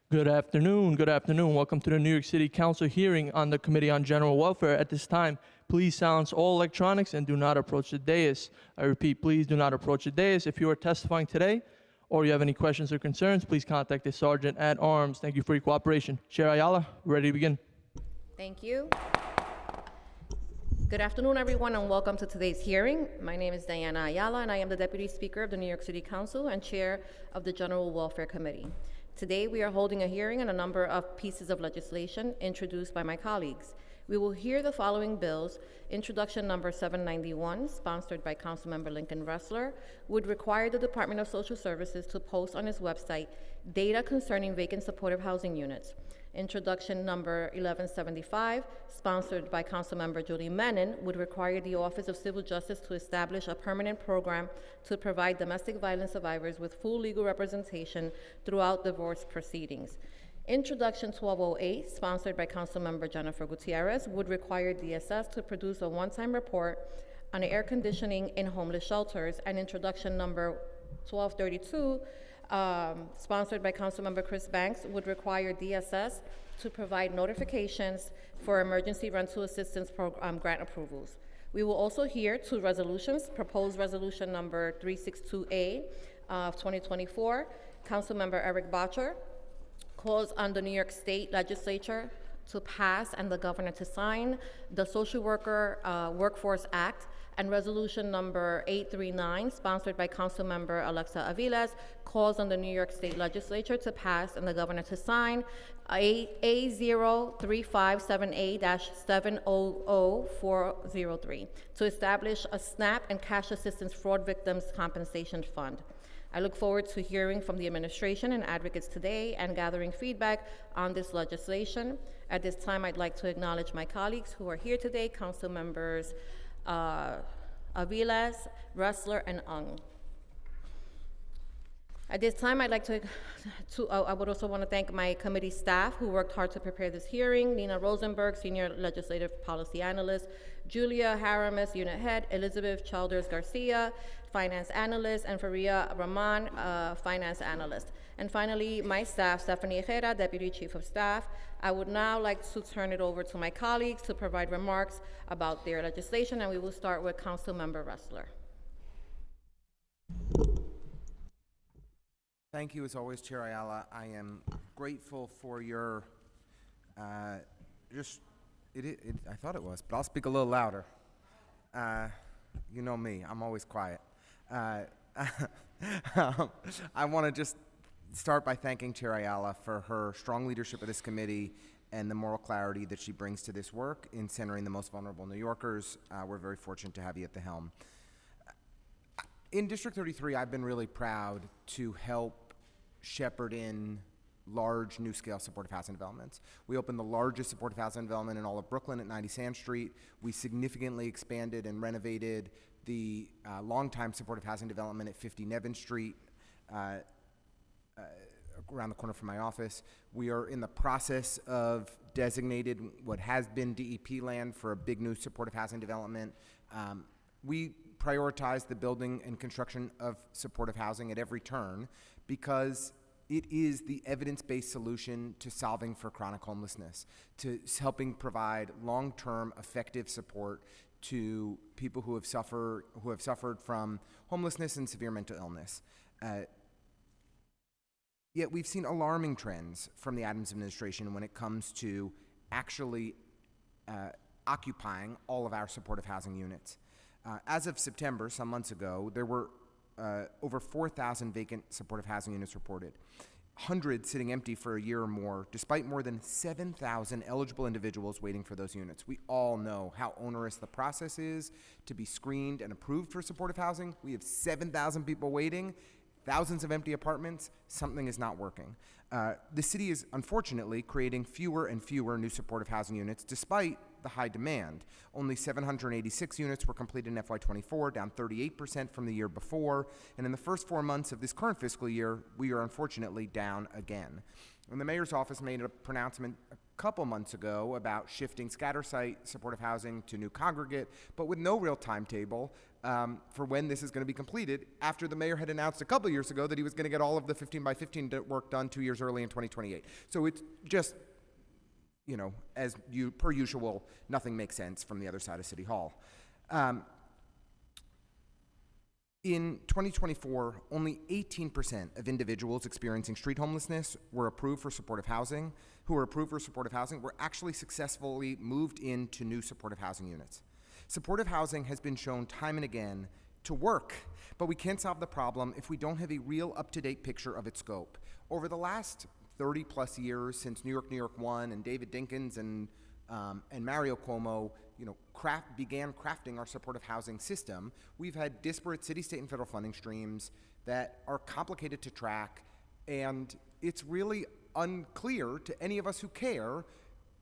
Good afternoon. Good afternoon. Welcome to the New York City Council hearing on the Committee on General Welfare. At this time, please silence all electronics and do not approach the dais. I repeat, please do not approach the dais. If you are testifying today or you have any questions or concerns, please contact the Sergeant at Arms. Thank you for your cooperation. Chair Ayala, ready to begin. Thank you. Good afternoon, everyone, and welcome to today's hearing. My name is Diana Ayala, and I am the Deputy Speaker of the New York City Council and Chair of the General Welfare Committee. Today, we are holding a hearing on a number of pieces of legislation introduced by my colleagues. We will hear the following bills. Introduction number 791, sponsored by Councilmember Lincoln Ressler, would require the Department of Social Services to post on its website data concerning vacant supportive housing units. Introduction number 1175, sponsored by Councilmember Julie Menin, would require the Office of Civil Justice to establish a permanent program to provide domestic violence survivors with full legal representation throughout divorce proceedings. Introduction 1208, sponsored by Councilmember Jennifer Gutierrez, would require DSS to produce a one-time report on air conditioning in homeless shelters. And introduction number 1232, sponsored by Councilmember Chris Banks, would require DSS to provide notifications for emergency rental assistance program grant approvals. We will also hear two resolutions. Proposed resolution number 362A of 2024, Councilmember Eric Botcher calls on the New York State Legislature to pass and the governor to sign the Social Worker Workforce Act, and resolution number 839, sponsored by Councilmember Alexa Aviles, calls on the New York State Legislature to pass and the governor to sign A03578-700-403 to establish a SNAP and cash assistance fraud victims compensation fund. I look forward to hearing from the administration and advocates today and gathering feedback on this legislation. At this time, I'd like to acknowledge my colleagues who are here today, Council Members Aviles, Ressler, and Ung. At this time, I'd like I would also want to thank my committee staff who worked hard to prepare this hearing: Nina Rosenberg, Senior Legislative Policy Analyst; Julia Haramis, Unit Head; Elizabeth Childers Garcia, Finance Analyst; and Faria Rahman, Finance Analyst. And finally, my staff, Stephanie Ejera, Deputy Chief of Staff. I would now like to turn it over to my colleagues to provide remarks about their legislation, and we will start with Councilmember Ressler. Thank you, as always, Chair Ayala. I am grateful for your, I thought it was, but I'll speak a little louder. You know me, I'm always quiet. I want to just start by thanking Chair Ayala for her strong leadership of this committee and the moral clarity that she brings to this work in centering the most vulnerable New Yorkers. We're very fortunate to have you at the helm. In District 33, I've been really proud to help shepherd in large new-scale supportive housing developments. We opened the largest supportive housing development in all of Brooklyn at 90 Sand Street. We significantly expanded and renovated the longtime supportive housing development at 50 Nevin Street, around the corner from my office. We are in the process of designated what has been DEP land for a big new supportive housing development. We prioritize the building and construction of supportive housing at every turn because it is the evidence-based solution to solving for chronic homelessness, to helping provide long-term effective support to people who have suffered from homelessness and severe mental illness. Yet we've seen alarming trends from the Adams administration when it comes to actually occupying all of our supportive housing units. As of September, some months ago, there were over 4,000 vacant supportive housing units reported, hundreds sitting empty for a year or more, despite more than 7,000 eligible individuals waiting for those units. We all know how onerous the process is to be screened and approved for supportive housing. We have 7,000 people waiting, thousands of empty apartments. Something is not working. The city is unfortunately creating fewer and fewer new supportive housing units despite the high demand. Only 786 units were completed in FY24, down 38% from the year before. And in the first 4 months of this current fiscal year, we are unfortunately down again. And the mayor's office made a pronouncement a couple months ago about shifting scatter site supportive housing to New Congregate, but with no real timetable for when this is going to be completed, after the mayor had announced a couple years ago that he was going to get all of the 15 by 15 work done 2 years early in 2028. So it's just, you know, per usual, nothing makes sense from the other side of City Hall. In 2024, only 18% of individuals experiencing street homelessness were approved for supportive housing. Who were approved for supportive housing were actually successfully moved into new supportive housing units. Supportive housing has been shown time and again to work, but we can't solve the problem if we don't have a real up-to-date picture of its scope. Over the last 30 plus years, since New York 1 and David Dinkins and Mario Cuomo, began crafting our supportive housing system, we've had disparate city, state, and federal funding streams that are complicated to track, and it's really unclear to any of us who care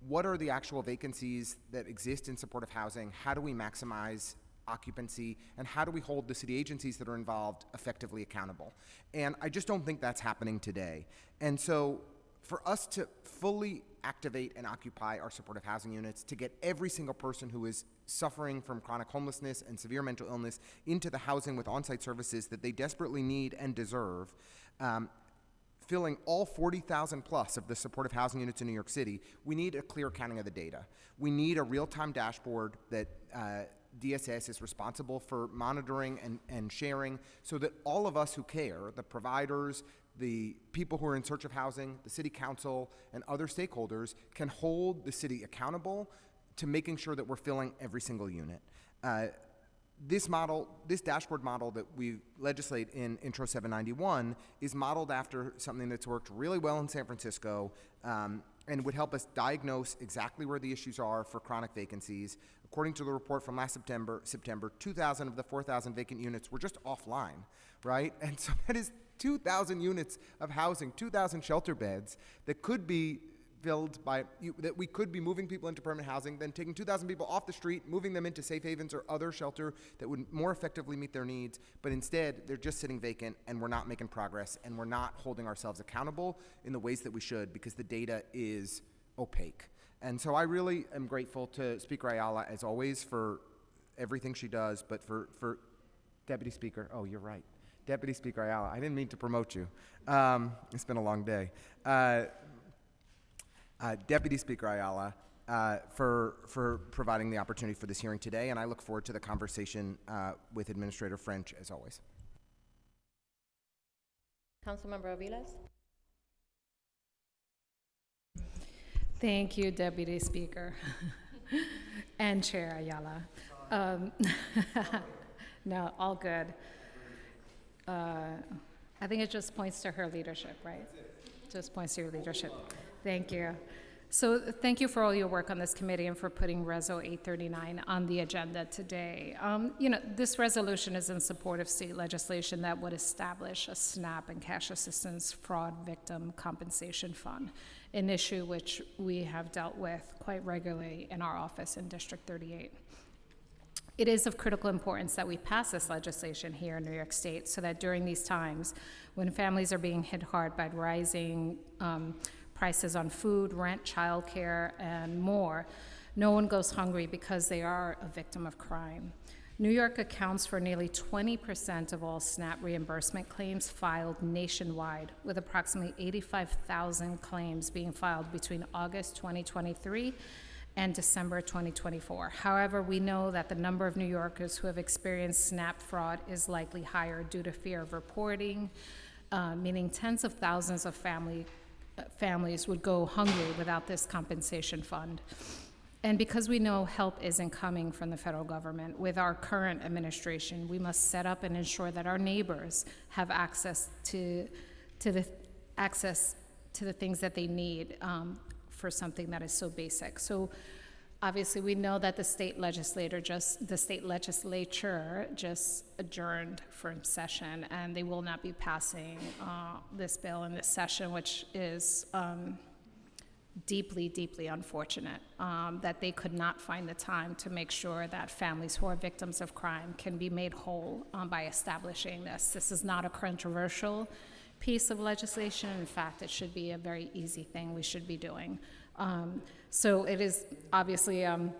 what are the actual vacancies that exist in supportive housing, how do we maximize occupancy, and how do we hold the city agencies that are involved effectively accountable. And I just don't think that's happening today. And so for us to fully activate and occupy our supportive housing units, to get every single person who is suffering from chronic homelessness and severe mental illness into the housing with on-site services that they desperately need and deserve, filling all 40,000 plus of the supportive housing units in New York City, we need a clear accounting of the data. We need a real-time dashboard that DSS is responsible for monitoring and sharing so that all of us who care, the providers, the people who are in search of housing, the city council, and other stakeholders can hold the city accountable to making sure that we're filling every single unit. This dashboard model that we legislate in Intro 791 is modeled after something that's worked really well in San Francisco and would help us diagnose exactly where the issues are for chronic vacancies. According to the report from last September, 2,000 of the 4,000 vacant units were just offline, right? And so that is 2,000 units of housing, 2,000 shelter beds that could be filled by, that we could be moving people into permanent housing, then taking 2,000 people off the street, moving them into safe havens or other shelter that would more effectively meet their needs, but instead they're just sitting vacant and we're not making progress and we're not holding ourselves accountable in the ways that we should because the data is opaque. And so I really am grateful to Speaker Ayala, as always, for everything she does, but for Deputy Speaker, oh, you're right, Deputy Speaker Ayala, I didn't mean to promote you. It's been a long day. Deputy Speaker Ayala, for providing the opportunity for this hearing today, and I look forward to the conversation with Administrator French, as always. Councilmember Aviles. Thank you, Deputy Speaker and Chair Ayala. No, all good. I think it just points to her leadership, right? Just points to your leadership. Thank you. So thank you for all your work on this committee and for putting Reso 839 on the agenda today. This resolution is in support of state legislation that would establish a SNAP and cash assistance fraud victim compensation fund, an issue which we have dealt with quite regularly in our office in District 38. It is of critical importance that we pass this legislation here in New York State so that during these times when families are being hit hard by rising prices on food, rent, childcare, and more, no one goes hungry because they are a victim of crime. New York accounts for nearly 20% of all SNAP reimbursement claims filed nationwide, with approximately 85,000 claims being filed between August 2023 and December 2024. However, we know that the number of New Yorkers who have experienced SNAP fraud is likely higher due to fear of reporting, meaning tens of thousands of families would go hungry without this compensation fund. And because we know help isn't coming from the federal government, with our current administration, we must set up and ensure that our neighbors have access to the things that they need for something that is so basic. So obviously we know that the state legislature just adjourned for session, and they will not be passing this bill in this session, which is deeply, deeply unfortunate that they could not find the time to make sure that families who are victims of crime can be made whole by establishing this. This is not a controversial piece of legislation. In fact, it should be a very easy thing we should be doing. So it is obviously, I'm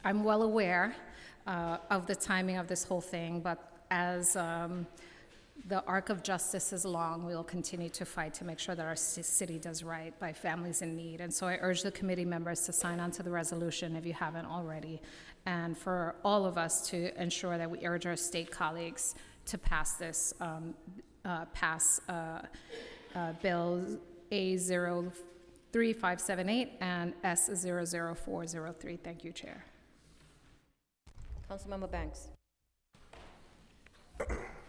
well aware of the timing of this whole thing, but as the arc of justice is long, we will continue to fight to make sure that our city does right by families in need. And so I urge the committee members to sign on to the resolution if you haven't already, and for all of us to ensure that we urge our state colleagues to pass this, Bill A03578 and S00403. Thank you, Chair. Councilmember Banks.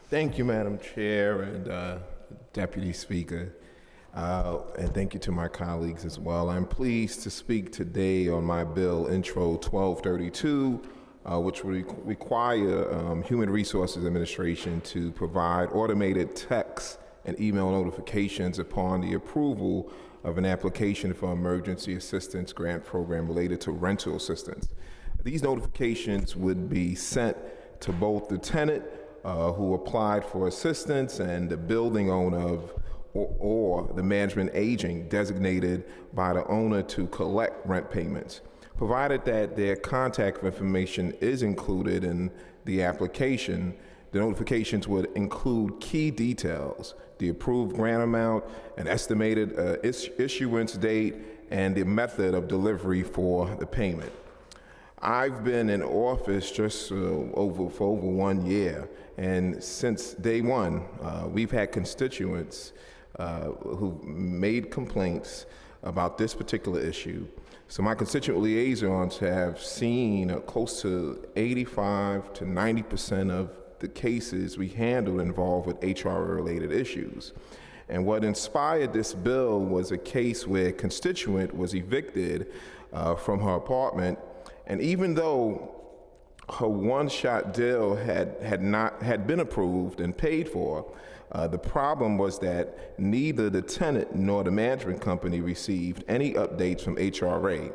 Thank you, Madam Chair and Deputy Speaker, and thank you to my colleagues as well. I'm pleased to speak today on my bill, Intro 1232, which will require Human Resources Administration to provide automated text and email notifications upon the approval of an application for emergency assistance grant program related to rental assistance. These notifications would be sent to both the tenant who applied for assistance and the building owner or the management agent designated by the owner to collect rent payments, provided that their contact information is included in the application. The notifications would include key details, the approved grant amount, an estimated issuance date, and the method of delivery for the payment. I've been in office just for over 1 year, and since day one, we've had constituents who made complaints about this particular issue. So my constituent liaisons have seen close to 85 to 90% of the cases we handle involved with HR-related issues. And what inspired this bill was a case where a constituent was evicted from her apartment, and even though her one-shot deal had been approved and paid for, the problem was that neither the tenant nor the management company received any updates from HRA.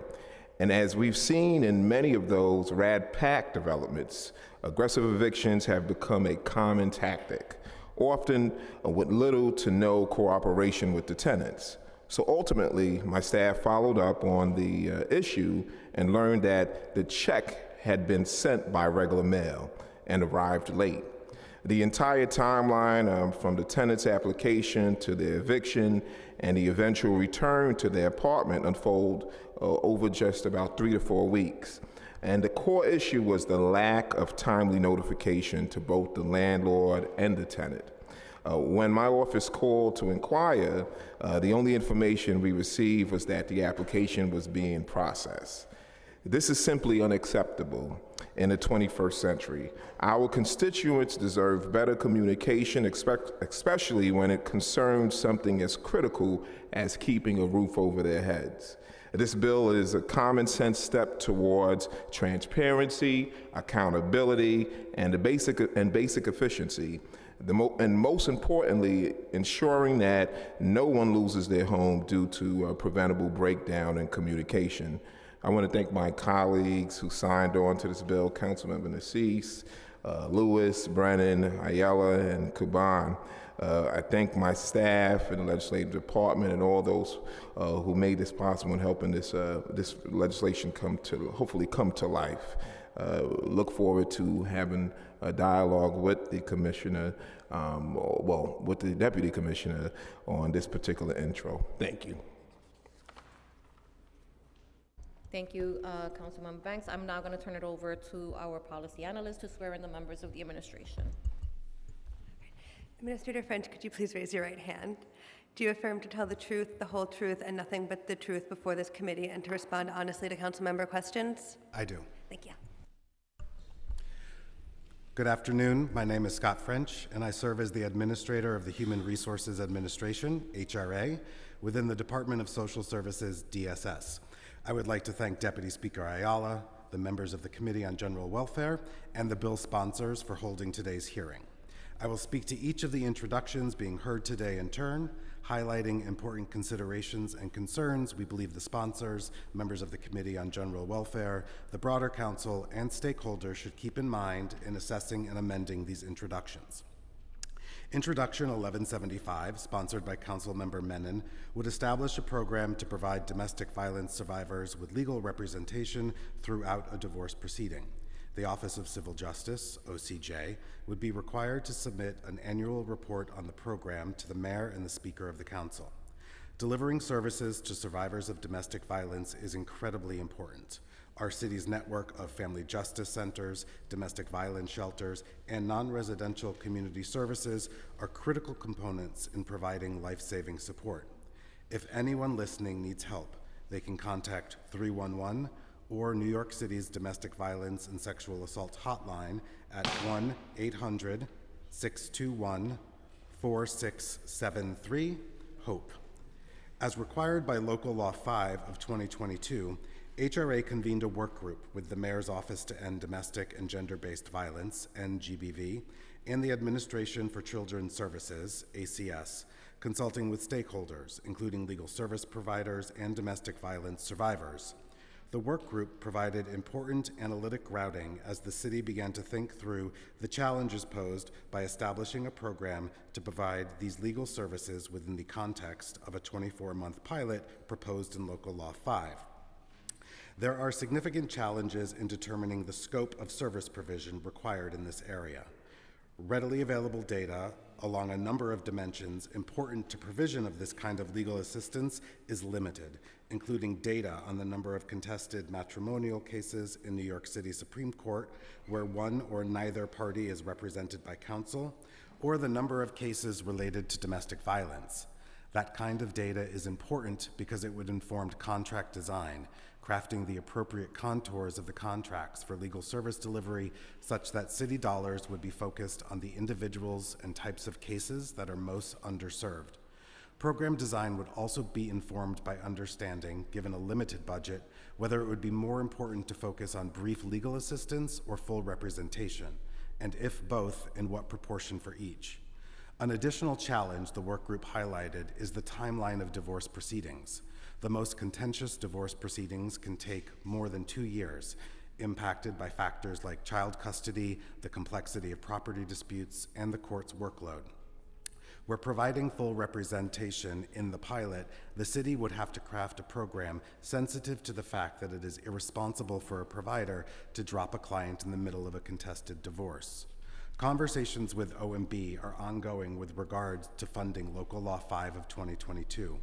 And as we've seen in many of those Rad PAC developments, aggressive evictions have become a common tactic, often with little to no cooperation with the tenants. So ultimately, my staff followed up on the issue and learned that the check had been sent by regular mail and arrived late. The entire timeline from the tenant's application to the eviction and the eventual return to their apartment unfolded over just about 3 to 4 weeks. And the core issue was the lack of timely notification to both the landlord and the tenant. When my office called to inquire, the only information we received was that the application was being processed. This is simply unacceptable in the 21st century. Our constituents deserve better communication, especially when it concerns something as critical as keeping a roof over their heads. This bill is a common sense step towards transparency, accountability, and basic efficiency. And most importantly, ensuring that no one loses their home due to a preventable breakdown in communication. I want to thank my colleagues who signed on to this bill, Councilmember Nassis, Lewis, Brennan, Ayala, and Kuban. I thank my staff and the legislative department and all those who made this possible in helping this legislation hopefully come to life. Look forward to having a dialogue with the commissioner, with the deputy commissioner on this particular intro. Thank you. Thank you, Councilmember Banks. I'm now going to turn it over to our policy analyst to swear in the members of the administration. Administrator French, could you please raise your right hand? Do you affirm to tell the truth, the whole truth, and nothing but the truth before this committee and to respond honestly to council member questions? I do. Thank you. Good afternoon. My name is Scott French, and I serve as the administrator of the Human Resources Administration, HRA, within the Department of Social Services, DSS. I would like to thank Deputy Speaker Ayala, the members of the Committee on General Welfare, and the bill sponsors for holding today's hearing. I will speak to each of the introductions being heard today in turn, highlighting important considerations and concerns we believe the sponsors, members of the Committee on General Welfare, the broader council, and stakeholders should keep in mind in assessing and amending these introductions. Introduction 1175, sponsored by Councilmember Menon, would establish a program to provide domestic violence survivors with legal representation throughout a divorce proceeding. The Office of Civil Justice, OCJ, would be required to submit an annual report on the program to the mayor and the Speaker of the Council. Delivering services to survivors of domestic violence is incredibly important. Our city's network of family justice centers, domestic violence shelters, and non-residential community services are critical components in providing life-saving support. If anyone listening needs help, they can contact 311 or New York City's Domestic Violence and Sexual Assault Hotline at 1-800-621-4673, HOPE. As required by Local Law 5 of 2022, HRA convened a work group with the Mayor's Office to End Domestic and Gender-Based Violence, NGBV, and the Administration for Children's Services, ACS, consulting with stakeholders, including legal service providers and domestic violence survivors. The work group provided important analytic grounding as the city began to think through the challenges posed by establishing a program to provide these legal services within the context of a 24-month pilot proposed in Local Law 5. There are significant challenges in determining the scope of service provision required in this area. Readily available data along a number of dimensions important to provision of this kind of legal assistance is limited, including data on the number of contested matrimonial cases in New York City Supreme Court where one or neither party is represented by counsel, or the number of cases related to domestic violence. That kind of data is important because it would inform contract design, crafting the appropriate contours of the contracts for legal service delivery such that city dollars would be focused on the individuals and types of cases that are most underserved. Program design would also be informed by understanding, given a limited budget, whether it would be more important to focus on brief legal assistance or full representation, and if both, in what proportion for each. An additional challenge the work group highlighted is the timeline of divorce proceedings. The most contentious divorce proceedings can take more than 2 years, impacted by factors like child custody, the complexity of property disputes, and the court's workload. Where providing full representation in the pilot, the city would have to craft a program sensitive to the fact that it is irresponsible for a provider to drop a client in the middle of a contested divorce. Conversations with OMB are ongoing with regard to funding Local Law 5 of 2022.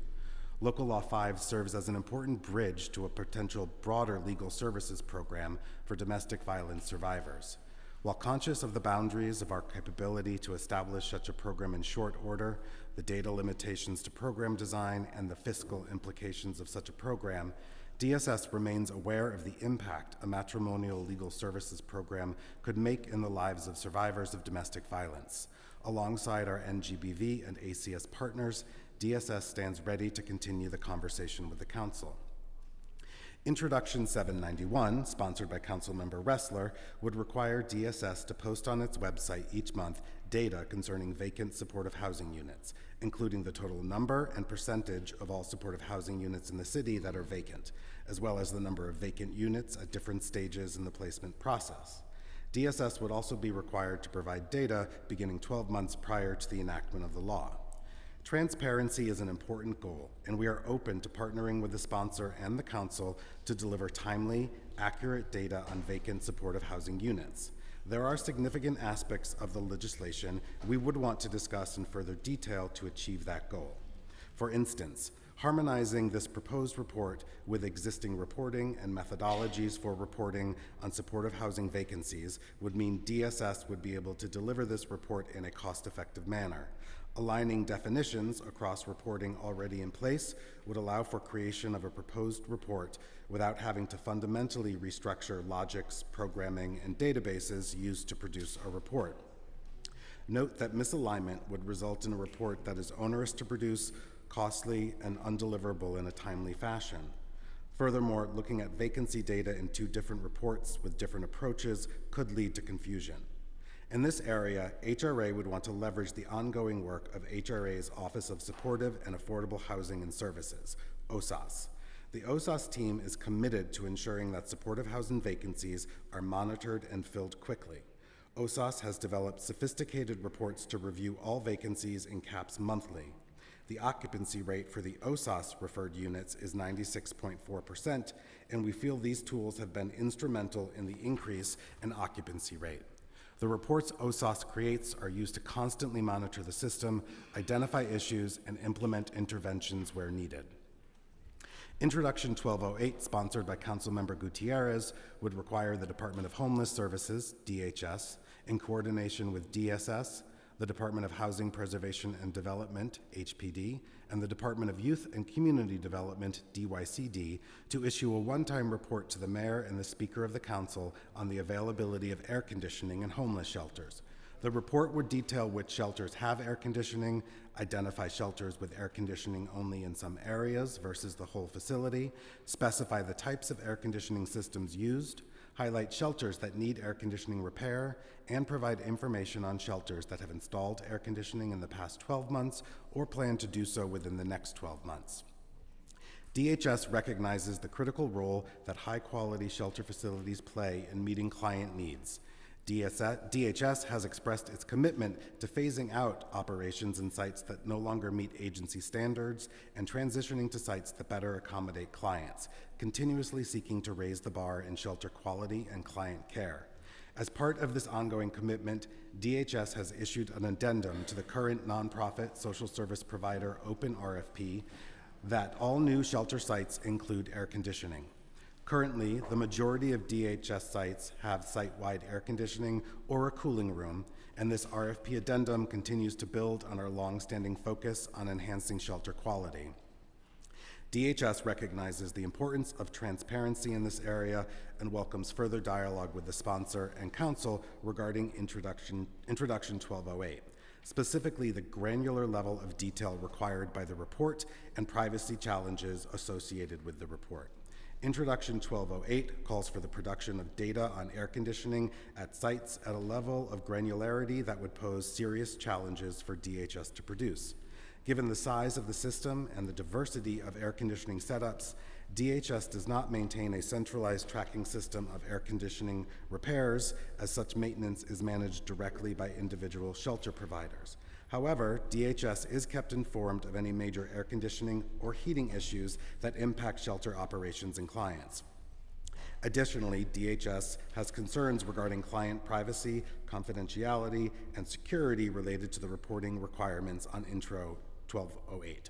Local Law 5 serves as an important bridge to a potential broader legal services program for domestic violence survivors. While conscious of the boundaries of our capability to establish such a program in short order, the data limitations to program design, and the fiscal implications of such a program, DSS remains aware of the impact a matrimonial legal services program could make in the lives of survivors of domestic violence. Alongside our NGBV and ACS partners, DSS stands ready to continue the conversation with the Council. Introduction 791, sponsored by Councilmember Ressler, would require DSS to post on its website each month data concerning vacant supportive housing units, including the total number and percentage of all supportive housing units in the city that are vacant, as well as the number of vacant units at different stages in the placement process. DSS would also be required to provide data beginning 12 months prior to the enactment of the law. Transparency is an important goal, and we are open to partnering with the sponsor and the Council to deliver timely, accurate data on vacant supportive housing units. There are significant aspects of the legislation we would want to discuss in further detail to achieve that goal. For instance, harmonizing this proposed report with existing reporting and methodologies for reporting on supportive housing vacancies would mean DSS would be able to deliver this report in a cost-effective manner. Aligning definitions across reporting already in place would allow for creation of a proposed report without having to fundamentally restructure logics, programming, and databases used to produce a report. Note that misalignment would result in a report that is onerous to produce, costly, and undeliverable in a timely fashion. Furthermore, looking at vacancy data in two different reports with different approaches could lead to confusion. In this area, HRA would want to leverage the ongoing work of HRA's Office of Supportive and Affordable Housing and Services, OSAS. The OSAS team is committed to ensuring that supportive housing vacancies are monitored and filled quickly. OSAS has developed sophisticated reports to review all vacancies in CAPS monthly. The occupancy rate for the OSAS referred units is 96.4%, and we feel these tools have been instrumental in the increase in occupancy rate. The reports OSAS creates are used to constantly monitor the system, identify issues, and implement interventions where needed. Introduction 1208, sponsored by Councilmember Gutierrez, would require the Department of Homeless Services, DHS, in coordination with DSS, the Department of Housing Preservation and Development, HPD, and the Department of Youth and Community Development, DYCD, to issue a one-time report to the Mayor and the Speaker of the Council on the availability of air conditioning in homeless shelters. The report would detail which shelters have air conditioning, identify shelters with air conditioning only in some areas versus the whole facility, specify the types of air conditioning systems used, highlight shelters that need air conditioning repair, and provide information on shelters that have installed air conditioning in the past 12 months or plan to do so within the next 12 months. DHS recognizes the critical role that high-quality shelter facilities play in meeting client needs. DHS has expressed its commitment to phasing out operations in sites that no longer meet agency standards and transitioning to sites that better accommodate clients, continuously seeking to raise the bar in shelter quality and client care. As part of this ongoing commitment, DHS has issued an addendum to the current nonprofit social service provider open RFP that all new shelter sites include air conditioning. Currently, the majority of DHS sites have site-wide air conditioning or a cooling room, and this RFP addendum continues to build on our long-standing focus on enhancing shelter quality. DHS recognizes the importance of transparency in this area and welcomes further dialogue with the sponsor and council regarding Introduction 1208, specifically the granular level of detail required by the report and privacy challenges associated with the report. Introduction 1208 calls for the production of data on air conditioning at sites at a level of granularity that would pose serious challenges for DHS to produce. Given the size of the system and the diversity of air conditioning setups, DHS does not maintain a centralized tracking system of air conditioning repairs, as such maintenance is managed directly by individual shelter providers. However, DHS is kept informed of any major air conditioning or heating issues that impact shelter operations and clients. Additionally, DHS has concerns regarding client privacy, confidentiality, and security related to the reporting requirements on Intro 1208.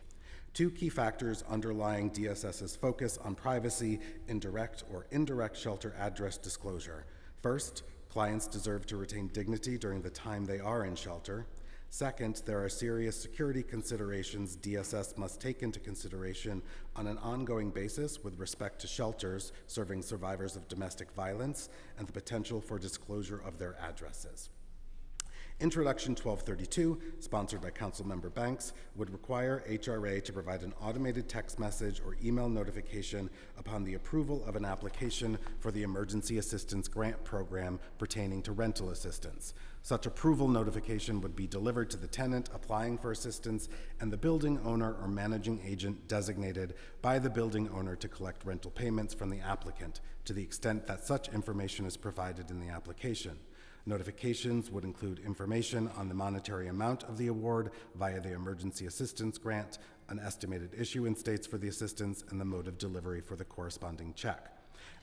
Two key factors underlying DSS's focus on privacy in direct or indirect shelter address disclosure. First, clients deserve to retain dignity during the time they are in shelter. Second, there are serious security considerations DSS must take into consideration on an ongoing basis with respect to shelters serving survivors of domestic violence and the potential for disclosure of their addresses. Introduction 1232, sponsored by Councilmember Banks, would require HRA to provide an automated text message or email notification upon the approval of an application for the Emergency Assistance Grant Program pertaining to rental assistance. Such approval notification would be delivered to the tenant applying for assistance and the building owner or managing agent designated by the building owner to collect rental payments from the applicant, to the extent that such information is provided in the application. Notifications would include information on the monetary amount of the award via the emergency assistance grant, an estimated issuance dates for the assistance, and the mode of delivery for the corresponding check.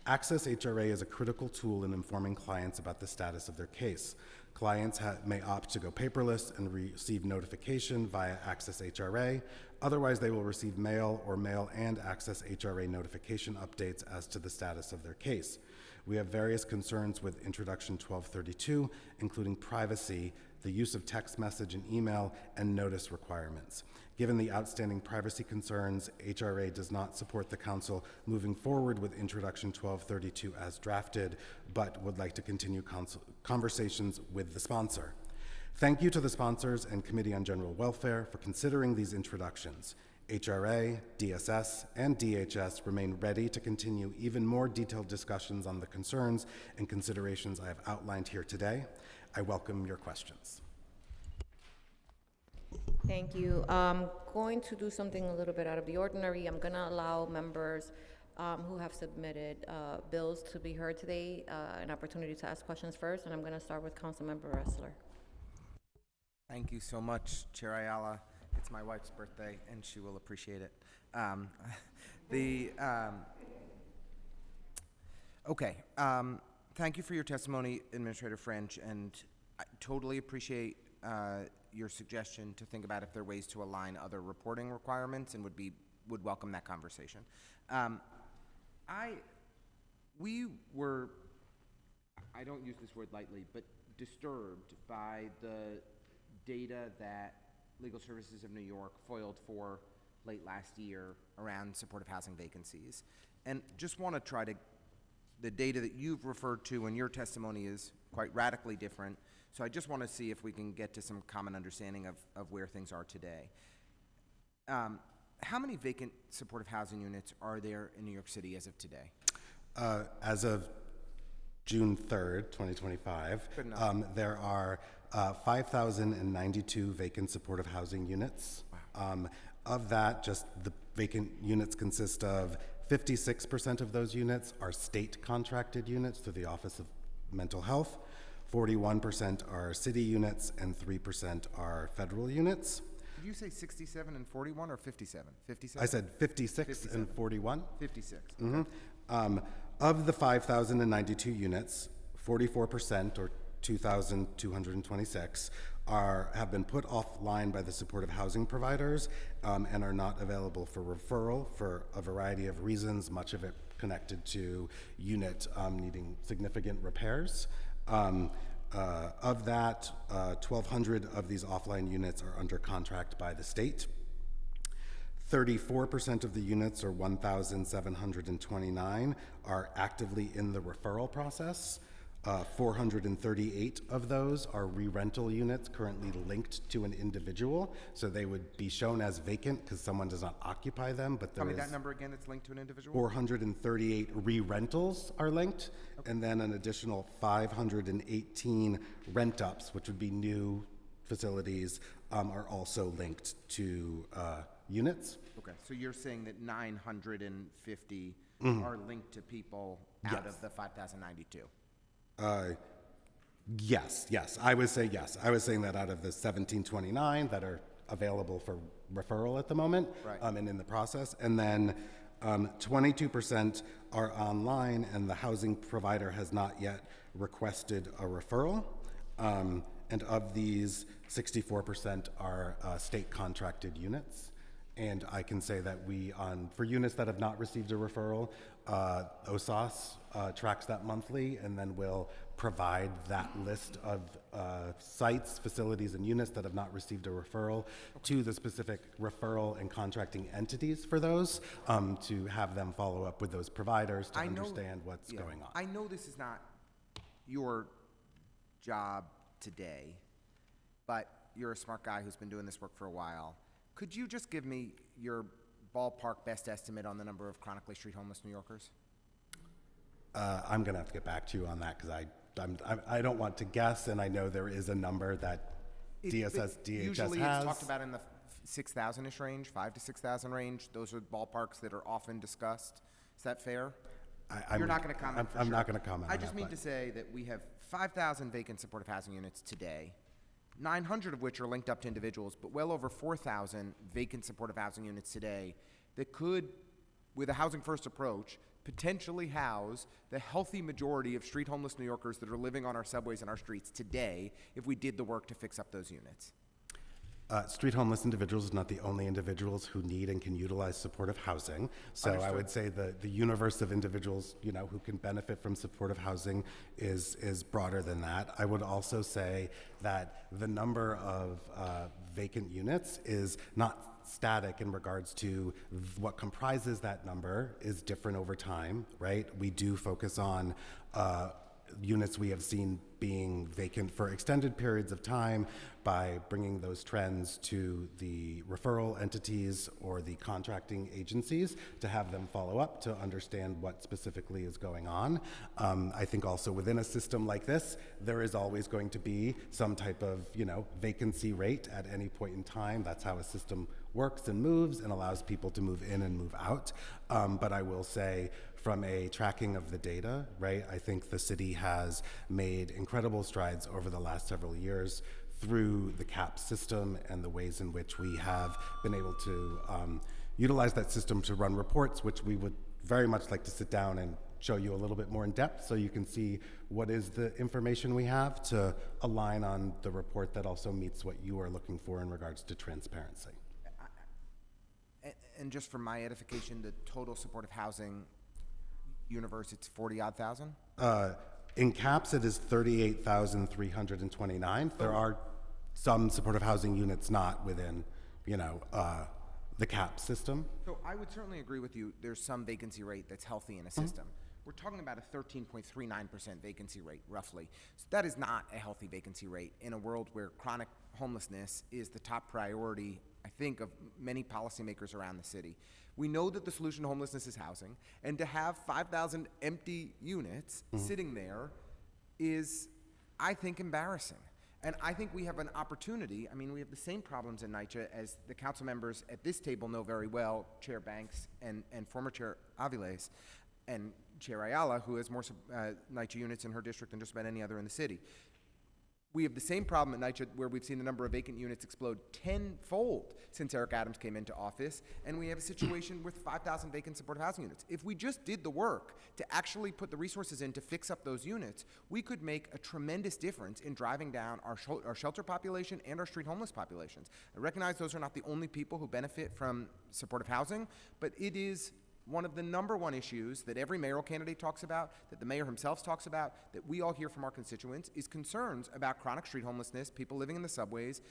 Access HRA is a critical tool in informing clients about the status of their case. Clients may opt to go paperless and receive notification via Access HRA. Otherwise, they will receive mail or mail and Access HRA notification updates as to the status of their case. We have various concerns with Introduction 1232, including privacy, the use of text message and email, and notice requirements. Given the outstanding privacy concerns, HRA does not support the Council moving forward with Introduction 1232 as drafted, but would like to continue conversations with the sponsor. Thank you to the sponsors and Committee on General Welfare for considering these introductions. HRA, DSS, and DHS remain ready to continue even more detailed discussions on the concerns and considerations I have outlined here today. I welcome your questions. Thank you. I'm going to do something a little bit out of the ordinary. I'm going to allow members who have submitted bills to be heard today an opportunity to ask questions first, and I'm going to start with Councilmember Ressler. Thank you so much, Chair Ayala. It's my wife's birthday, and she will appreciate it. The okay. Thank you for your testimony, Administrator French, and I totally appreciate your suggestion to think about if there are ways to align other reporting requirements, and would welcome that conversation. We were, I don't use this word lightly, but disturbed by the data that Legal Services of New York foiled for late last year around supportive housing vacancies. And just want to try to, the data that you've referred to in your testimony is quite radically different. So I just want to see if we can get to some common understanding of where things are today. How many vacant supportive housing units are there in New York City as of today? As of June 3rd, 2025, there are 5,092 vacant supportive housing units. Wow. Of that, just the vacant units consist of 56% of those units are state contracted units through the Office of Mental Health, 41% are city units, and 3% are federal units. Did you say 67 and 41 or 57? 57? I said 56 and 41. 56. Mm-hmm. Okay. Of the 5,092 units, 44%, or 2,226, have been put offline by the supportive housing providers and are not available for referral for a variety of reasons, much of it connected to unit needing significant repairs. Of that, 1,200 of these offline units are under contract by the state. 34% of the units, or 1,729, are actively in the referral process. 438 of those are re-rental units currently linked to an individual, so they would be shown as vacant because someone does not occupy them, but Tell me that number again that's linked to an individual? 438 re-rentals are linked, and then an additional 518 rent-ups, which would be new facilities, are also linked to units. Okay, so you're saying that 950 are linked to people out of the 5,092? Yes, I would say yes. I was saying that out of the 1,729 that are available for referral at the moment, right. And in the process, and then 22% are online, and the housing provider has not yet requested a referral. And of these, 64% are state contracted units. And I can say that for units that have not received a referral, OSAS tracks that monthly, and then will provide that list of sites, facilities, and units that have not received a referral to the specific referral and contracting entities for those, to have them follow up with those providers to understand what's going on. I know this is not your job today, but you're a smart guy who's been doing this work for a while. Could you just give me your ballpark best estimate on the number of chronically street homeless New Yorkers? I'm going to have to get back to you on that because I don't want to guess, and I know there is a number that DHS usually has. It's talked about in the 6,000-ish range, 5,000 to 6,000 range. Those are ballparks that are often discussed. Is that fair? You're not going to comment. I'm not going to comment. I just mean to say that we have 5,000 vacant supportive housing units today, 900 of which are linked up to individuals, but well over 4,000 vacant supportive housing units today that could, with a housing first approach, potentially house the healthy majority of street homeless New Yorkers that are living on our subways and our streets today if we did the work to fix up those units. Street homeless individuals is not the only individuals who need and can utilize supportive housing. So Understood. I would say the universe of individuals, who can benefit from supportive housing is broader than that. I would also say that the number of vacant units is not static in regards to what comprises that number is different over time, right? We do focus on units we have seen being vacant for extended periods of time by bringing those trends to the referral entities or the contracting agencies to have them follow up to understand what specifically is going on. I think also within a system like this, there is always going to be some type of, vacancy rate at any point in time. That's how a system works and moves and allows people to move in and move out. But I will say, from a tracking of the data, right, I think the city has made incredible strides over the last several years through the CAP system and the ways in which we have been able to utilize that system to run reports, which we would very much like to sit down and show you a little bit more in depth so you can see what is the information we have to align on the report that also meets what you are looking for in regards to transparency. And just for my edification, the total supportive housing universe, it's 40-odd thousand? In CAPS, it is 38,329. There are some supportive housing units not within, the CAP system. So I would certainly agree with you. There's some vacancy rate that's healthy in a system. We're talking about a 13.39% vacancy rate, roughly. So that is not a healthy vacancy rate in a world where chronic homelessness is the top priority, I think, of many policymakers around the city. We know that the solution to homelessness is housing, and to have 5,000 empty units sitting there is, I think, embarrassing. And I think we have an opportunity. I mean, we have the same problems in NYCHA as the council members at this table know very well, Chair Banks and former Chair Aviles, and Chair Ayala, who has more NYCHA units in her district than just about any other in the city. We have the same problem at NYCHA where we've seen the number of vacant units explode tenfold since Eric Adams came into office, and we have a situation with 5,000 vacant supportive housing units. If we just did the work to actually put the resources in to fix up those units, we could make a tremendous difference in driving down our shelter population and our street homeless populations. I recognize those are not the only people who benefit from supportive housing, but it is one of the number one issues that every mayoral candidate talks about, that the mayor himself talks about, that we all hear from our constituents, is concerns about chronic street homelessness, people living in the subways,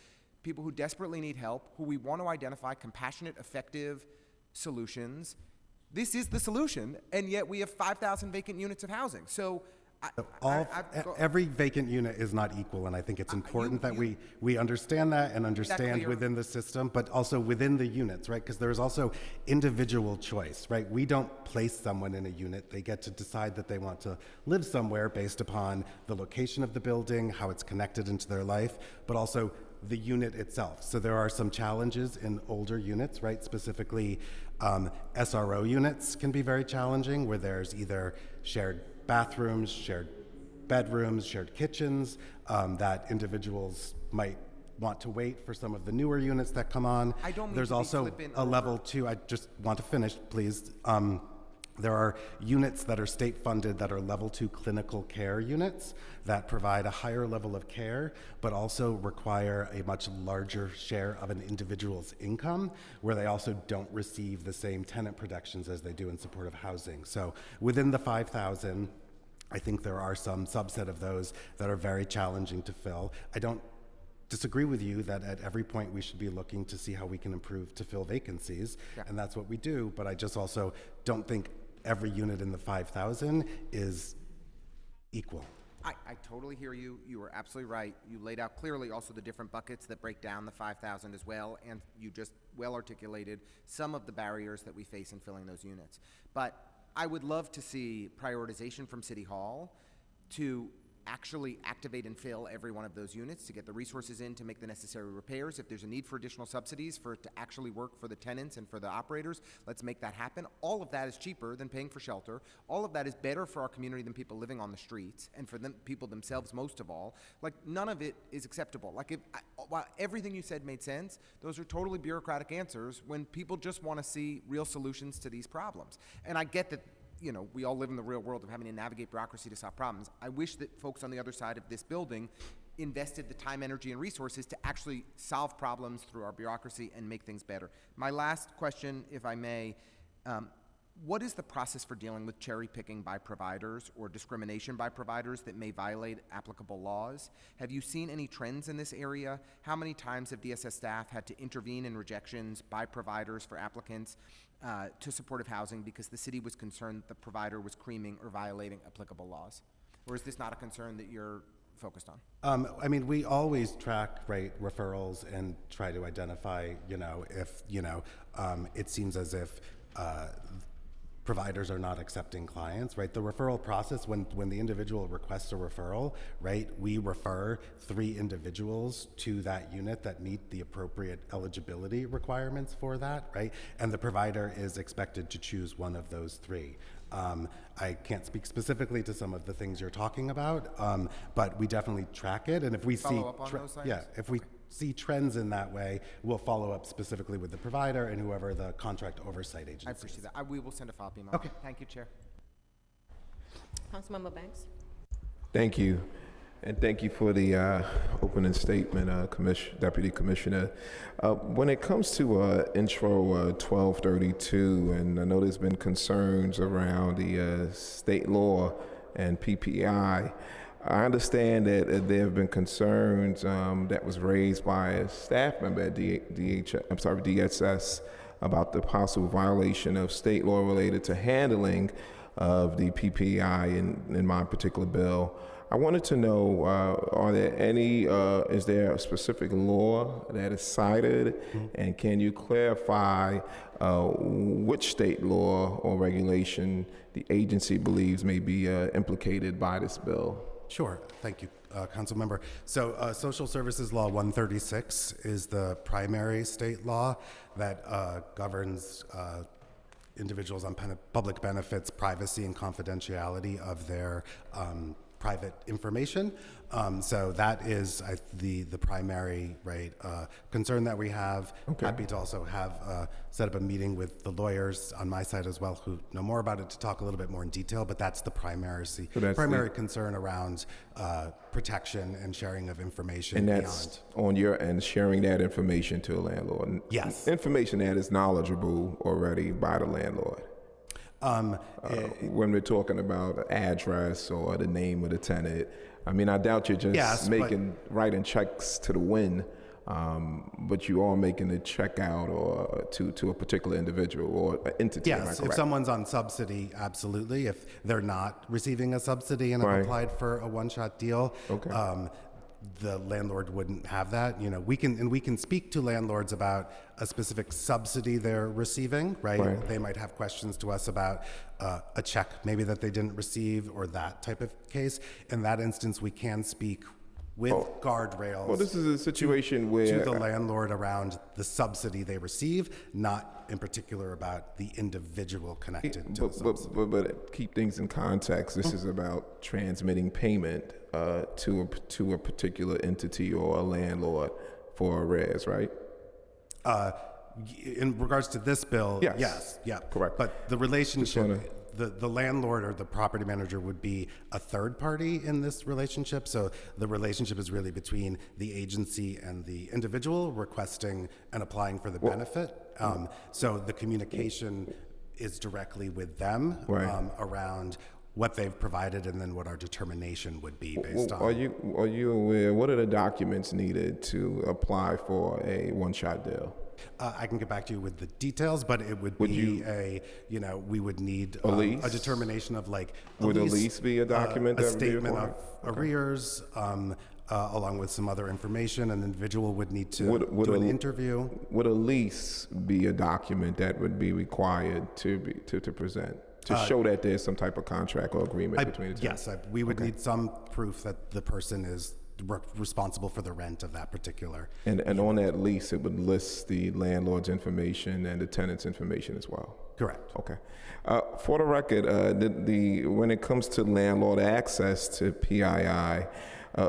people who desperately need help, who we want to identify compassionate, effective solutions. This is the solution, and yet we have 5,000 vacant units of housing. So every vacant unit is not equal, and I think it's important that we understand that and understand within the system, but also within the units, right? Because there's also individual choice, right? We don't place someone in a unit. They get to decide that they want to live somewhere based upon the location of the building, how it's connected into their life, but also the unit itself. So there are some challenges in older units, right? Specifically, SRO units can be very challenging, where there's either shared bathrooms, shared bedrooms, shared kitchens, that individuals might want to wait for some of the newer units that come on. I don't mean There's to be also flippant a level two, I just want to finish, please. There are units that are state funded that are level 2 clinical care units that provide a higher level of care, but also require a much larger share of an individual's income, where they also don't receive the same tenant protections as they do in supportive housing. So within the 5,000, I think there are some subset of those that are very challenging to fill. I don't disagree with you that at every point we should be looking to see how we can improve to fill vacancies, and that's what we do, but I just also don't think every unit in the 5,000 is equal. I totally hear you. You are absolutely right. You laid out clearly also the different buckets that break down the 5,000 as well, and you just well articulated some of the barriers that we face in filling those units. But I would love to see prioritization from City Hall to actually activate and fill every one of those units, to get the resources in to make the necessary repairs. If there's a need for additional subsidies for it to actually work for the tenants and for the operators, let's make that happen. All of that is cheaper than paying for shelter. All of that is better for our community than people living on the streets, and for them, people themselves most of all. Like, none of it is acceptable. Like, while everything you said made sense, those are totally bureaucratic answers when people just want to see real solutions to these problems. And I get that, you know, we all live in the real world of having to navigate bureaucracy to solve problems. I wish that folks on the other side of this building invested the time, energy, and resources to actually solve problems through our bureaucracy and make things better. My last question, if I may, what is the process for dealing with cherry picking by providers or discrimination by providers that may violate applicable laws? Have you seen any trends in this area? How many times have DSS staff had to intervene in rejections by providers for applicants to supportive housing because the city was concerned the provider was creaming or violating applicable laws? Or is this not a concern that you're focused on? I mean, we always track, right, referrals and try to identify, if, it seems as if providers are not accepting clients, right? The referral process, when the individual requests a referral, right, we refer 3 individuals to that unit that meet the appropriate eligibility requirements for that, right? And the provider is expected to choose one of those 3. I can't speak specifically to some of the things you're talking about, but we definitely track it. And if we see, Follow up on those items? yeah, if we see trends in that way, we'll follow up specifically with the provider and whoever the contract oversight agency I is. appreciate that. We will send a follow-up email. Okay. Thank you, Chair. Councilmember Banks? Thank you. And thank you for the opening statement, Deputy Commissioner. When it comes to Intro 1232, and I know there's been concerns around the state law and PPI, I understand that there have been concerns that was raised by a staff member at DSS about the possible violation of state law related to handling of the PPI in my particular bill. I wanted to know, are there any, is there a specific law that is cited? And can you clarify which state law or regulation the agency believes may be implicated by this bill? Sure. Thank you, Council Member. So Social Services Law 136 is the primary state law that governs individuals on public benefits, privacy and confidentiality of their private information. So that is the primary concern that we have. Okay. Happy to also have set up a meeting with the lawyers on my side as well who know more about it to talk a little bit more in detail, but that's the primary concern around protection and sharing of information. And that's on your end, sharing that information to a landlord. Yes. Information that is knowledgeable already by the landlord. When we're talking about an address or the name of the tenant, I mean, I doubt you're just writing checks to the wind, but you are making a check out or to a particular individual or an entity. Yes, if someone's on subsidy, absolutely. If they're not receiving a subsidy and have applied for a one-shot deal, the landlord wouldn't have that. You know, we can speak to landlords about a specific subsidy they're receiving, right? They might have questions to us about a check maybe that they didn't receive or that type of case. In that instance, we can speak with guardrails. Well, this is a situation where to the landlord around the subsidy they receive, not in particular about the individual connected to the subsidy. But keep things in context. This is about transmitting payment to a particular entity or a landlord for arrears, right? In regards to this bill, yes, correct. But the relationship, the landlord or the property manager would be a third party in this relationship. So the relationship is really between the agency and the individual requesting and applying for the benefit. So the communication is directly with them around what they've provided and then what our determination would be based on. Are you aware, what are the documents needed to apply for a one-shot deal? I can get back to you with the details, but it would be we would need a lease? A determination of Would a lease be a document a that would be statement required? of arrears, along with some other information. An individual would need to do an interview. Would a lease be a document that would be required to present? To show that there's some type of contract or agreement between the two? Yes, we would need some proof that the person is responsible for the rent of that particular. And on that lease, it would list the landlord's information and the tenant's information as well? Correct. Okay. For the record, when it comes to landlord access to PII,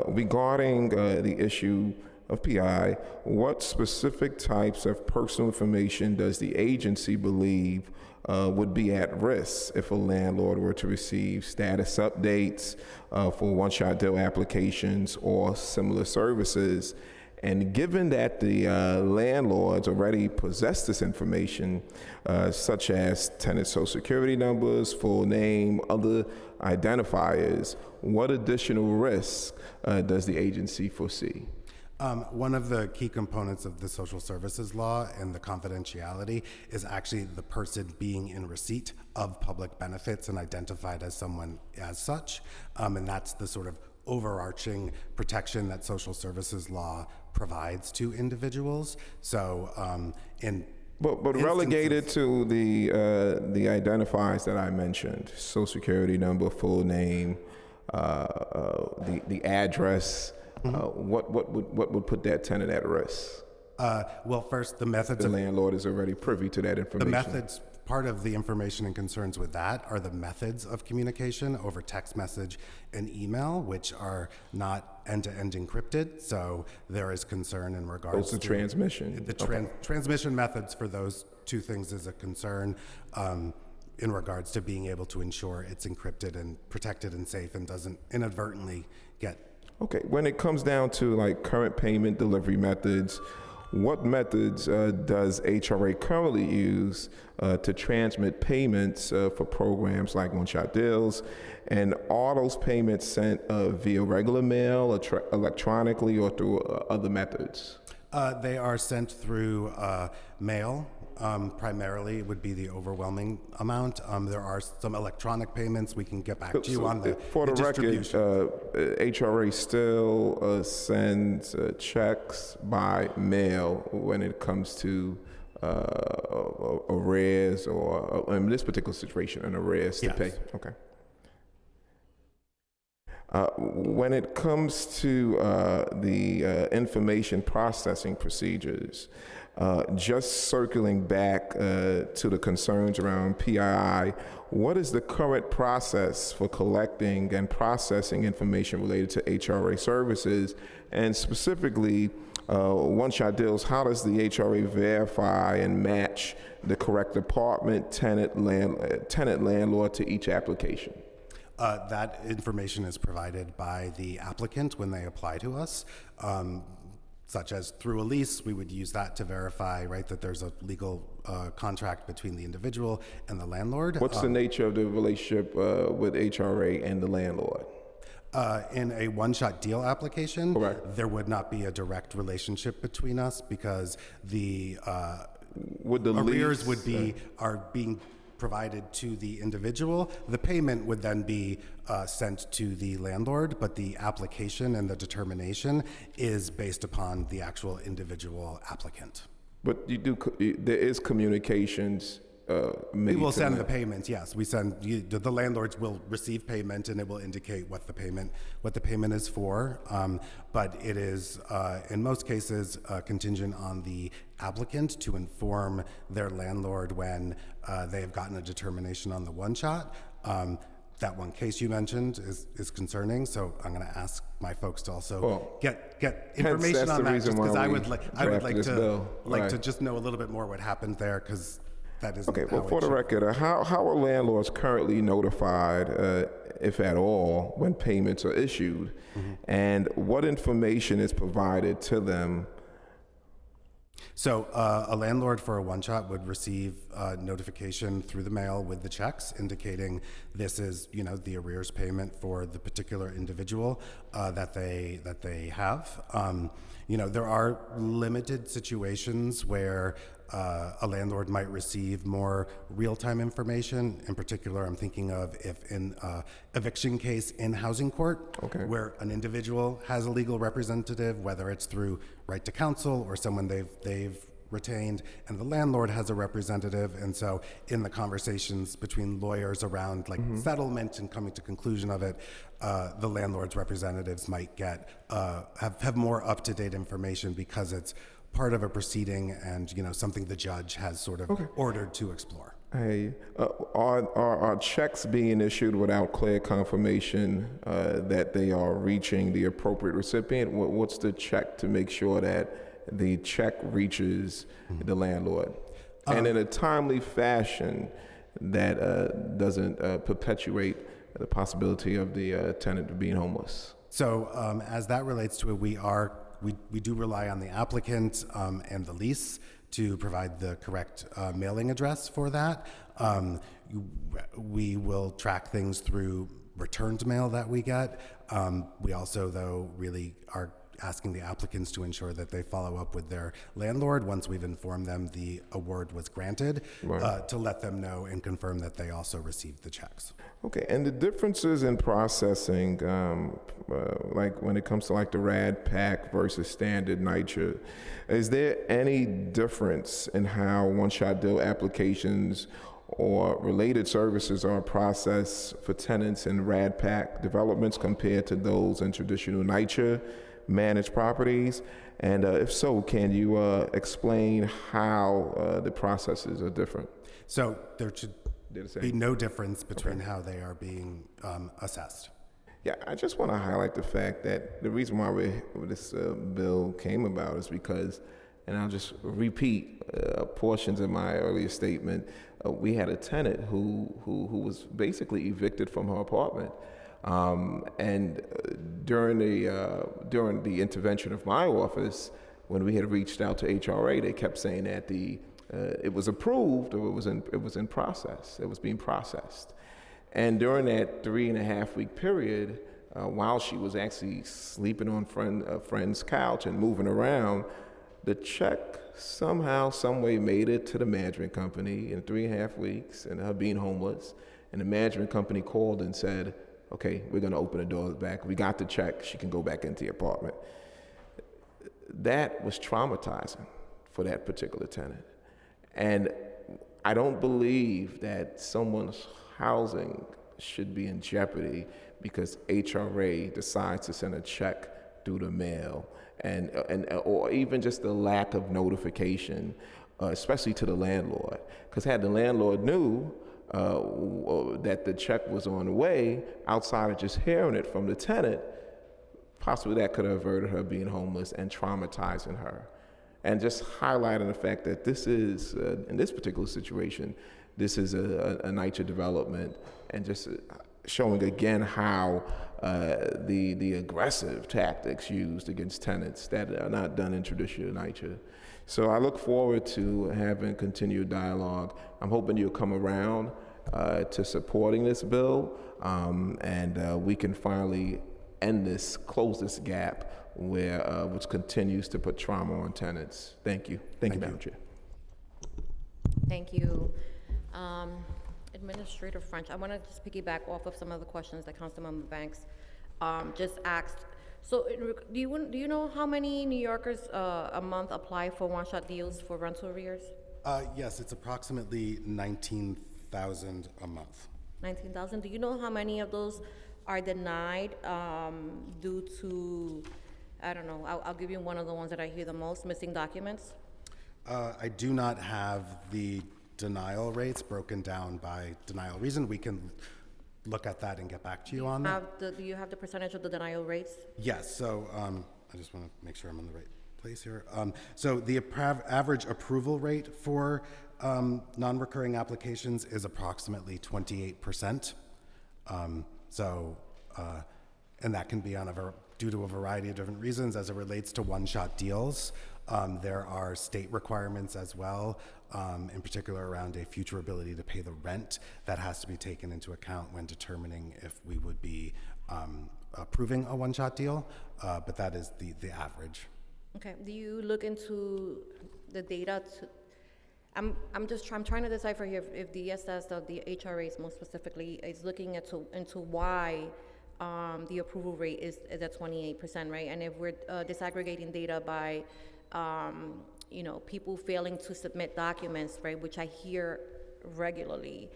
regarding the issue of PII, what specific types of personal information does the agency believe would be at risk if a landlord were to receive status updates for one-shot deal applications or similar services? And given that the landlords already possess this information, such as tenant social security numbers, full name, other identifiers, what additional risk does the agency foresee? One of the key components of the social services law and the confidentiality is actually the person being in receipt of public benefits and identified as someone as such. And that's the sort of overarching protection that social services law provides to individuals. So But relegated to the identifiers that I mentioned, social security number, full name, the address, what would put that tenant at risk? Well, first, the methods The of landlord is already privy to that the information. methods, part of the information and concerns with that are the methods of communication over text message and email, which are not end-to-end encrypted. So there is concern in regards the to transmission. The transmission methods for those two things is a concern in regards to being able to ensure it's encrypted and protected and safe and doesn't inadvertently get. Okay, when it comes down to like current payment delivery methods, what methods does HRA currently use to transmit payments for programs like one-shot deals? And are those payments sent via regular mail, electronically, or through other methods? They are sent through mail. Primarily, it would be the overwhelming amount. There are some electronic payments. We can get back to you on the For the record, distribution. HRA still sends checks by mail when it comes to arrears or, in this particular situation, an arrears to Yes. pay. Okay. When it comes to the information processing procedures, just circling back to the concerns around PII, what is the current process for collecting and processing information related to HRA services? And specifically, one-shot deals, how does the HRA verify and match the correct apartment, tenant, landlord to each application? That information is provided by the applicant when they apply to us. Such as through a lease, we would use that to verify, right, that there's a legal contract between the individual and the landlord. What's the nature of the relationship with HRA and the landlord? In a one-shot deal application, Correct. there would not be a direct relationship between us because the Would the arrears lease, are being provided to the individual. The payment would then be sent to the landlord, but the application and the determination is based upon the actual individual applicant. But there is communications made We will to send them. the payments. Yes, we send the landlords will receive payment, and it will indicate what the payment is for. But it is in most cases contingent on the applicant to inform their landlord when they have gotten a determination on the one shot. That one case you mentioned is concerning, so I'm going to ask my folks to also get information that's on the that, reason just because why I we would like drafted this bill. Right. to just know a little bit more what happened there, because that isn't Okay, how well, it for the should. record, how are landlords currently notified, if at all, when payments are issued? And what information is provided to them? So a landlord for a one-shot would receive notification through the mail with the checks indicating this is, the arrears payment for the particular individual that they have. There are limited situations where a landlord might receive more real-time information. In particular, I'm thinking of if in eviction case in housing court, where an individual has a legal representative, whether it's through right to counsel or someone they've retained, and the landlord has a representative. And so in the conversations between lawyers around settlement and coming to conclusion of it, the landlord's representatives might get have more up-to-date information because it's part of a proceeding and something the judge has sort of ordered to explore. Hey, are checks being issued without clear confirmation that they are reaching the appropriate recipient? What's the check to make sure that the check reaches the landlord? And in a timely fashion that doesn't perpetuate the possibility of the tenant being homeless? So as that relates to it, we do rely on the applicant and the lease to provide the correct mailing address for that. We will track things through returned mail that we get. We also, though, really are asking the applicants to ensure that they follow up with their landlord once we've informed them the award was granted, to let them know and confirm that they also received the checks. Okay, and the differences in processing, like when it comes to like the RAD pack versus standard NYCHA, is there any difference in how one-shot deal applications or related services are processed for tenants in RAD pack developments compared to those in traditional NYCHA? managed properties? And if so, can you explain how the processes are different? So there should They're the same. be no difference between how they are being assessed. Yeah, I just want to highlight the fact that the reason why this bill came about is because, and I'll just repeat portions of my earlier statement, we had a tenant who was basically evicted from her apartment. And during the intervention of my office, when we had reached out to HRA, they kept saying that it was approved or it was in process. It was being processed. And during that 3.5 week period, while she was actually sleeping on a friend's couch and moving around, the check somehow, some way made it to the management company in 3.5 weeks, and her being homeless. And the management company called and said, okay, we're going to open the doors back. We got the check. She can go back into the apartment. That was traumatizing for that particular tenant. And I don't believe that someone's housing should be in jeopardy because HRA decides to send a check through the mail, or even just the lack of notification, especially to the landlord. Because had the landlord knew that the check was on the way, outside of just hearing it from the tenant, possibly that could have averted her being homeless and traumatizing her. And just highlighting the fact that this is, in this particular situation, this is a NYCHA development, and just showing again how the aggressive tactics used against tenants that are not done in traditional NYCHA. So I look forward to having continued dialogue. I'm hoping you'll come around to supporting this bill, and we can finally close this gap which continues to put trauma on tenants. Thank you. Thank you, Madam Chair. Thank you. Administrator French, I want to just piggyback off of some of the questions that Councilmember Banks just asked. So do you know how many New Yorkers a month apply for one-shot deals for rental arrears? Yes, it's approximately 19,000 a month. 19,000. Do you know how many of those are denied due to, I don't know, I'll give you one of the ones that I hear the most, missing documents? I do not have the denial rates broken down by denial reason. We can look at that and get back to you on that. Do you have the percentage of the denial rates? Yes, so I just want to make sure I'm in the right place here. So the average approval rate for non-recurring applications is approximately 28%. And that can be due to a variety of different reasons as it relates to one-shot deals. There are state requirements as well, in particular around a future ability to pay the rent that has to be taken into account when determining if we would be approving a one-shot deal, but that is the average. Okay, do you look into the data I'm trying to decipher here if the DSS or the HRAs most specifically is looking into why the approval rate is at 28%, right? And if we're disaggregating data by people failing to submit documents, right, which I hear regularly,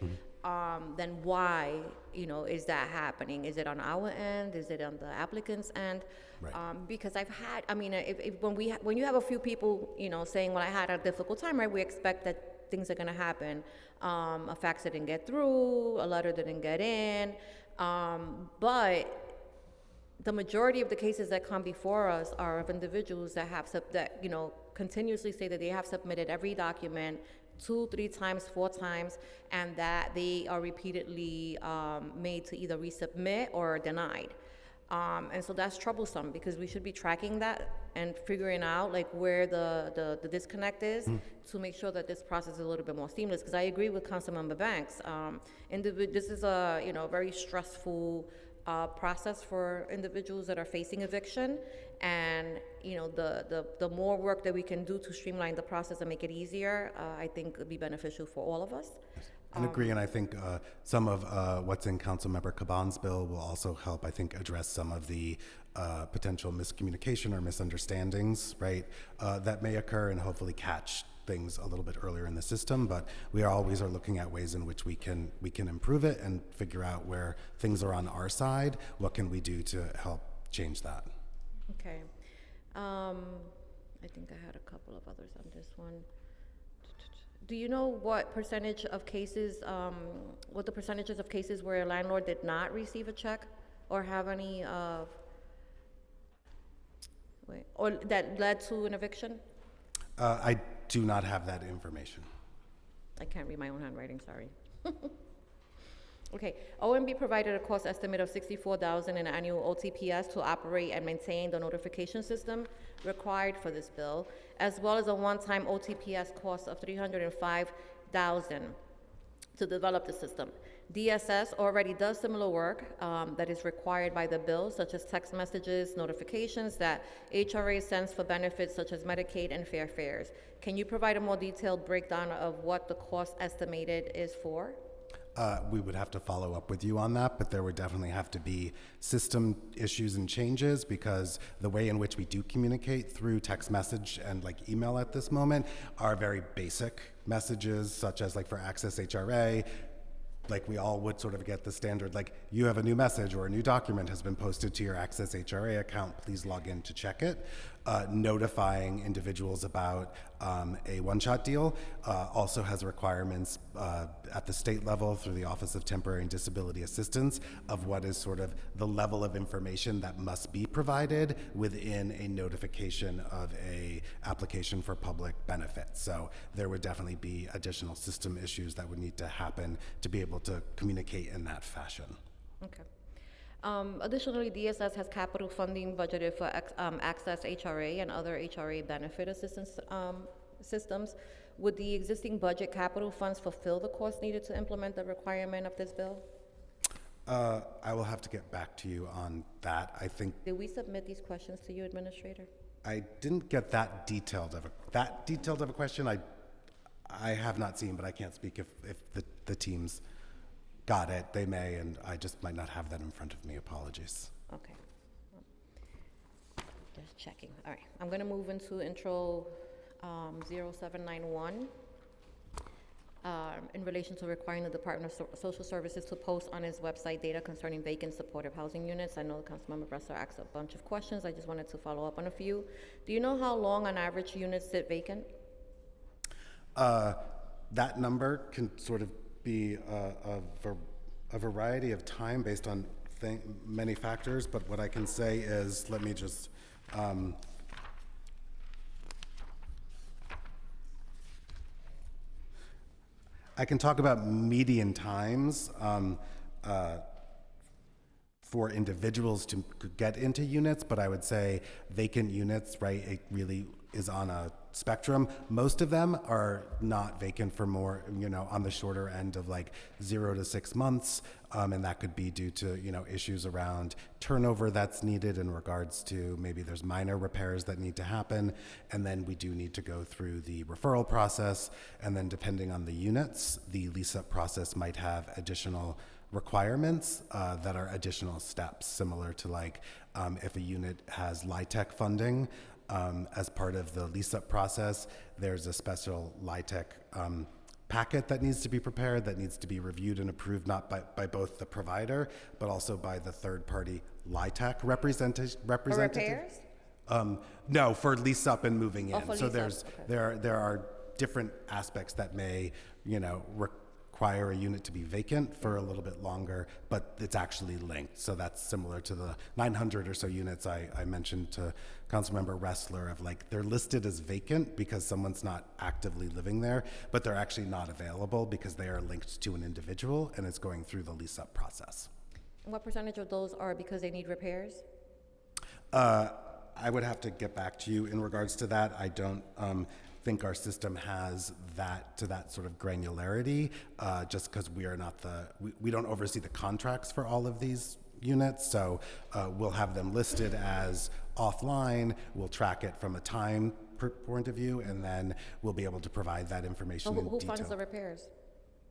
then why, is that happening? Is it on our end? Is it on the applicant's end? Right. Because I've had, when you have a few people, saying, well, I had a difficult time, right, we expect that things are going to happen. A fax didn't get through, a letter didn't get in, but the majority of the cases that come before us are of individuals that have continuously say that they have submitted every document 2, 3 times, 4 times, and that they are repeatedly made to either resubmit or denied. And so that's troublesome because we should be tracking that and figuring out where the disconnect is to make sure that this process is a little bit more seamless. Because I agree with Councilmember Banks. This is a very stressful process for individuals that are facing eviction, and the more work that we can do to streamline the process and make it easier, I think would be beneficial for all of us. I agree, and I think some of what's in Councilmember Caban's bill will also help, I think, address some of the potential miscommunication or misunderstandings, right, that may occur, and hopefully catch things a little bit earlier in the system. But we always are looking at ways in which we can improve it and figure out where things are on our side. What can we do to help change that? Okay. I think I had a couple of others on this one. Do you know what percentage of cases, what the percentages of cases where a landlord did not receive a check or have any, or that led to an eviction? I do not have that information. I can't read my own handwriting, sorry. Okay, OMB provided a cost estimate of $64,000 in annual OTPS to operate and maintain the notification system required for this bill, as well as a one-time OTPS cost of $305,000 to develop the system. DSS already does similar work that is required by the bill, such as text messages, notifications that HRA sends for benefits such as Medicaid and fair fares. Can you provide a more detailed breakdown of what the cost estimated is for? We would have to follow up with you on that, but there would definitely have to be system issues and changes because the way in which we do communicate through text message and like email at this moment are very basic messages, such as like for Access HRA, like we all would sort of get the standard, like you have a new message or a new document has been posted to your Access HRA account, please log in to check it. Notifying individuals about a one-shot deal also has requirements at the state level through the Office of Temporary and Disability Assistance of what is sort of the level of information that must be provided within a notification of a application for public benefits. So there would definitely be additional system issues that would need to happen to be able to communicate in that fashion. Okay. Additionally, DSS has capital funding budgeted for Access HRA and other HRA benefit assistance systems. Would the existing budget capital funds fulfill the cost needed to implement the requirement of this bill? I will have to get back to you on that. I think Did we submit these questions to you, Administrator? I didn't get that detailed of a question. I have not seen, but I can't speak if the teams got it. They may, and I just might not have that in front of me. Apologies. Okay. Just checking. All right. I'm going to move into intro 0791 in relation to requiring the Department of Social Services to post on its website data concerning vacant supportive housing units. I know Councilmember Bressler asked a bunch of questions. I just wanted to follow up on a few. Do you know how long on average units sit vacant? That number can sort of be a variety of time based on many factors, but what I can say is, let me just, I can talk about median times for individuals to get into units, but I would say vacant units, right, it really is on a spectrum. Most of them are not vacant for more, on the shorter end of like 0 to 6 months. And that could be due to, issues around turnover that's needed in regards to maybe there's minor repairs that need to happen. And then we do need to go through the referral process. And then depending on the units, the lease-up process might have additional requirements that are additional steps, similar to like if a unit has LIHTC funding, as part of the lease-up process, there's a special LIHTC packet that needs to be prepared, that needs to be reviewed and approved not by both the provider, but also by the third-party LIHTC representative. For repairs? No, for lease-up and moving in. Oh, for so lease-up, there are different aspects that may, require a unit to be vacant for a little bit longer, but it's actually linked. So that's similar to the 900 or so units I mentioned to Councilmember Ressler of like, they're listed as vacant because someone's not actively living there, but they're actually not available because they are linked to an individual and it's going through the lease-up process. And what percentage of those are because they need repairs? I would have to get back to you in regards to that. I don't think our system has that sort of granularity, just because we are not we don't oversee the contracts for all of these units. So we'll have them listed as offline. We'll track it from a time point of view, and then we'll be able to provide that information in Who detail. funds the repairs?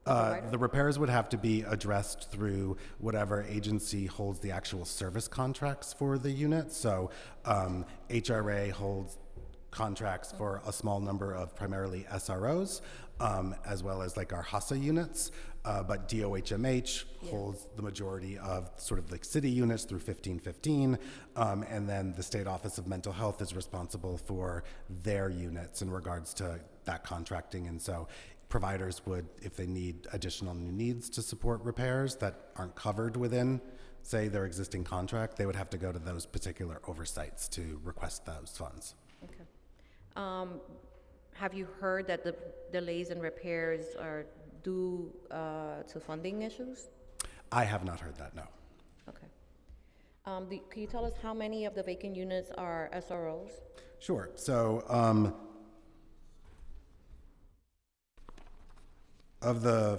The repairs would have to be addressed through whatever agency holds the actual service contracts for the unit. So HRA holds contracts for a small number of primarily SROs, as well as like our HASA units. But DOHMH holds the majority of sort of like city units through 1515. And then the State Office of Mental Health is responsible for their units in regards to that contracting. And so providers would, if they need additional new needs to support repairs that aren't covered within, say, their existing contract, they would have to go to those particular oversights to request those funds. Okay. Have you heard that the delays in repairs are due to funding issues? I have not heard that, no. Okay. Can you tell us how many of the vacant units are SROs? Sure. So, of the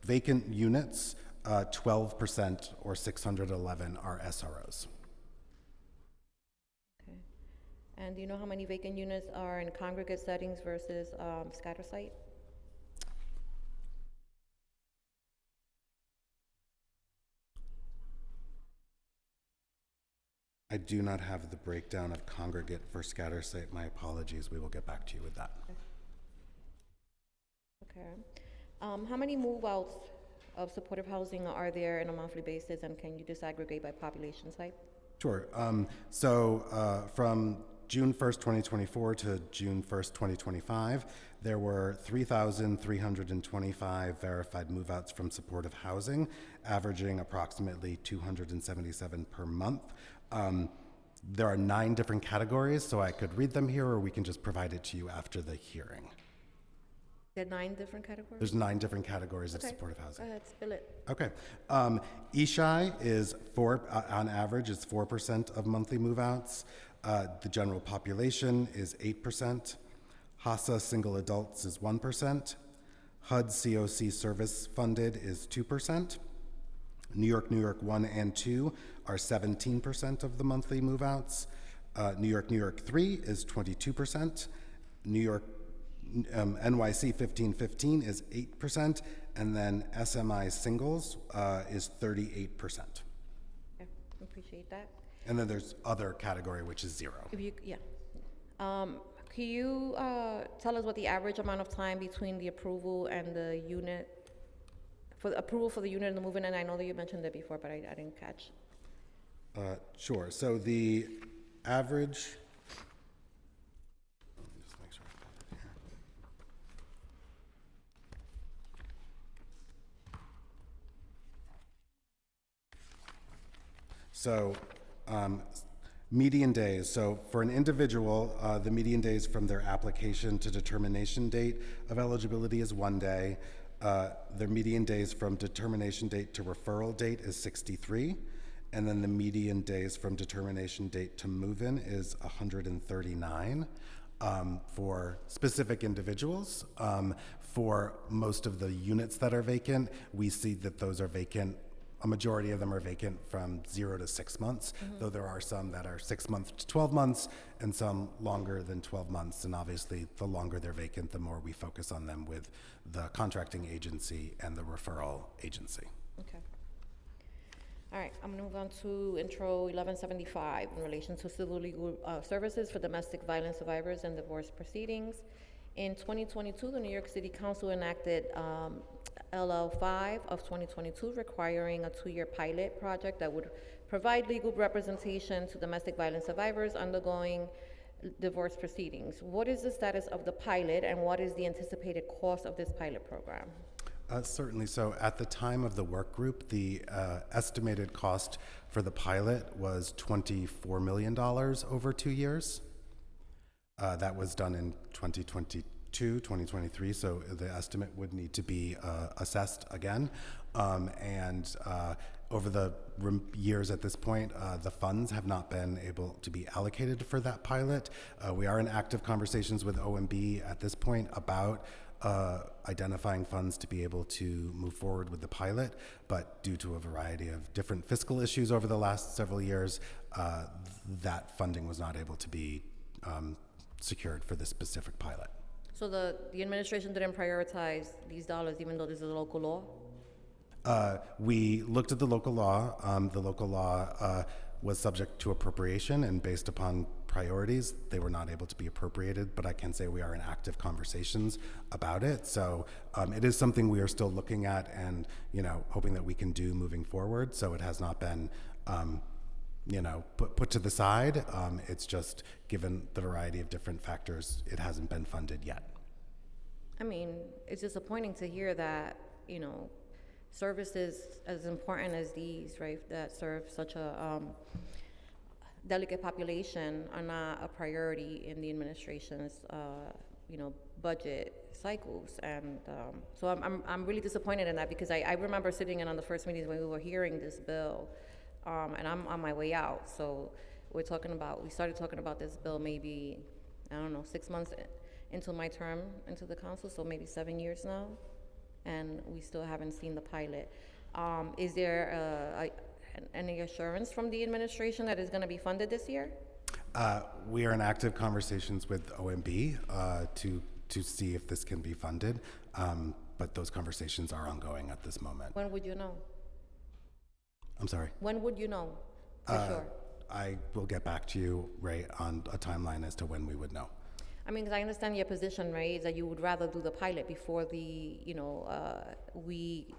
vacant units, 12% or 611 are SROs. Okay. And do you know how many vacant units are in congregate settings versus scatter site? I do not have the breakdown of congregate for scatter site. My apologies. We will get back to you with that. Okay. How many move-outs of supportive housing are there on a monthly basis, and can you disaggregate by population type? Sure. From June 1st, 2024 to June 1st, 2025, there were 3,325 verified move-outs from supportive housing, averaging approximately 277 per month. There are 9 different categories, so I could read them here, or we can just provide it to you after the hearing. There are 9 different categories? There's 9 different categories of Okay. supportive housing. Go ahead, spill it. Okay. ESHI is on average, is 4% of monthly move-outs. The general population is 8%. HASA single adults is 1%. HUD COC service funded is 2%. New York 1 and 2 are 17% of the monthly move-outs. New York 3 is 22%. NYC 1515 is 8%, and then SMI singles is 38%. Okay, appreciate that. And then there's other category, which is 0. If you, yeah. Can you tell us what the average amount of time between the approval and the unit, for the approval for the unit and the move-in? And I know that you mentioned that before, but I didn't catch. Sure. So the average. Let me just make sure I've got it here. So, median days. So for an individual, the median days from their application to determination date of eligibility is 1 day. Their median days from determination date to referral date is 63. And then the median days from determination date to move-in is 139 for specific individuals. For most of the units that are vacant, we see that those are vacant. A majority of them are vacant from 0 to 6 months, though there are some that are 6 months to 12 months and some longer than 12 months. And obviously, the longer they're vacant, the more we focus on them with the contracting agency and the referral agency. Okay. All right, I'm gonna move on to intro 1175 in relation to civil legal services for domestic violence survivors and divorce proceedings. In 2022, the New York City Council enacted LL5 of 2022, requiring a 2-year pilot project that would provide legal representation to domestic violence survivors undergoing divorce proceedings. What is the status of the pilot, and what is the anticipated cost of this pilot program? Certainly. So at the time of the work group, the estimated cost for the pilot was $24 million over 2 years. That was done in 2022, 2023, so the estimate would need to be assessed again. Over the years at this point, the funds have not been able to be allocated for that pilot. We are in active conversations with OMB at this point about identifying funds to be able to move forward with the pilot, but due to a variety of different fiscal issues over the last several years, that funding was not able to be secured for this specific pilot. So the administration didn't prioritize these dollars, even though this is a local law? We looked at the local law. The local law was subject to appropriation, and based upon priorities. They were not able to be appropriated, but I can say we are in active conversations about it. So it is something we are still looking at and, hoping that we can do moving forward. So it has not been, put to the side. It's just, given the variety of different factors, it hasn't been funded yet. I mean, it's disappointing to hear that, services as important as these, right, that serve such a delicate population are not a priority in the administration's, budget cycles. And so I'm really disappointed in that, because I remember sitting in on the first meetings when we were hearing this bill, and I'm on my way out. So we started talking about this bill maybe, 6 months into my term into the council, so maybe 7 years now, and we still haven't seen the pilot. Is there any assurance from the administration that it's going to be funded this year? We are in active conversations with OMB to see if this can be funded, but those conversations are ongoing at this moment. When would you know? I'm sorry? When would you know for sure? I will get back to you, Ray, on a timeline as to when we would know. I mean, because I understand your position, right, is that you would rather do the pilot before we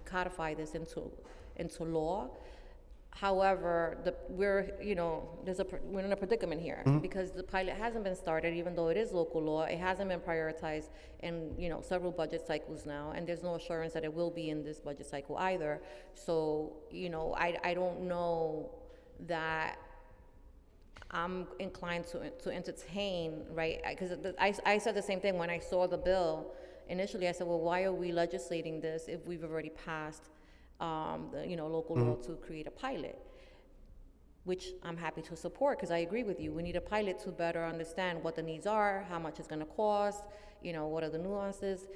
codify this into law. However, we're in a predicament here, because the pilot hasn't been started, even though it is local law. It hasn't been prioritized in several budget cycles now, and there's no assurance that it will be in this budget cycle either. So I don't know that I'm inclined to entertain, right? Because I said the same thing when I saw the bill initially. I said, well, why are we legislating this if we've already passed local law to create a pilot? Which I'm happy to support, because I agree with you. We need a pilot to better understand what the needs are, how much it's going to cost, what are the nuances.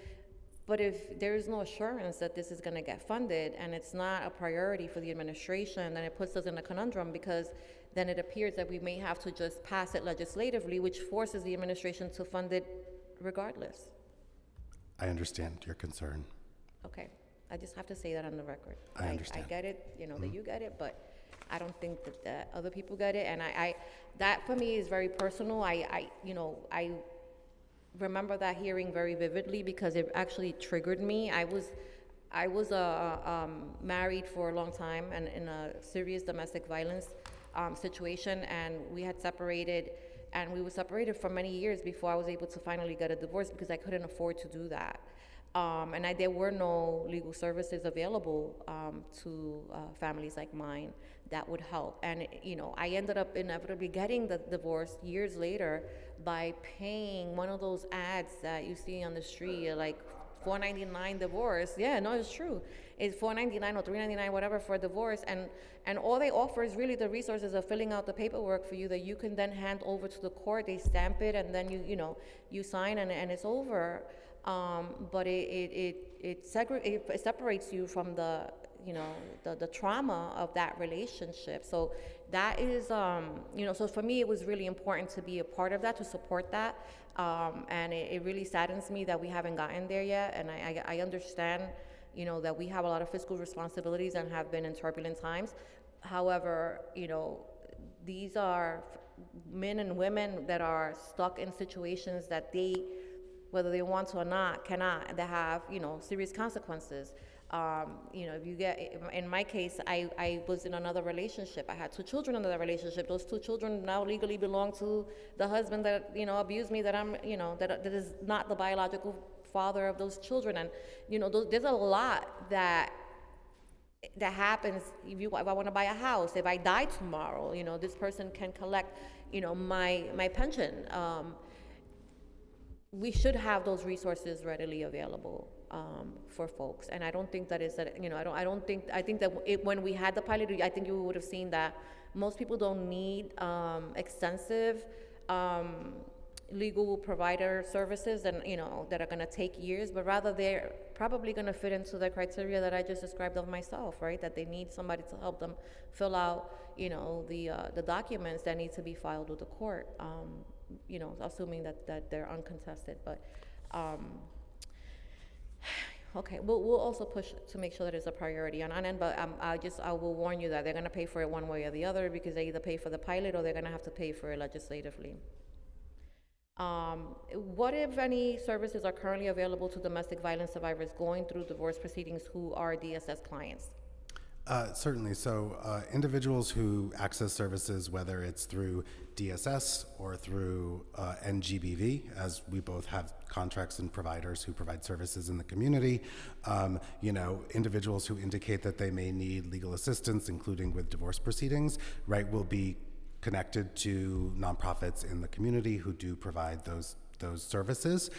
But if there is no assurance that this is going to get funded and it's not a priority for the administration, then it puts us in a conundrum, because then it appears that we may have to just pass it legislatively, which forces the administration to fund it regardless. I understand your concern. Okay. I just have to say that on the record. I understand. I get it, that you get it, but I don't think that other people get it. And that for me is very personal. I remember that hearing very vividly, because it actually triggered me. I was married for a long time and in a serious domestic violence situation, and we had separated, and we were separated for many years before I was able to finally get a divorce, because I couldn't afford to do that. And there were no legal services available to families like mine that would help. And I ended up inevitably getting the divorce years later by paying one of those ads that you see on the street, like $4.99 divorce. Yeah, no, it's true. It's $4.99 or $3.99, whatever, for a divorce, and all they offer is really the resources of filling out the paperwork for you that you can then hand over to the court. They stamp it, and then you sign, and it's over. But it separates you from the trauma of that relationship. So that is, so for me, it was really important to be a part of that, to support that. And it really saddens me that we haven't gotten there yet. And I understand, that we have a lot of fiscal responsibilities and have been in turbulent times. However, these are men and women that are stuck in situations that they, whether they want to or not, cannot, that have, serious consequences. If you get, in my case, I was in another relationship. I had 2 children in that relationship. Those 2 children now legally belong to the husband that, abused me, that I'm, that is not the biological father of those children. And, there's a lot that happens if I want to buy a house. If I die tomorrow, this person can collect, my pension. We should have those resources readily available for folks, and I don't think that is that. I think that when we had the pilot, I think you would have seen that most people don't need extensive legal provider services, and that are going to take years, but rather they're probably going to fit into the criteria that I just described of myself, right? That they need somebody to help them fill out, the documents that need to be filed with the court. Assuming that they're uncontested. But Okay, we'll also push to make sure that it's a priority on our end, but I will warn you that they're gonna pay for it one way or the other, because they either pay for the pilot or they're gonna have to pay for it legislatively. What, if any, services are currently available to domestic violence survivors going through divorce proceedings who are DSS clients? Certainly. So, individuals who access services, whether it's through DSS or through NGBV, as we both have contracts and providers who provide services in the community, individuals who indicate that they may need legal assistance, including with divorce proceedings, right, will be connected to nonprofits in the community who do provide those services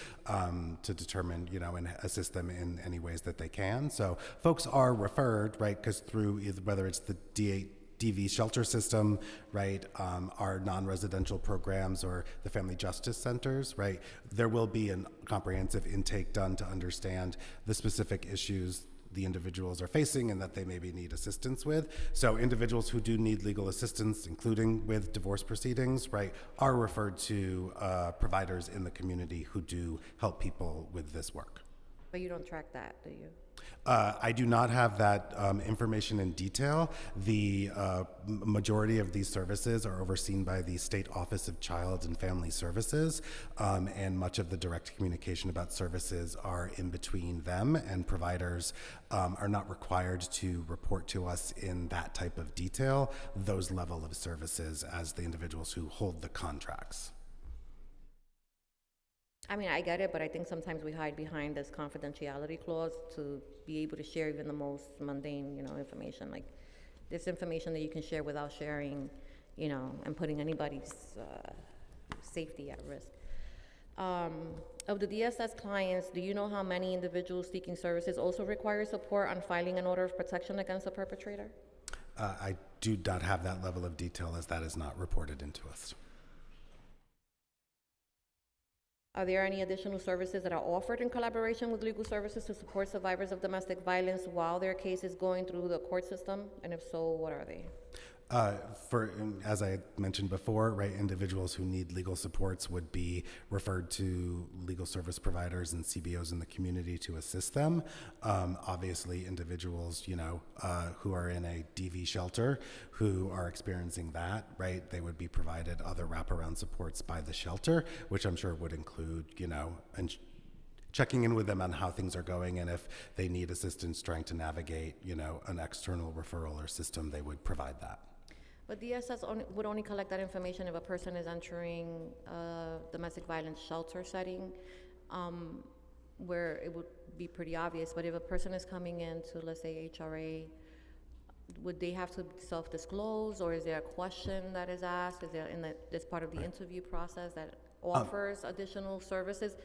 to determine, and assist them in any ways that they can. So folks are referred, right, because through whether it's the DV shelter system, right, our non-residential programs or the family justice centers, right, there will be a comprehensive intake done to understand the specific issues the individuals are facing and that they maybe need assistance with. So individuals who do need legal assistance, including with divorce proceedings, right, are referred to providers in the community who do help people with this work. But you don't track that, do you? I do not have that information in detail. The majority of these services are overseen by the State Office of Child and Family Services, and much of the direct communication about services are in between them, and providers are not required to report to us in that type of detail those level of services as the individuals who hold the contracts. I mean, I get it, but I think sometimes we hide behind this confidentiality clause to be able to share even the most mundane, information. Like, this information that you can share without sharing, and putting anybody's safety at risk. Of the DSS clients, do you know how many individuals seeking services also require support on filing an order of protection against a perpetrator? I do not have that level of detail, as that is not reported into us. Are there any additional services that are offered in collaboration with legal services to support survivors of domestic violence while their case is going through the court system? And if so, what are they? As I mentioned before, right, individuals who need legal supports would be referred to legal service providers and CBOs in the community to assist them. Obviously, individuals, who are in a DV shelter who are experiencing that, right, they would be provided other wraparound supports by the shelter, which I'm sure would include, and checking in with them on how things are going, and if they need assistance trying to navigate, an external referral or system, they would provide that. But DSS would only collect that information if a person is entering a domestic violence shelter setting, where it would be pretty obvious. But if a person is coming into, let's say, HRA, would they have to self-disclose, or is there a question that is asked? Is there this part of the interview process that offers additional services?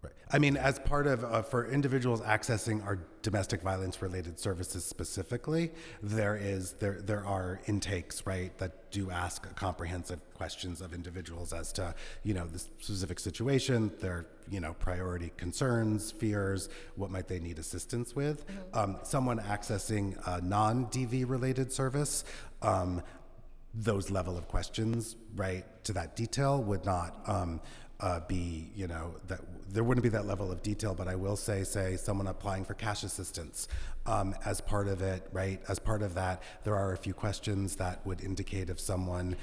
Right. I mean, as part of, for individuals accessing our domestic violence related services specifically, there are intakes, right, that do ask comprehensive questions of individuals as to, the specific situation, their, priority concerns, fears, what might they need assistance with. Mm-hmm. Someone accessing a non-DV related service, those level of questions, right, to that detail would not be, that there wouldn't be that level of detail, but I will say someone applying for cash assistance, as part of it, right, as part of that, there are a few questions that would indicate if someone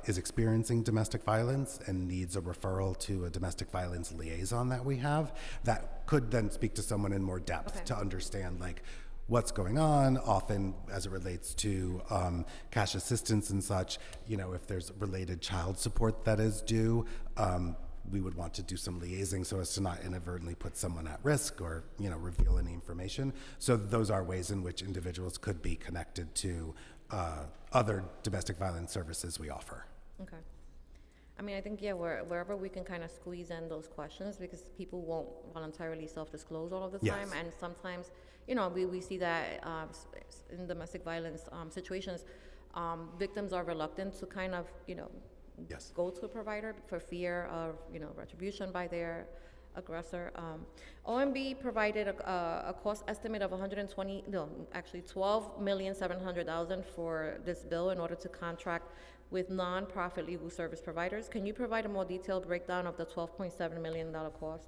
is experiencing domestic violence and needs a referral to a domestic violence liaison that we have, that could then speak to someone in more depth to understand, like, what's going on, often as it relates to cash assistance and such, if there's related child support that is due, we would want to do some liaising so as to not inadvertently put someone at risk or, reveal any information. So those are ways in which individuals could be connected to other domestic violence services we offer. Okay. I mean, I think, wherever we can kind of squeeze in those questions, because people won't voluntarily self-disclose all of the time. Yes. And sometimes, we see that in domestic violence situations, victims are reluctant to kind of, yes, go to a provider for fear of, retribution by their aggressor. OMB provided a cost estimate of $12,700,000 for this bill in order to contract with nonprofit legal service providers. Can you provide a more detailed breakdown of the $12.7 million cost?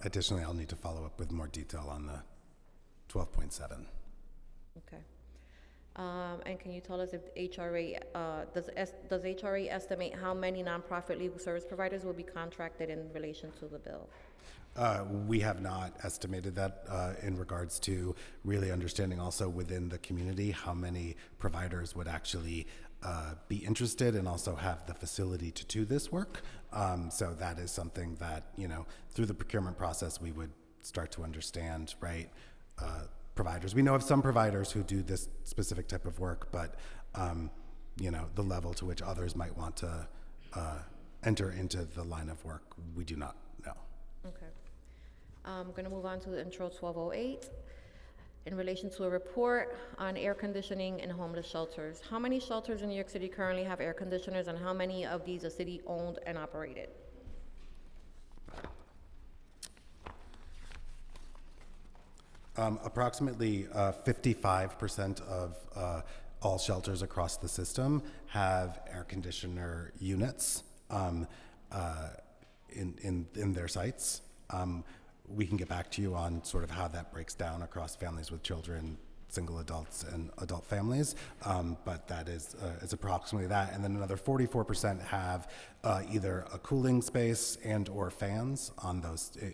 Additionally, I'll need to follow up with more detail on the 12.7. Okay. And can you tell us if HRA, does HRA estimate how many nonprofit legal service providers will be contracted in relation to the bill? We have not estimated that in regards to really understanding also within the community how many providers would actually be interested and also have the facility to do this work. So that is something that, through the procurement process, we would start to understand, right? Providers. We know of some providers who do this specific type of work, but, the level to which others might want to enter into the line of work, we do not know. Okay. I'm going to move on to Intro 1208. In relation to a report on air conditioning in homeless shelters. How many shelters in New York City currently have air conditioners, and how many of these are city-owned and operated? Approximately 55% of all shelters across the system have air conditioner units in their sites. We can get back to you on sort of how that breaks down across families with children, single adults, and adult families, but that is approximately that. And then another 44% have either a cooling space and or fans on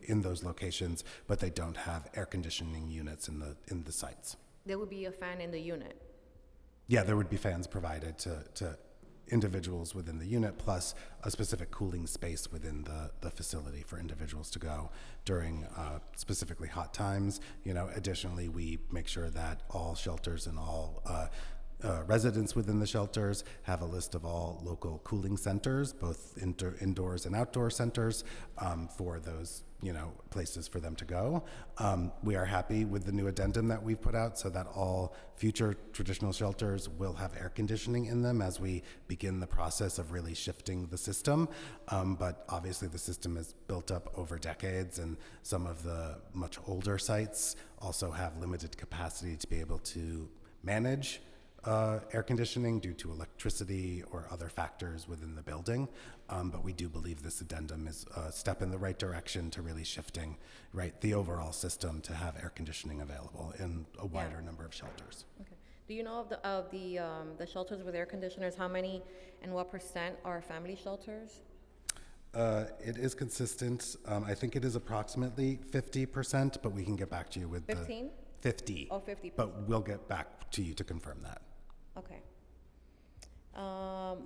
in those locations, but they don't have air conditioning units in the sites. There would be a fan in the unit. Yeah, there would be fans provided to individuals within the unit, plus a specific cooling space within the facility for individuals to go during specifically hot times. Additionally, we make sure that all shelters and all residents within the shelters have a list of all local cooling centers, both indoors and outdoor centers, for those places for them to go. We are happy with the new addendum that we've put out so that all future traditional shelters will have air conditioning in them as we begin the process of really shifting the system. But obviously the system is built up over decades, and some of the much older sites also have limited capacity to be able to manage air conditioning due to electricity or other factors within the building. But we do believe this addendum is a step in the right direction to really shifting the overall system to have air conditioning available in a wider number of shelters. Okay. Do you know of the shelters with air conditioners, how many and what % are family shelters? It is consistent. I think it is approximately 50%, but we can get back to you with 15? 50. Oh, 50%. But we'll get back to you to confirm that. Okay.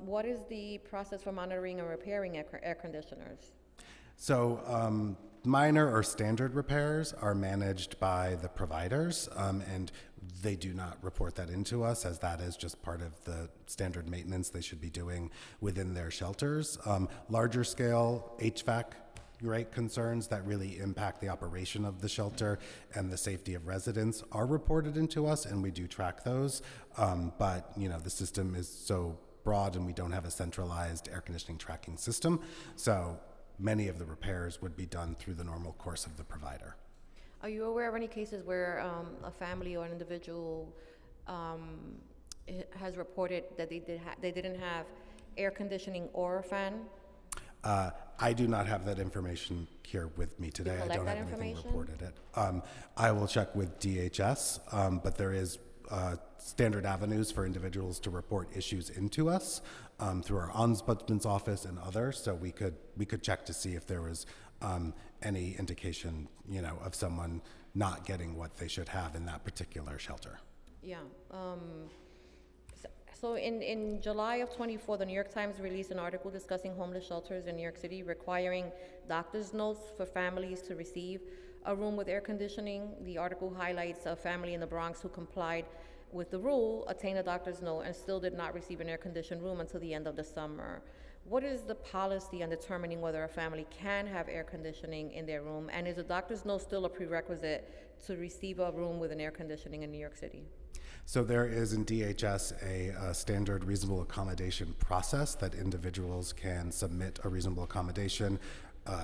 What is the process for monitoring and repairing air conditioners? So minor or standard repairs are managed by the providers, and they do not report that into us, as that is just part of the standard maintenance they should be doing within their shelters. Larger scale HVAC concerns that really impact the operation of the shelter and the safety of residents are reported into us, and we do track those. But the system is so broad, and we don't have a centralized air conditioning tracking system. So many of the repairs would be done through the normal course of the provider. Are you aware of any cases where a family or an individual has reported that they didn't have air conditioning or a fan? I do not have that information here with me today. I don't have anything reported it. I will check with DHS, but there is standard avenues for individuals to report issues into us through our ombudsman's office and others. So we could check to see if there was any indication, of someone not getting what they should have in that particular shelter. Yeah. So in July of 24, the New York Times released an article discussing homeless shelters in New York City, requiring doctor's notes for families to receive a room with air conditioning. The article highlights a family in the Bronx who complied with the rule, attained a doctor's note, and still did not receive an air-conditioned room until the end of the summer. What is the policy on determining whether a family can have air conditioning in their room? And is a doctor's note still a prerequisite to receive a room with an air conditioning in New York City? So there is in DHS a standard reasonable accommodation process that individuals can submit a reasonable accommodation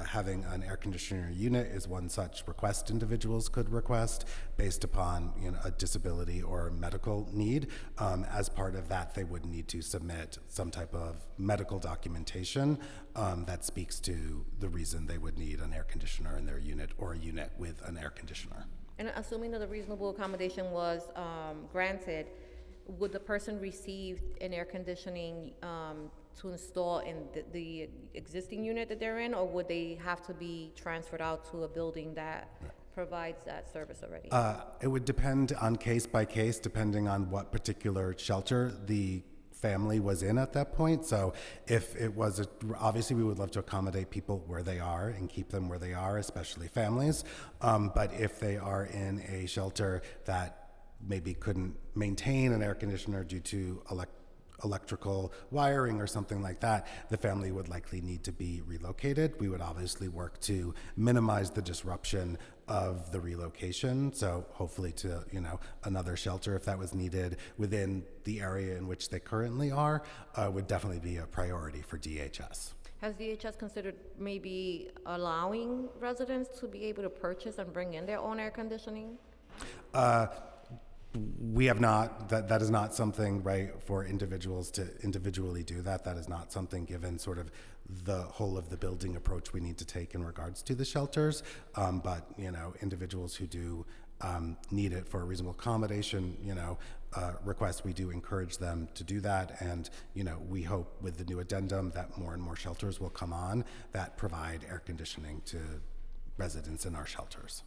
having an air conditioner unit is one such request individuals could request based upon a disability or medical need. As part of that, they would need to submit some type of medical documentation that speaks to the reason they would need an air conditioner in their unit or a unit with an air conditioner. And assuming that the reasonable accommodation was granted, would the person receive an air conditioning to install in the existing unit that they're in, or would they have to be transferred out to a building that provides that service already? It would depend on case by case, depending on what particular shelter the family was in at that point. So if it was, obviously we would love to accommodate people where they are and keep them where they are, especially families. But if they are in a shelter that maybe couldn't maintain an air conditioner due to electrical wiring or something like that, the family would likely need to be relocated. We would obviously work to minimize the disruption of the relocation. So hopefully to, another shelter if that was needed within the area in which they currently are, would definitely be a priority for DHS. Has DHS considered maybe allowing residents to be able to purchase and bring in their own air conditioning? We have not. That is not something, right, for individuals to individually do that. That is not something, given sort of the whole of the building approach we need to take in regards to the shelters. But individuals who do need it for a reasonable accommodation, request, we do encourage them to do that. And we hope with the new addendum that more and more shelters will come on that provide air conditioning to residents in our shelters.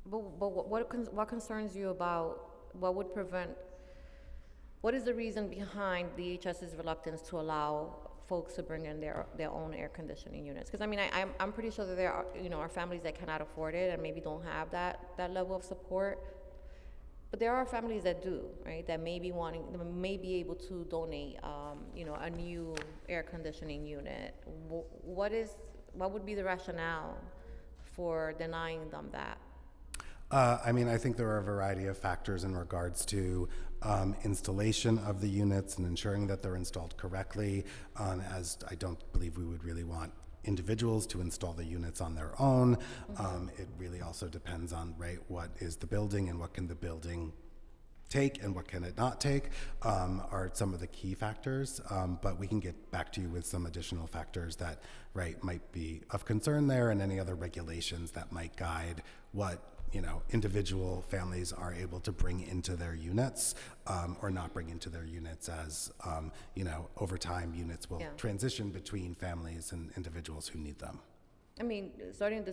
But what concerns you about, what is the reason behind DHS's reluctance to allow folks to bring in their own air conditioning units? Because I'm pretty sure that there are families that cannot afford it and maybe don't have that level of support. But there are families that do, right? That may be able to donate, a new air conditioning unit. What would be the rationale for denying them that? I think there are a variety of factors in regards to installation of the units and ensuring that they're installed correctly, as I don't believe we would really want individuals to install the units on their own. It really also depends on, right, what is the building and what can the building take and what can it not take, are some of the key factors. But we can get back to you with some additional factors that, right, might be of concern there, and any other regulations that might guide what individual families are able to bring into their units, or not bring into their units, as over time units will transition between families and individuals who need them. Starting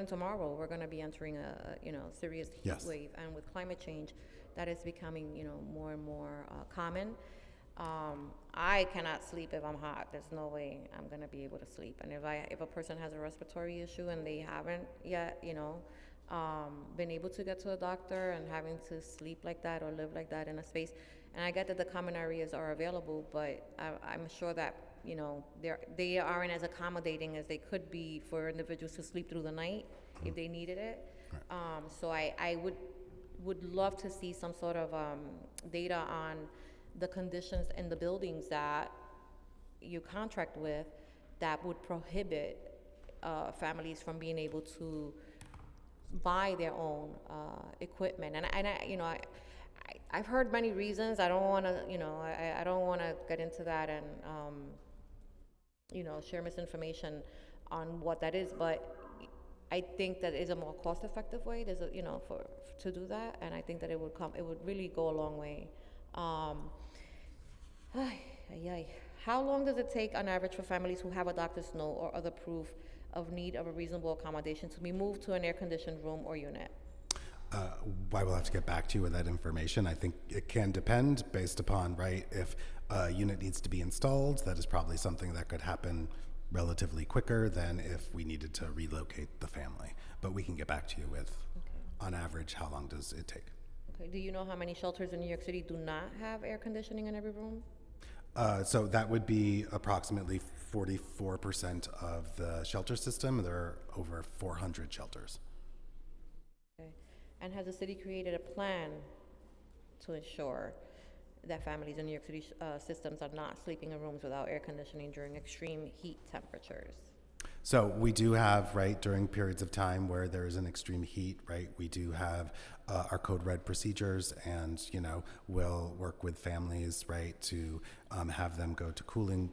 tomorrow, we're going to be entering a serious heat wave, and with climate change, that is becoming more and more common. I cannot sleep if I'm hot. There's no way I'm going to be able to sleep. And if a person has a respiratory issue and they haven't yet, been able to get to a doctor, and having to sleep like that or live like that in a space. And I get that the common areas are available, but I'm sure that, they aren't as accommodating as they could be for individuals to sleep through the night if they needed it. Right. So I would love to see some sort of data on the conditions in the buildings that you contract with that would prohibit families from being able to buy their own equipment. And I've heard many reasons. I don't want to, I don't want to get into that and, share misinformation on what that is. But I think that is a more cost-effective way. There's to do that, and I think that it would really go a long way. How long does it take on average for families who have a doctor's note or other proof of need of a reasonable accommodation to be moved to an air-conditioned room or unit? I will have to get back to you with that information. I think it can depend based upon, right, if a unit needs to be installed, that is probably something that could happen relatively quicker than if we needed to relocate the family. But we can get back to you with, on average, how long does it take? Okay. Do you know how many shelters in New York City do not have air conditioning in every room? So that would be approximately 44% of the shelter system. There are over 400 shelters. Okay. And has the city created a plan to ensure that families in New York City systems are not sleeping in rooms without air conditioning during extreme heat temperatures? So we do have, right, during periods of time where there is an extreme heat, right, we do have our code red procedures, and, you know, we'll work with families, right, to have them go to cooling,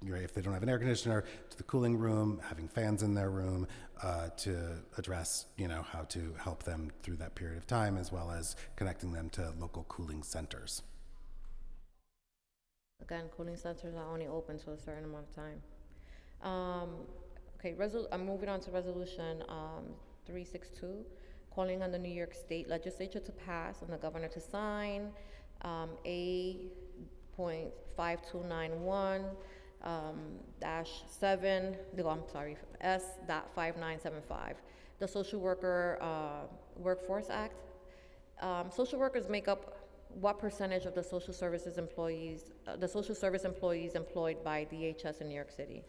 right, if they don't have an air conditioner, to the cooling room, having fans in their room, to address, you know, how to help them through that period of time, as well as connecting them to local cooling centers. Again, cooling centers are only open to a certain amount of time. Okay, I'm moving on to resolution 362, calling on the New York State Legislature to pass and the governor to sign A.5291 -7, S.5975, the Social Worker Workforce Act. Social workers make up what percentage of the social services employees, the social service employees employed by DHS in New York City?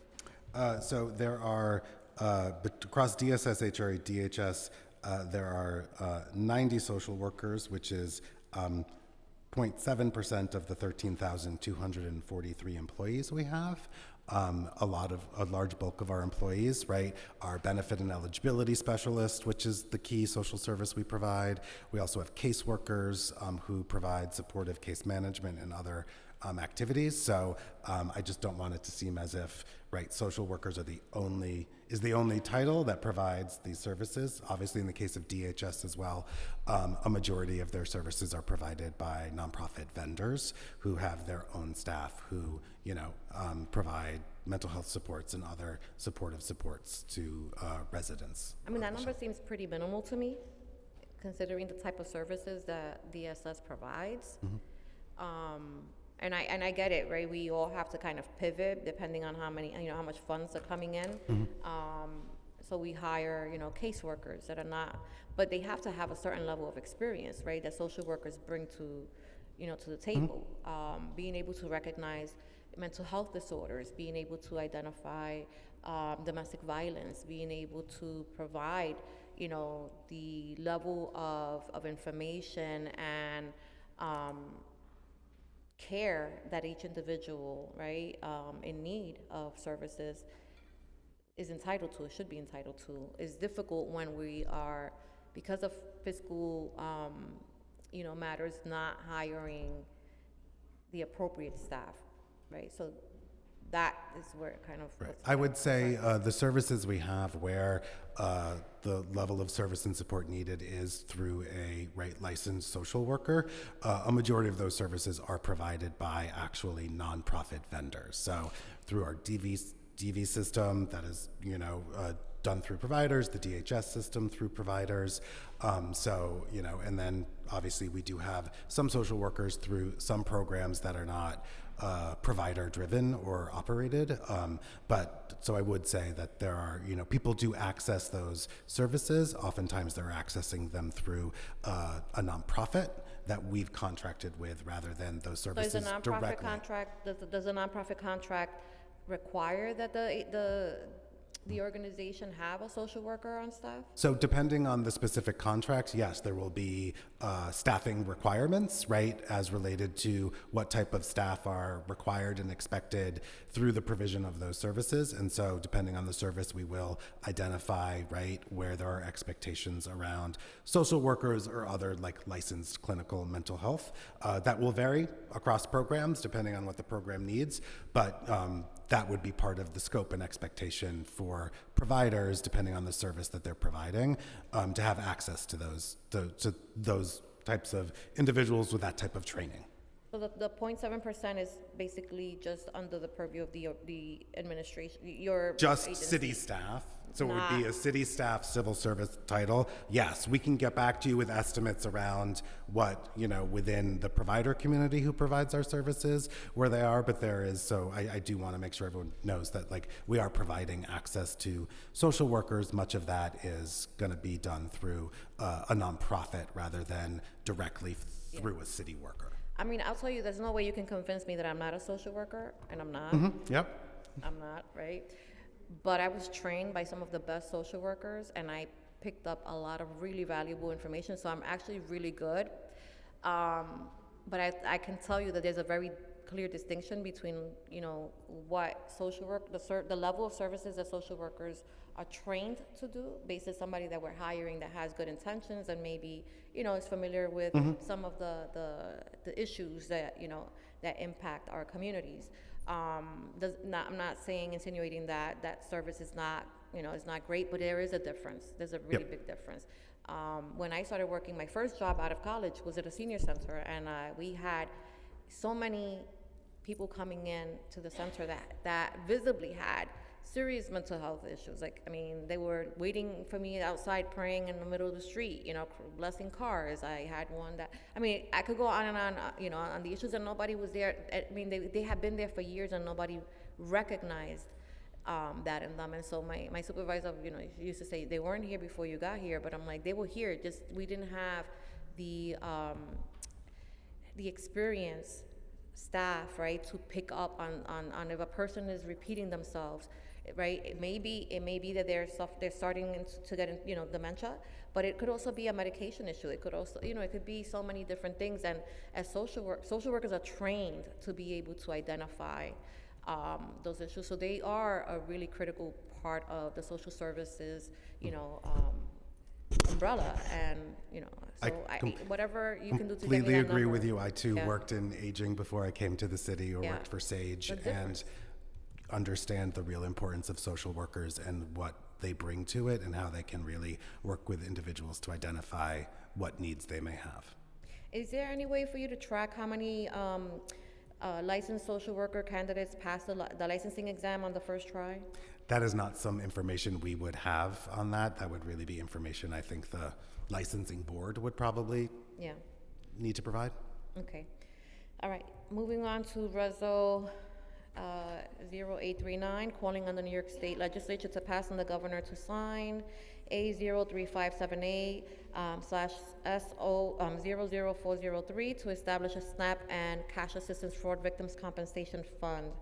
So there are, across DSS, HRA, DHS, there are 90 social workers, which is 0.7% of the 13,243 employees we have. A large bulk of our employees, right, are benefit and eligibility specialists, which is the key social service we provide. We also have caseworkers who provide supportive case management and other activities. So I just don't want it to seem as if, right, social workers are the only title that provides these services. Obviously, in the case of DHS as well, a majority of their services are provided by nonprofit vendors who have their own staff who, you know, provide mental health supports and other supportive supports to residents. I mean, that number seems pretty minimal to me, considering the type of services that DSS provides. And I get it, right? We all have to kind of pivot depending on how many, you know, how much funds are coming in. So we hire, you know, caseworkers that are not, but they have to have a certain level of experience, right? That social workers bring to, you know, to the table. Being able to recognize mental health disorders, being able to identify domestic violence, being able to provide, you know, the level of information and care that each individual, right, in need of services is entitled to, should be entitled to, is difficult when we are, because of fiscal, you know, matters, not hiring the appropriate staff, right? So that is where it kind of. Right. I would say the services we have where the level of service and support needed is through a licensed social worker. A majority of those services are provided by actually nonprofit vendors. So through our DV system that is, you know, done through providers, the DHS system through providers. So, you know, and then obviously we do have some social workers through some programs that are not provider driven or operated. But so I would say that there are, you know, people do access those services. Oftentimes they're accessing them through a nonprofit that we've contracted with rather than those services So is a nonprofit directly. contract, does a nonprofit contract require that the organization have a social worker on staff? So depending on the specific contract, yes, there will be staffing requirements, right, as related to what type of staff are required and expected through the provision of those services. And so depending on the service, we will identify, right, where there are expectations around social workers or other like licensed clinical mental health. That will vary across programs depending on what the program needs, but that would be part of the scope and expectation for providers, depending on the service that they're providing, to have access to those types of individuals with that type of training. So the 0.7% is basically just under the purview of the administration, your Just agency. city staff. So it would be Not- a city staff civil service title. Yes, we can get back to you with estimates around what, you know, within the provider community who provides our services, where they are, but there is, so I do want to make sure everyone knows that, like, we are providing access to social workers. Much of that is going to be done through a nonprofit rather than directly through a city worker. I mean, I'll tell you, there's no way you can convince me that I'm not a social worker, and I'm not. Yep. I'm not, right? But I was trained by some of the best social workers, and I picked up a lot of really valuable information, so I'm actually really good. But I can tell you that there's a very clear distinction between, you know, what social work, the level of services that social workers are trained to do, based on somebody that we're hiring that has good intentions and maybe, you know, is familiar with some of the issues that, you know, that impact our communities. I'm not saying, insinuating that service is not, you know, is not great, but there is a difference. There's a really big difference. When I started working, my first job out of college was at a senior center, and we had so many people coming in to the center that visibly had serious mental health issues. Like, I mean, they were waiting for me outside praying in the middle of the street, you know, blessing cars. I had one that, I mean, I could go on and on, you know, on the issues, and nobody was there. I mean, they had been there for years, and nobody recognized that in them. And so my supervisor, you know, used to say, they weren't here before you got here, but I'm like, they were here, just we didn't have the experience staff, right, to pick up on if a person is repeating themselves, right? It may be that they're starting to get, you know, dementia, but it could also be a medication issue. It could also, you know, it could be so many different things. And as social workers are trained to be able to identify those issues. So they are a really critical part of the social services, you know, umbrella. And, you know, so whatever you can do to get me Completely that agree number. with you. I too Yeah. worked in aging before I came to the city, or Yeah. worked for Sage, The and difference. understand the real importance of social workers and what they bring to it, and how they can really work with individuals to identify what needs they may have. Is there any way for you to track how many licensed social worker candidates pass the licensing exam on the first try? That is not some information we would have on that. That would really be information I think the licensing board would probably Yeah. need to provide. Okay. All right. Moving on to Reso 0839, calling on the New York State Legislature to pass on the governor to sign A03578 slash SO 00403 to establish a SNAP and Cash Assistance Fraud Victims Compensation Fund.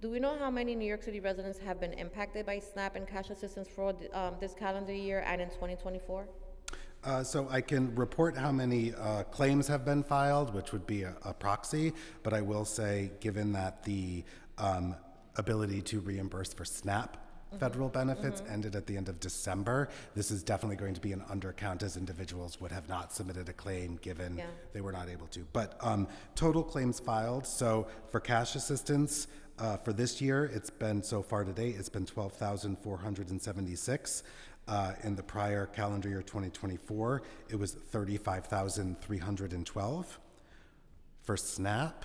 Do we know how many New York City residents have been impacted by SNAP and Cash Assistance fraud this calendar year and in 2024? So I can report how many claims have been filed, which would be a proxy, but I will say, given that the ability to reimburse for SNAP federal benefits ended at the end of December, this is definitely going to be an undercount, as individuals would have not submitted a claim given they were not able to. But total claims filed, so for cash assistance, for this year, it's been, so far to date, it's been 12,476. In the prior calendar year, 2024, it was 35,312. For SNAP,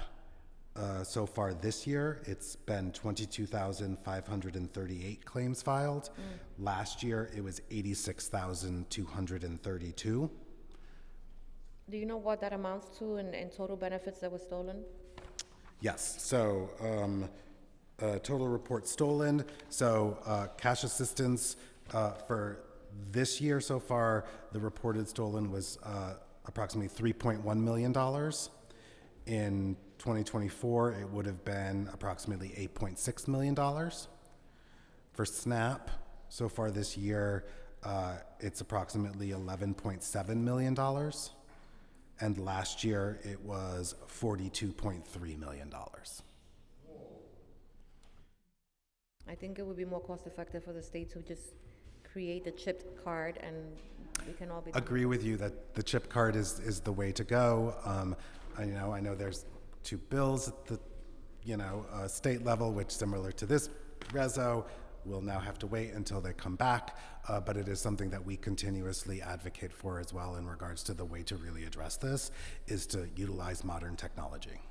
so far this year, it's been 22,538 claims filed. Last year, it was 86,232. Do you know what that amounts to in total benefits that were stolen? Yes, so total report stolen. So cash assistance for this year so far, the reported stolen was approximately $3.1 million. In 2024, it would have been approximately $8.6 million. For SNAP, so far this year, it's approximately $11.7 million. And last year, it was $42.3 million. I think it would be more cost effective for the state to just create the chipped card, and we can all be done. Agree with you that the chip card is the way to go. I know there's two bills at the state level, which, similar to this Reso, will now have to wait until they come back, but it is something that we continuously advocate for as well in regards to the way to really address this, is to utilize modern technology.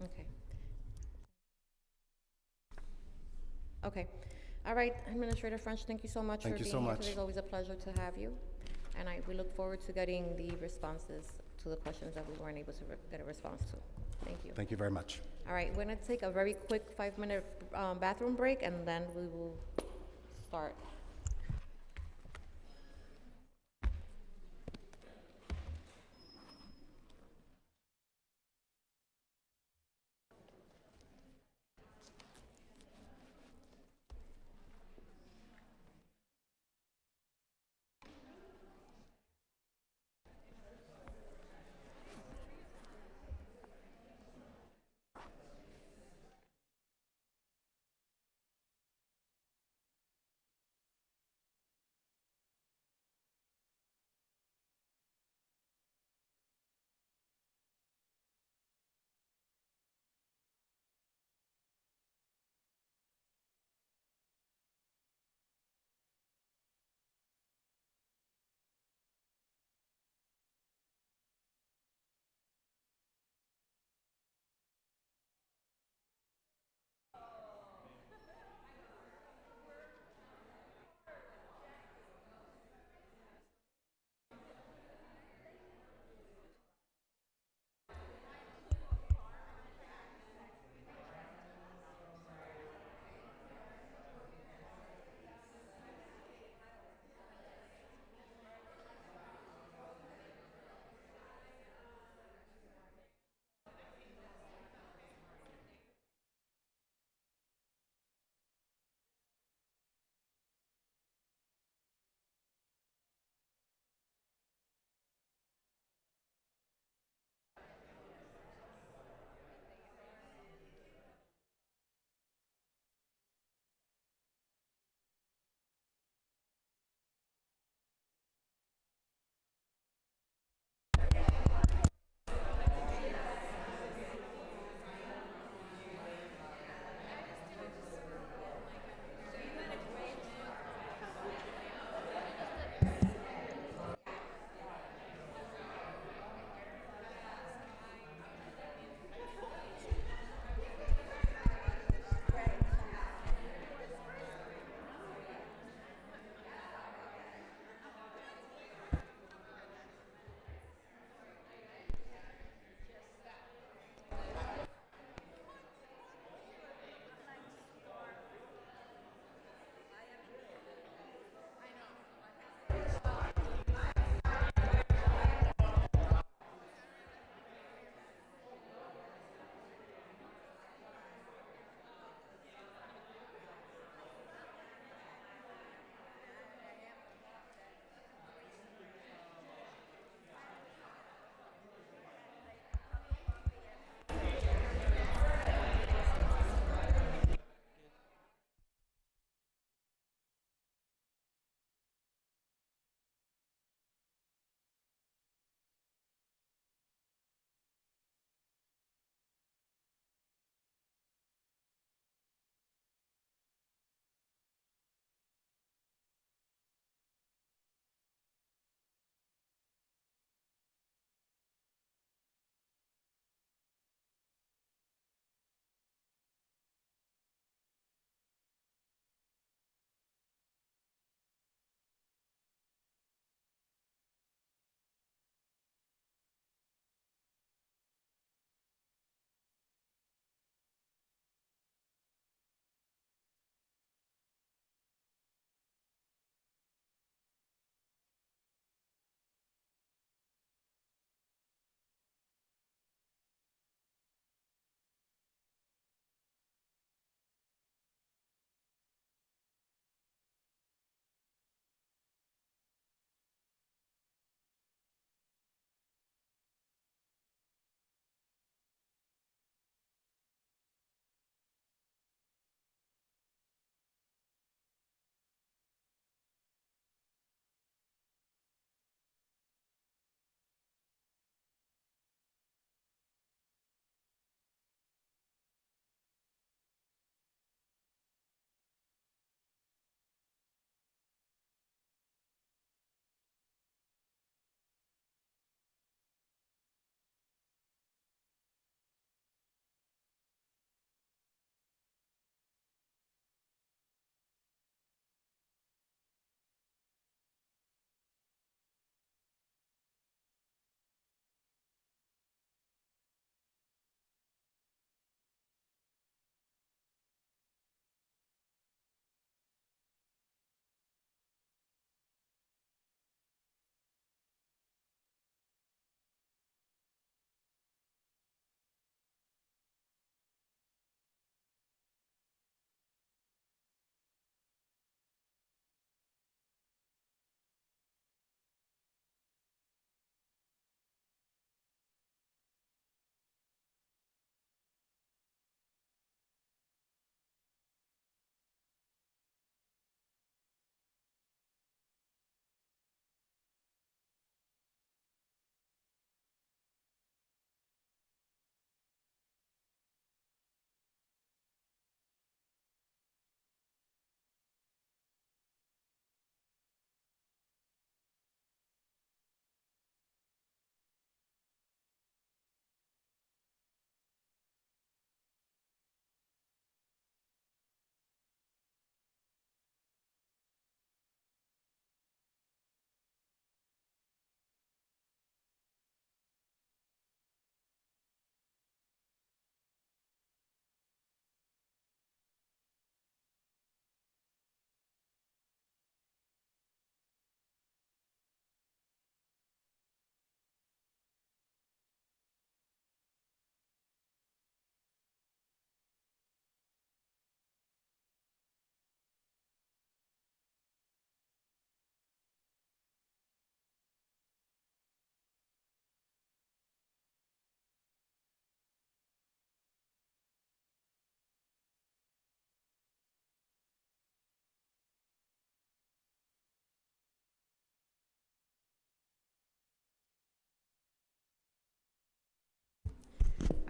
Okay. Okay. All right, Administrator French, thank you so much for being here today. It's always a pleasure to have you. And we look forward to getting the responses to the questions that we weren't able to get a response to. Thank you. Thank you very much. All right, we're going to take a very quick 5-minute bathroom break, and then we will start.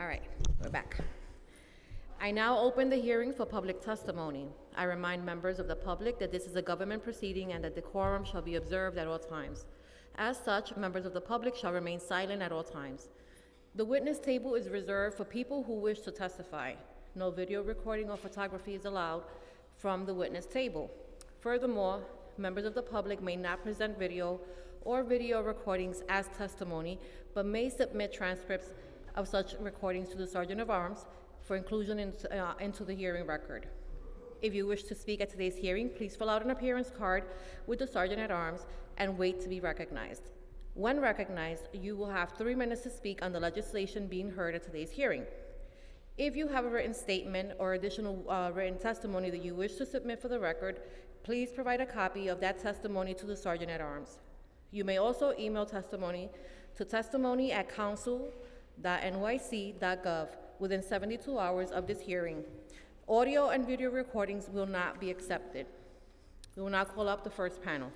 All right, we're back. I now open the hearing for public testimony. I remind members of the public that this is a government proceeding and that decorum shall be observed at all times. As such, members of the public shall remain silent at all times. The witness table is reserved for people who wish to testify. No video recording or photography is allowed from the witness table. Furthermore, members of the public may not present video or video recordings as testimony, but may submit transcripts of such recordings to the Sergeant of Arms for inclusion into the hearing record. If you wish to speak at today's hearing, please fill out an appearance card with the Sergeant at Arms and wait to be recognized. When recognized, you will have 3 minutes to speak on the legislation being heard at today's hearing. If you have a written statement or additional written testimony that you wish to submit for the record, please provide a copy of that testimony to the Sergeant at Arms. You may also email testimony to testimony@council.nyc.gov within 72 hours of this hearing. Audio and video recordings will not be accepted. We will now call up the first panel.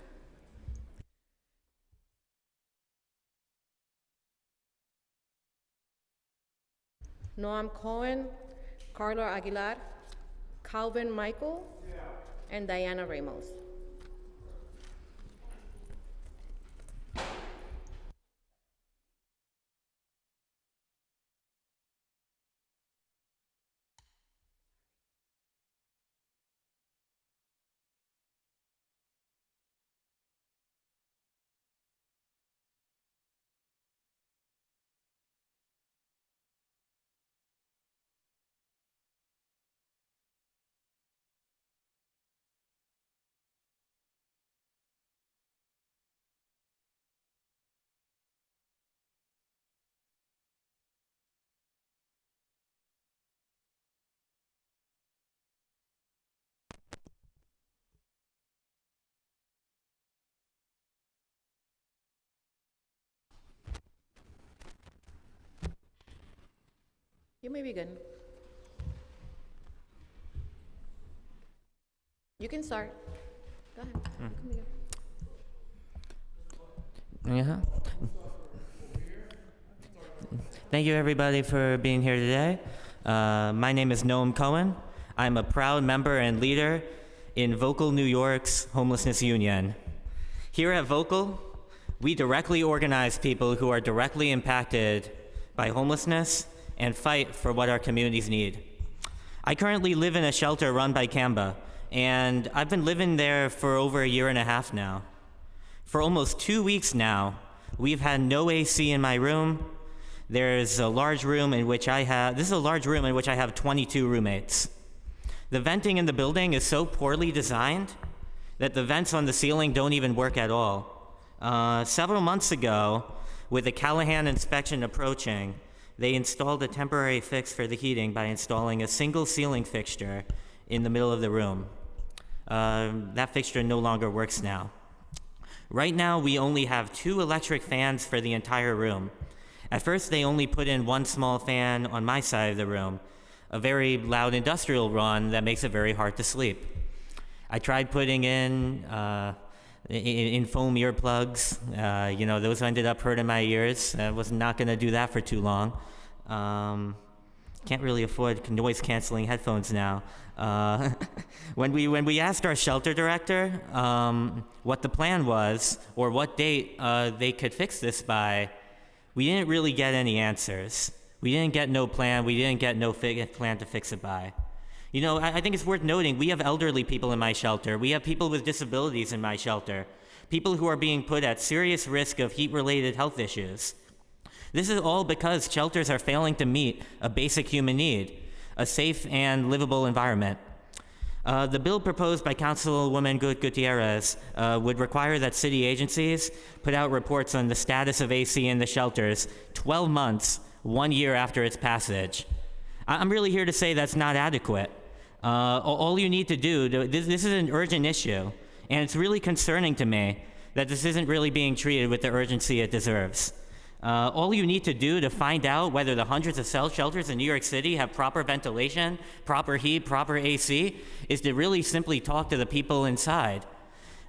Noam Cohen, Carlo Aguilar, Calvin Michael, and Diana Ramos. You may begin. You can start. Go ahead. You can begin. Yeah. Thank you, everybody, for being here today. My name is Noam Cohen. I'm a proud member and leader in Vocal New York's Homelessness Union. Here at Vocal, we directly organize people who are directly impacted by homelessness and fight for what our communities need. I currently live in a shelter run by CAMBA, and I've been living there for over a year and a half now. For almost 2 weeks now, we've had no AC in my room. There's a large room in which this is a large room in which I have 22 roommates. The venting in the building is so poorly designed that the vents on the ceiling don't even work at all. Several months ago, with the Callahan inspection approaching, they installed a temporary fix for the heating by installing a single ceiling fixture in the middle of the room. That fixture no longer works now. Right now, we only have 2 electric fans for the entire room. At first, they only put in 1 small fan on my side of the room, a very loud industrial run that makes it very hard to sleep. I tried putting in foam earplugs. Those ended up hurting my ears. I was not going to do that for too long. Can't really afford noise-canceling headphones now. When we asked our shelter director what the plan was or what date they could fix this by, we didn't really get any answers. We didn't get no plan. We didn't get no plan to fix it by. You know, I think it's worth noting, we have elderly people in my shelter. We have people with disabilities in my shelter. People who are being put at serious risk of heat-related health issues. This is all because shelters are failing to meet a basic human need, a safe and livable environment. The bill proposed by Councilwoman Gutierrez would require that city agencies put out reports on the status of AC in the shelters 12 months, 1 year after its passage. I'm really here to say that's not adequate. All you need to do, this is an urgent issue, and it's really concerning to me that this isn't really being treated with the urgency it deserves. All you need to do to find out whether the hundreds of shelters in New York City have proper ventilation, proper heat, proper AC, is to really simply talk to the people inside.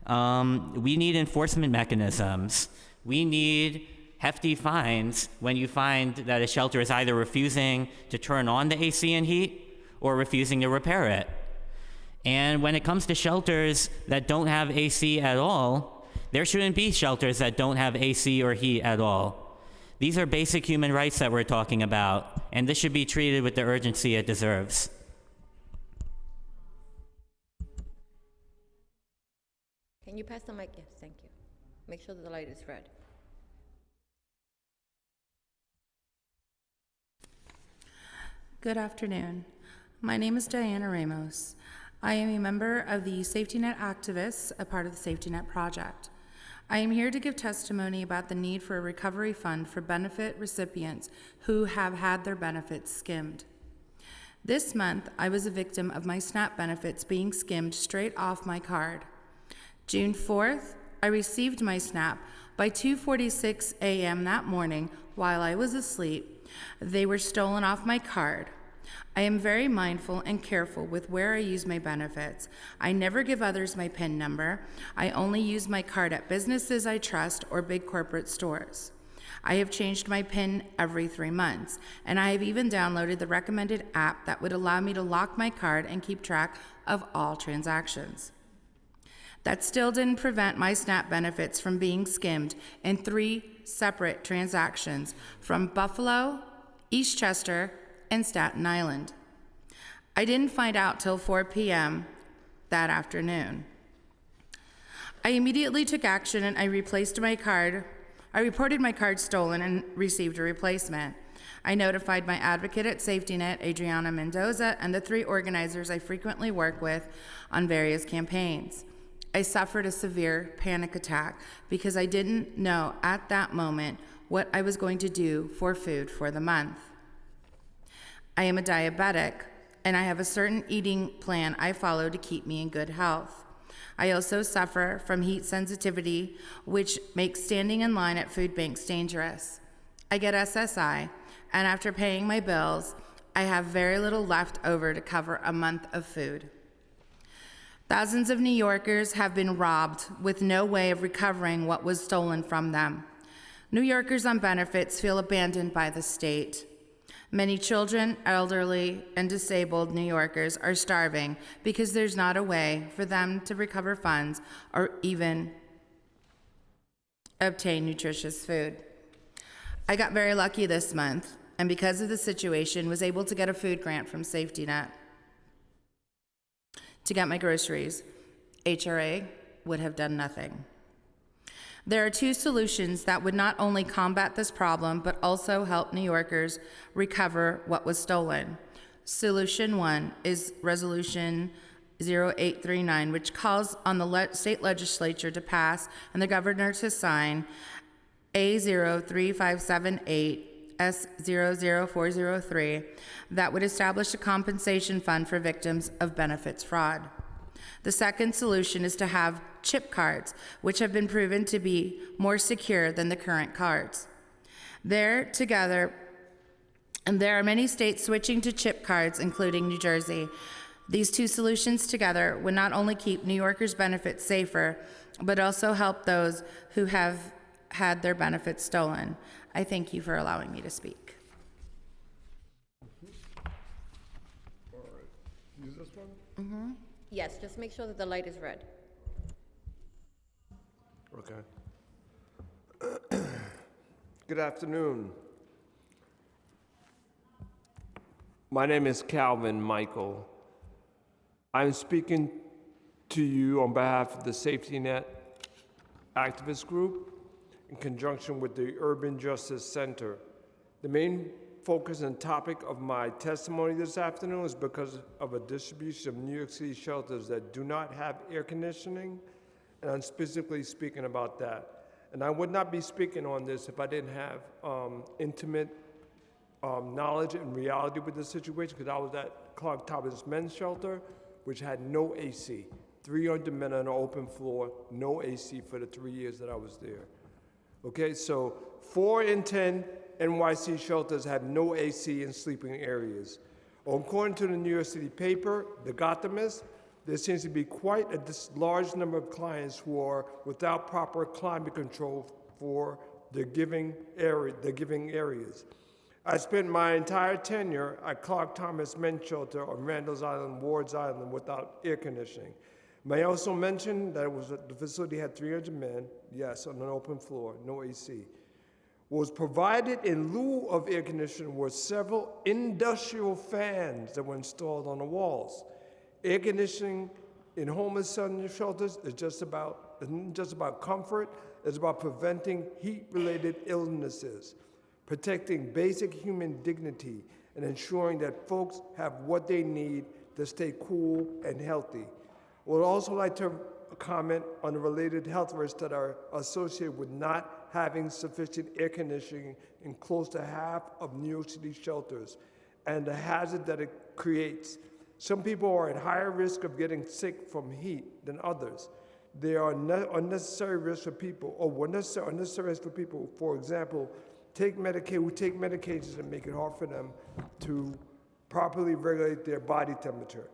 We need enforcement mechanisms. We need hefty fines when you find that a shelter is either refusing to turn on the AC and heat or refusing to repair it. And when it comes to shelters that don't have AC at all, there shouldn't be shelters that don't have AC or heat at all. These are basic human rights that we're talking about, and this should be treated with the urgency it deserves. Can you pass the mic? Yes, thank you. Make sure that the light is red. Good afternoon. My name is Diana Ramos. I am a member of the Safety Net Activists, a part of the Safety Net Project. I am here to give testimony about the need for a recovery fund for benefit recipients who have had their benefits skimmed. This month, I was a victim of my SNAP benefits being skimmed straight off my card. June 4th, I received my SNAP. By 2:46 a.m. that morning, while I was asleep, they were stolen off my card. I am very mindful and careful with where I use my benefits. I never give others my PIN number. I only use my card at businesses I trust or big corporate stores. I have changed my PIN every 3 months, and I have even downloaded the recommended app that would allow me to lock my card and keep track of all transactions. That still didn't prevent my SNAP benefits from being skimmed in 3 separate transactions from Buffalo, Eastchester, and Staten Island. I didn't find out till 4 p.m. that afternoon. I immediately took action and I replaced my card. I reported my card stolen and received a replacement. I notified my advocate at SafetyNet, Adriana Mendoza, and the 3 organizers I frequently work with on various campaigns. I suffered a severe panic attack because I didn't know at that moment what I was going to do for food for the month. I am a diabetic, and I have a certain eating plan I follow to keep me in good health. I also suffer from heat sensitivity, which makes standing in line at food banks dangerous. I get SSI, and after paying my bills, I have very little left over to cover a month of food. Thousands of New Yorkers have been robbed with no way of recovering what was stolen from them. New Yorkers on benefits feel abandoned by the state. Many children, elderly, and disabled New Yorkers are starving because there's not a way for them to recover funds or even obtain nutritious food. I got very lucky this month, and because of the situation, was able to get a food grant from SafetyNet to get my groceries. HRA would have done nothing. There are 2 solutions that would not only combat this problem, but also help New Yorkers recover what was stolen. Solution 1 is Resolution 0839, which calls on the state legislature to pass and the governor to sign A03578 S00403 that would establish a compensation fund for victims of benefits fraud. The second solution is to have chip cards, which have been proven to be more secure than the current cards. And there are many states switching to chip cards, including New Jersey. These 2 solutions together would not only keep New Yorkers' benefits safer, but also help those who have had their benefits stolen. I thank you for allowing me to speak. All right. Use this one? Mm-hmm. Yes, just make sure that the light is red. Okay. Good afternoon. My name is Calvin Michael. I'm speaking to you on behalf of the SafetyNet Activist Group in conjunction with the Urban Justice Center. The main focus and topic of my testimony this afternoon is because of a distribution of New York City shelters that do not have air conditioning, and I'm specifically speaking about that. And I would not be speaking on this if I didn't have intimate knowledge and reality with the situation, because I was at Clark Thomas Men's Shelter, which had no AC. 300 men on an open floor, no AC for the 3 years that I was there. Okay, so 4 in 10 NYC shelters have no AC in sleeping areas. According to the New York City paper, The Gothamist, there seems to be quite a large number of clients who are without proper climate control for their giving areas. I spent my entire tenure at Clark Thomas Men's Shelter on Randall's Island, Ward's Island, without air conditioning. May I also mention that the facility had 300 men, yes, on an open floor, no AC. What was provided in lieu of air conditioning were several industrial fans that were installed on the walls. Air conditioning in homeless shelters is just about comfort, it's about preventing heat-related illnesses, protecting basic human dignity, and ensuring that folks have what they need to stay cool and healthy. I would also like to comment on the related health risks that are associated with not having sufficient air conditioning in close to half of New York City shelters and the hazard that it creates. Some people are at higher risk of getting sick from heat than others. There are unnecessary risks for people, unnecessary risks for people, for example, who take medications that make it hard for them to properly regulate their body temperature.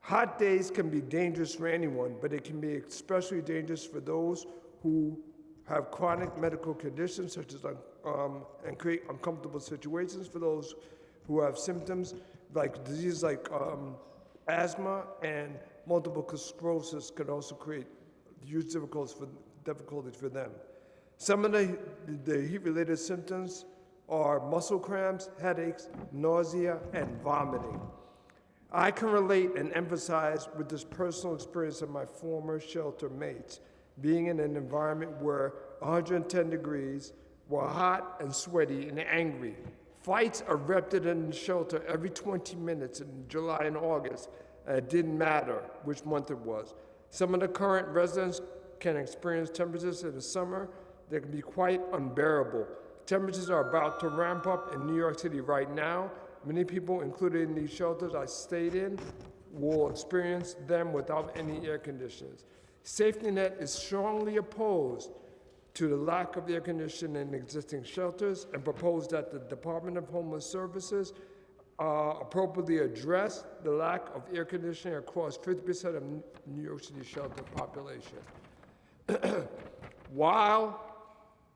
Hot days can be dangerous for anyone, but it can be especially dangerous for those who have chronic medical conditions such as and create uncomfortable situations for those who have symptoms like diseases like asthma and multiple sclerosis can also create huge difficulties for them. Some of the heat-related symptoms are muscle cramps, headaches, nausea, and vomiting. I can relate and emphasize with this personal experience of my former shelter mates, being in an environment where 110 degrees, were hot and sweaty and angry. Fights erupted in the shelter every 20 minutes in July and August, and it didn't matter which month it was. Some of the current residents can experience temperatures in the summer that can be quite unbearable. Temperatures are about to ramp up in New York City right now. Many people, including in these shelters I stayed in, will experience them without any air conditioners. Safety Net is strongly opposed to the lack of air conditioning in existing shelters and proposed that the Department of Homeless Services appropriately address the lack of air conditioning across 50% of New York City shelter population. While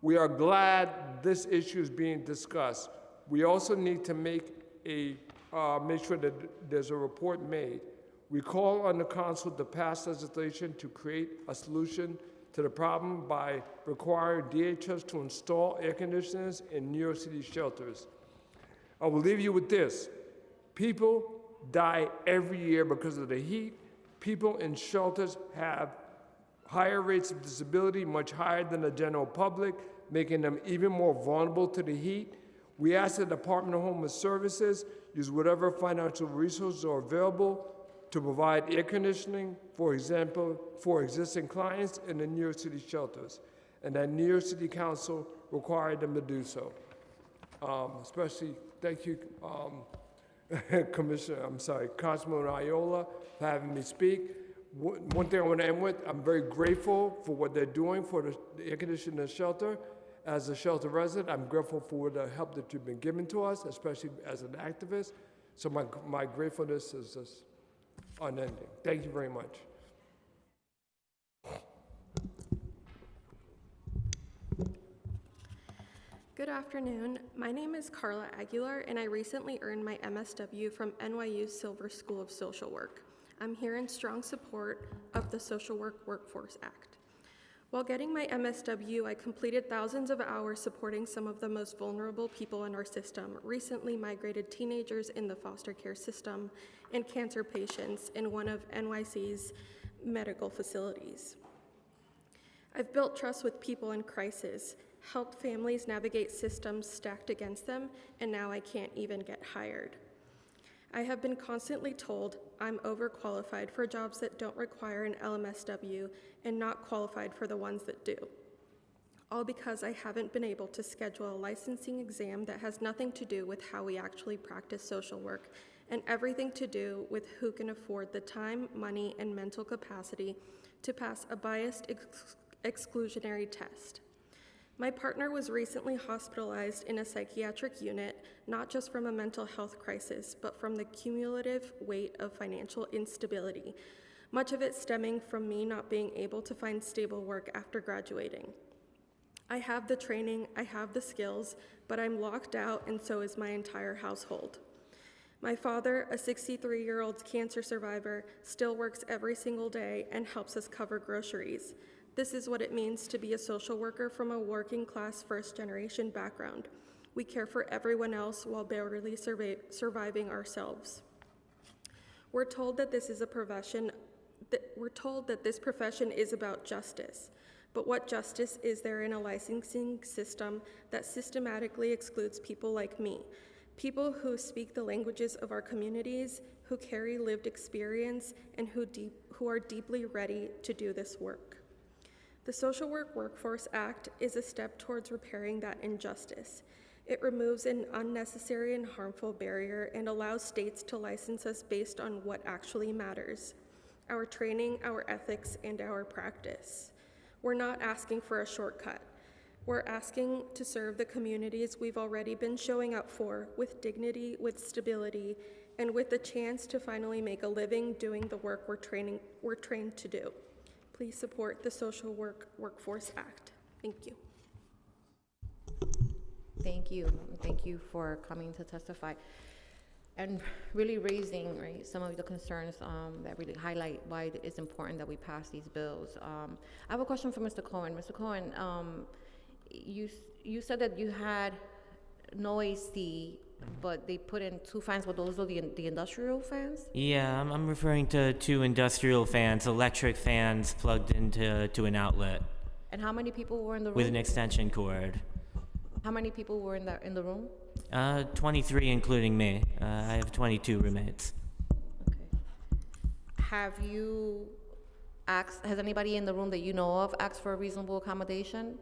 we are glad this issue is being discussed, we also need to make sure that there's a report made. We call on the council to pass legislation to create a solution to the problem by requiring DHS to install air conditioners in New York City shelters. I will leave you with this. People die every year because of the heat. People in shelters have higher rates of disability, much higher than the general public, making them even more vulnerable to the heat. We ask the Department of Homeless Services use whatever financial resources are available to provide air conditioning, for example, for existing clients in the New York City shelters, and that New York City Council required them to do so. Especially, thank you, Councilman Iola, for having me speak. One thing I want to end with, I'm very grateful for what they're doing for the air conditioning shelter. As a shelter resident, I'm grateful for the help that you've been giving to us, especially as an activist. So my gratefulness is just unending. Thank you very much. Good afternoon. My name is Carla Aguilar, and I recently earned my MSW from NYU Silver School of Social Work. I'm here in strong support of the Social Work Workforce Act. While getting my MSW, I completed thousands of hours supporting some of the most vulnerable people in our system, recently migrated teenagers in the foster care system, and cancer patients in one of NYC's medical facilities. I've built trust with people in crisis, helped families navigate systems stacked against them, and now I can't even get hired. I have been constantly told I'm overqualified for jobs that don't require an LMSW and not qualified for the ones that do. All because I haven't been able to schedule a licensing exam that has nothing to do with how we actually practice social work and everything to do with who can afford the time, money, and mental capacity to pass a biased exclusionary test. My partner was recently hospitalized in a psychiatric unit, not just from a mental health crisis, but from the cumulative weight of financial instability, much of it stemming from me not being able to find stable work after graduating. I have the training, I have the skills, but I'm locked out, and so is my entire household. My father, a 63-year-old cancer survivor, still works every single day and helps us cover groceries. This is what it means to be a social worker from a working-class first-generation background. We care for everyone else while barely surviving ourselves. We're told that this profession is about justice. But what justice is there in a licensing system that systematically excludes people like me? People who speak the languages of our communities, who carry lived experience, and who are deeply ready to do this work. The Social Work Workforce Act is a step towards repairing that injustice. It removes an unnecessary and harmful barrier and allows states to license us based on what actually matters: our training, our ethics, and our practice. We're not asking for a shortcut. We're asking to serve the communities we've already been showing up for with dignity, with stability, and with the chance to finally make a living doing the work we're trained to do. Please support the Social Work Workforce Act. Thank you. Thank you. Thank you for coming to testify and really raising some of the concerns that really highlight why it's important that we pass these bills. I have a question for Mr. Cohen. Mr. Cohen, you said that you had no AC, but they put in 2 fans, but those are the industrial fans? Yeah, I'm referring to 2 industrial fans, electric fans plugged into an outlet And how many people were in the room? with an extension cord. How many people were in the room? 23 including me. I have 22 roommates. Okay. Have you asked, has anybody in the room that you know of asked for a reasonable accommodation?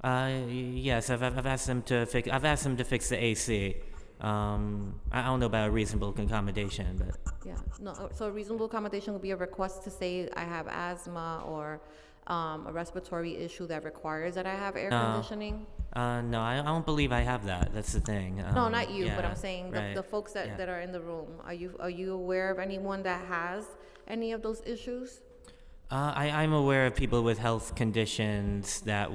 Yes, I've asked them to fix the AC. I don't know about a reasonable accommodation, but Yeah, no, so a reasonable accommodation would be a request to say I have asthma or a respiratory issue that requires that I have air conditioning? no, I don't believe I have that. That's the thing. No, not you, but yeah, I'm saying right, the folks yeah. that are in the room. Are you aware of anyone that has any of those issues? I'm aware of people with health conditions that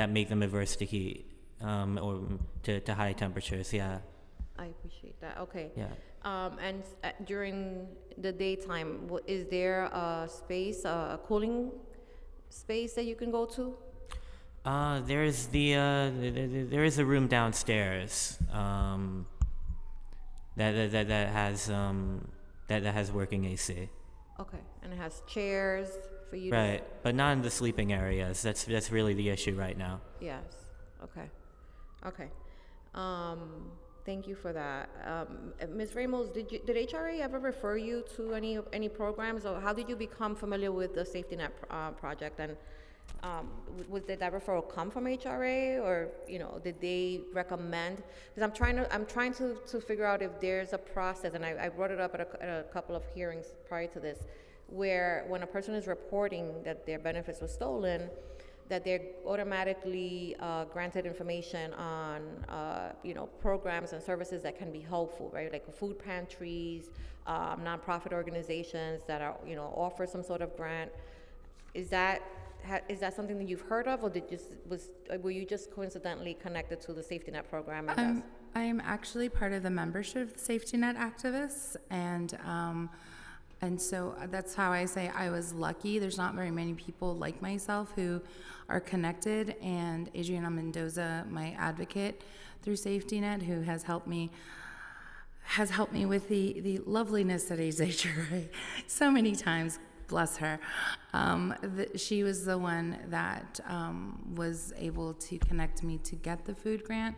make them averse to heat, or to high temperatures. Yeah. I appreciate that. Okay. Yeah. And during the daytime, is there a space, a cooling space that you can go to? There is there is a room downstairs that has working AC. Okay, and it has chairs for you Right, but not in the sleeping areas. That's really the issue right now. Yes. Okay. Okay. Thank you for that. Ms. Ramos, did HRA ever refer you to any programs, or how did you become familiar with the Safety Net project? And did that referral come from HRA, or did they recommend? Because I'm trying to figure out if there's a process, and I brought it up at a couple of hearings prior to this, where when a person is reporting that their benefits were stolen, that they're automatically granted information on programs and services that can be helpful, right? Like food pantries, nonprofit organizations that are offer some sort of grant. Is that something that you've heard of, or were you just coincidentally connected to the Safety Net program? I am actually part of the membership of the Safety Net activists, and so that's how I say I was lucky. There's not very many people like myself who are connected, and Adriana Mendoza, my advocate through Safety Net, who has helped me with the loveliness that is HRA so many times, bless her. She was the one that was able to connect me to get the food grant,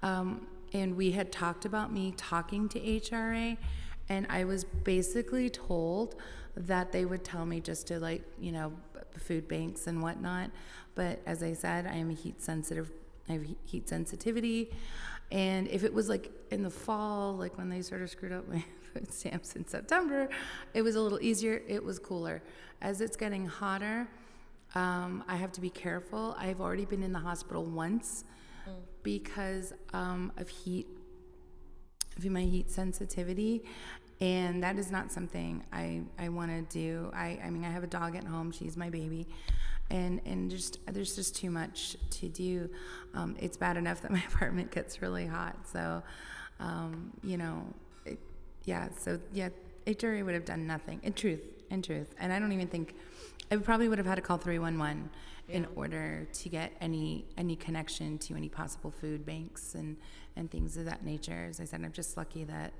and we had talked about me talking to HRA, and I was basically told that they would tell me just to food banks and whatnot. But as I said, I am heat sensitive. I have heat sensitivity. And if it was in the fall, when they sort of screwed up my food stamps in September, it was a little easier. It was cooler. As it's getting hotter, I have to be careful. I've already been in the hospital once because of my heat sensitivity, and that is not something I want to do. I mean, I have a dog at home. She's my baby, and just there's just too much to do. It's bad enough that my apartment gets really hot, so you know, HRA would have done nothing. In truth, and I don't even think I probably would have had to call 311 in order to get any connection to any possible food banks and things of that nature. As I said, I'm just lucky that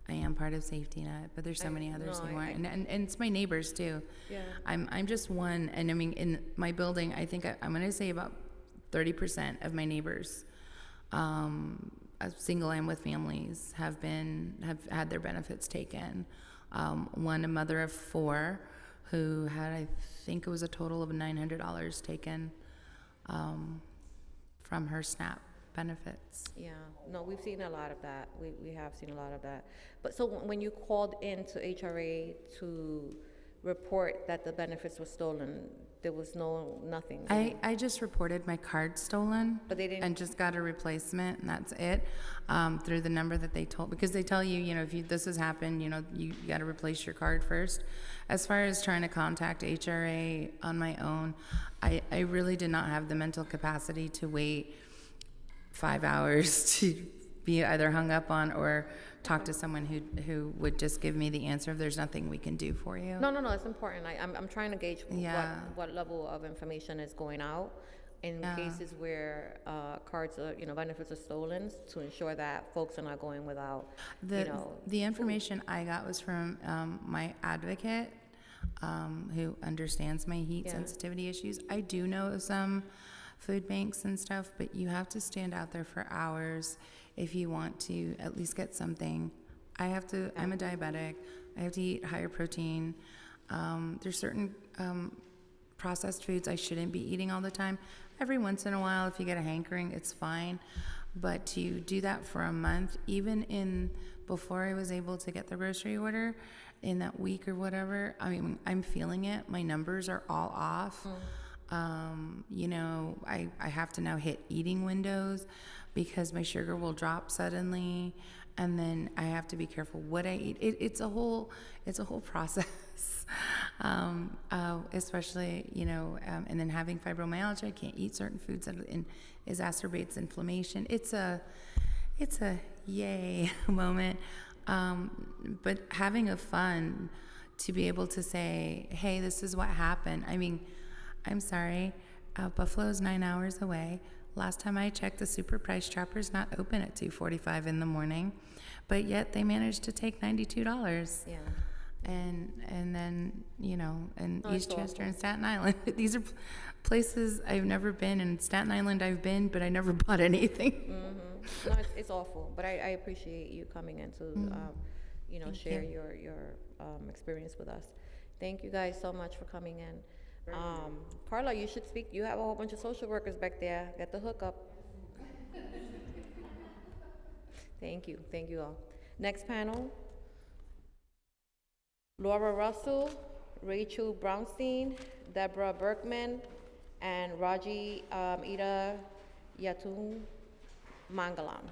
I am part of Safety Net, but there's so many others who aren't, and it's my neighbors too. Yeah. I'm just one, and I mean, in my building, I think I'm going to say about 30% of my neighbors, single and with families, have had their benefits taken. One, a mother of 4, who had, I think it was a total of $900 taken from her SNAP benefits. Yeah, no, we've seen a lot of that. We have seen a lot of that. But so when you called into HRA to report that the benefits were stolen, there was nothing. I just reported my card stolen, But they didn't- and just got a replacement, and that's it. Through the number that they told, because they tell you, you know, if this has happened, you know, you got to replace your card first. As far as trying to contact HRA on my own, I really did not have the mental capacity to wait 5 hours to be either hung up on or talk to someone who would just give me the answer of there's nothing we can do for you. No, it's important. I'm trying to gauge Yeah. what level of information is going out in Yeah. cases where cards are, you know, benefits are stolen, to ensure that folks are not going without, you know. The information I got was from my advocate, who understands my heat sensitivity issues. I do know of some food banks and stuff, but you have to stand out there for hours if you want to at least get something. I'm a diabetic. I have to eat higher protein. There's certain processed foods I shouldn't be eating all the time. Every once in a while, if you get a hankering, it's fine. But to do that for a month, even before I was able to get the grocery order, in that week or whatever, I mean, I'm feeling it. My numbers are all off. You know, I have to now hit eating windows because my sugar will drop suddenly, and then I have to be careful what I eat. It's a whole process. Especially, you know, and then having fibromyalgia, I can't eat certain foods that exacerbates inflammation. It's a yay moment. But having a fun to be able to say, hey, this is what happened. I mean, I'm sorry, Buffalo's 9 hours away. Last time I checked, the Super Price Chopper's not open at 2:45 in the morning, but yet they managed to take $92. Yeah. And then, you know, and Oh, it's Eastchester awful. and Staten Island. These are places I've never been, and Staten Island I've been, but I never bought anything. No, it's awful, but I appreciate you coming in to, you know, share your experience with us. Thank you guys so much for coming in. Carla, you should speak. You have a whole bunch of social workers back there. Get the hookup. Thank you all. Next panel, Laura Russell, Rachel Brownstein, Deborah Berkman, and Raji Ida Yatung Mangalam.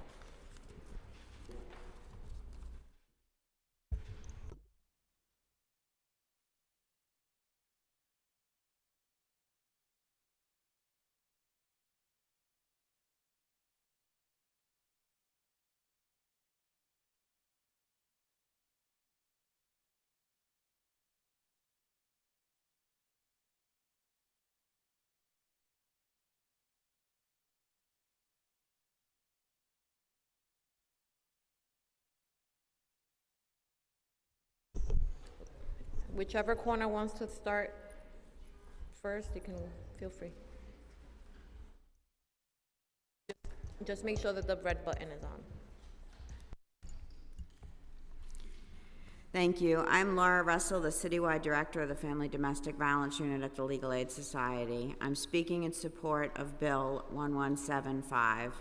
Whichever corner wants to start first, you can feel free. Just make sure that the red button is on. Thank you. I'm Laura Russell, the Citywide Director of the Family Domestic Violence Unit at the Legal Aid Society. I'm speaking in support of Bill 1175.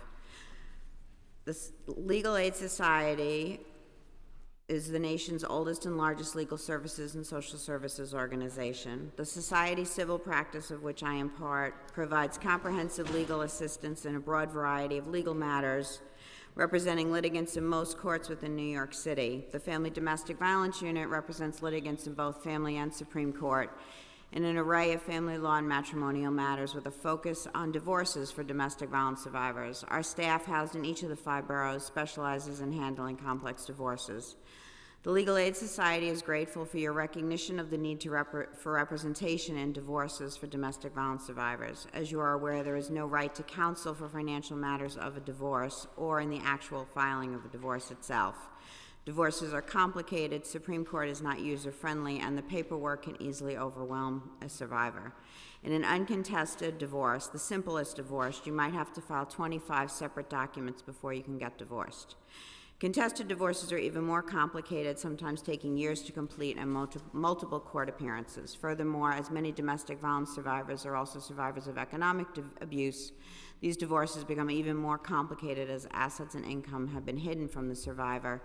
The Legal Aid Society is the nation's oldest and largest legal services and social services organization. The society civil practice, of which I am part, provides comprehensive legal assistance in a broad variety of legal matters, representing litigants in most courts within New York City. The Family Domestic Violence Unit represents litigants in both family and Supreme Court, in an array of family law and matrimonial matters with a focus on divorces for domestic violence survivors. Our staff, housed in each of the 5 boroughs, specializes in handling complex divorces. The Legal Aid Society is grateful for your recognition of the need for representation in divorces for domestic violence survivors. As you are aware, there is no right to counsel for financial matters of a divorce or in the actual filing of a divorce itself. Divorces are complicated, Supreme Court is not user-friendly, and the paperwork can easily overwhelm a survivor. In an uncontested divorce, the simplest divorce, you might have to file 25 separate documents before you can get divorced. Contested divorces are even more complicated, sometimes taking years to complete and multiple court appearances. Furthermore, as many domestic violence survivors are also survivors of economic abuse, these divorces become even more complicated as assets and income have been hidden from the survivor,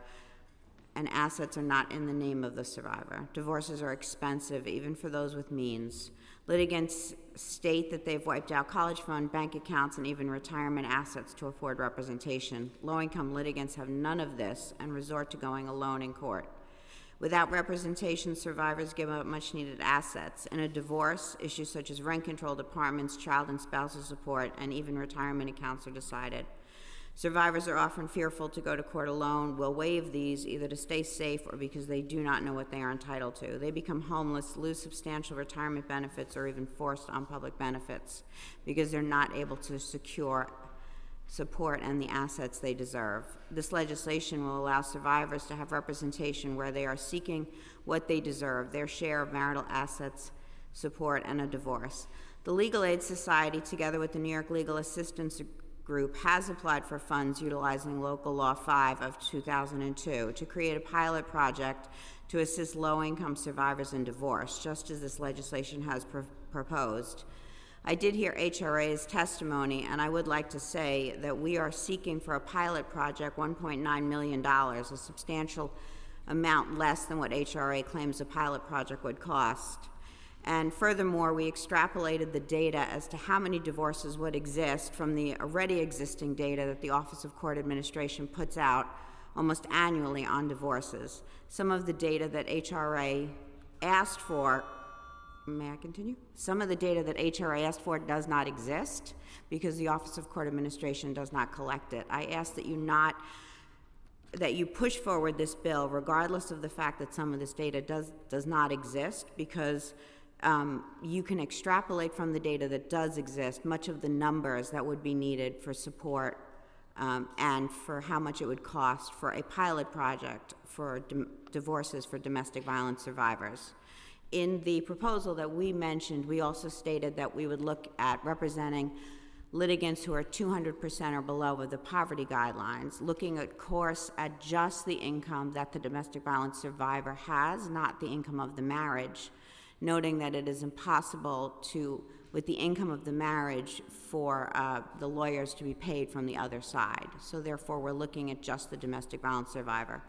and assets are not in the name of the survivor. Divorces are expensive, even for those with means. Litigants state that they've wiped out college fund, bank accounts, and even retirement assets to afford representation. Low-income litigants have none of this and resort to going alone in court. Without representation, survivors give up much-needed assets. In a divorce, issues such as rent-controlled apartments, child and spousal support, and even retirement accounts are decided. Survivors are often fearful to go to court alone, will waive these either to stay safe or because they do not know what they are entitled to. They become homeless, lose substantial retirement benefits, or even forced on public benefits because they're not able to secure support and the assets they deserve. This legislation will allow survivors to have representation where they are seeking what they deserve, their share of marital assets, support, and a divorce. The Legal Aid Society, together with the New York Legal Assistance Group, has applied for funds utilizing Local Law 5 of 2002 to create a pilot project to assist low-income survivors in divorce, just as this legislation has proposed. I did hear HRA's testimony, and I would like to say that we are seeking for a pilot project $1.9 million, a substantial amount less than what HRA claims a pilot project would cost. And furthermore, we extrapolated the data as to how many divorces would exist from the already existing data that the Office of Court Administration puts out almost annually on divorces. Some of the data that HRA asked for, may I continue? Some of the data that HRA asked for does not exist because the Office of Court Administration does not collect it. I ask that you push forward this bill regardless of the fact that some of this data does not exist, because you can extrapolate from the data that does exist much of the numbers that would be needed for support and for how much it would cost for a pilot project for divorces for domestic violence survivors. In the proposal that we mentioned, we also stated that we would look at representing litigants who are 200% or below of the poverty guidelines, looking, of course, at just the income that the domestic violence survivor has, not the income of the marriage, noting that it is impossible to, with the income of the marriage, for the lawyers to be paid from the other side. So therefore, we're looking at just the domestic violence survivor.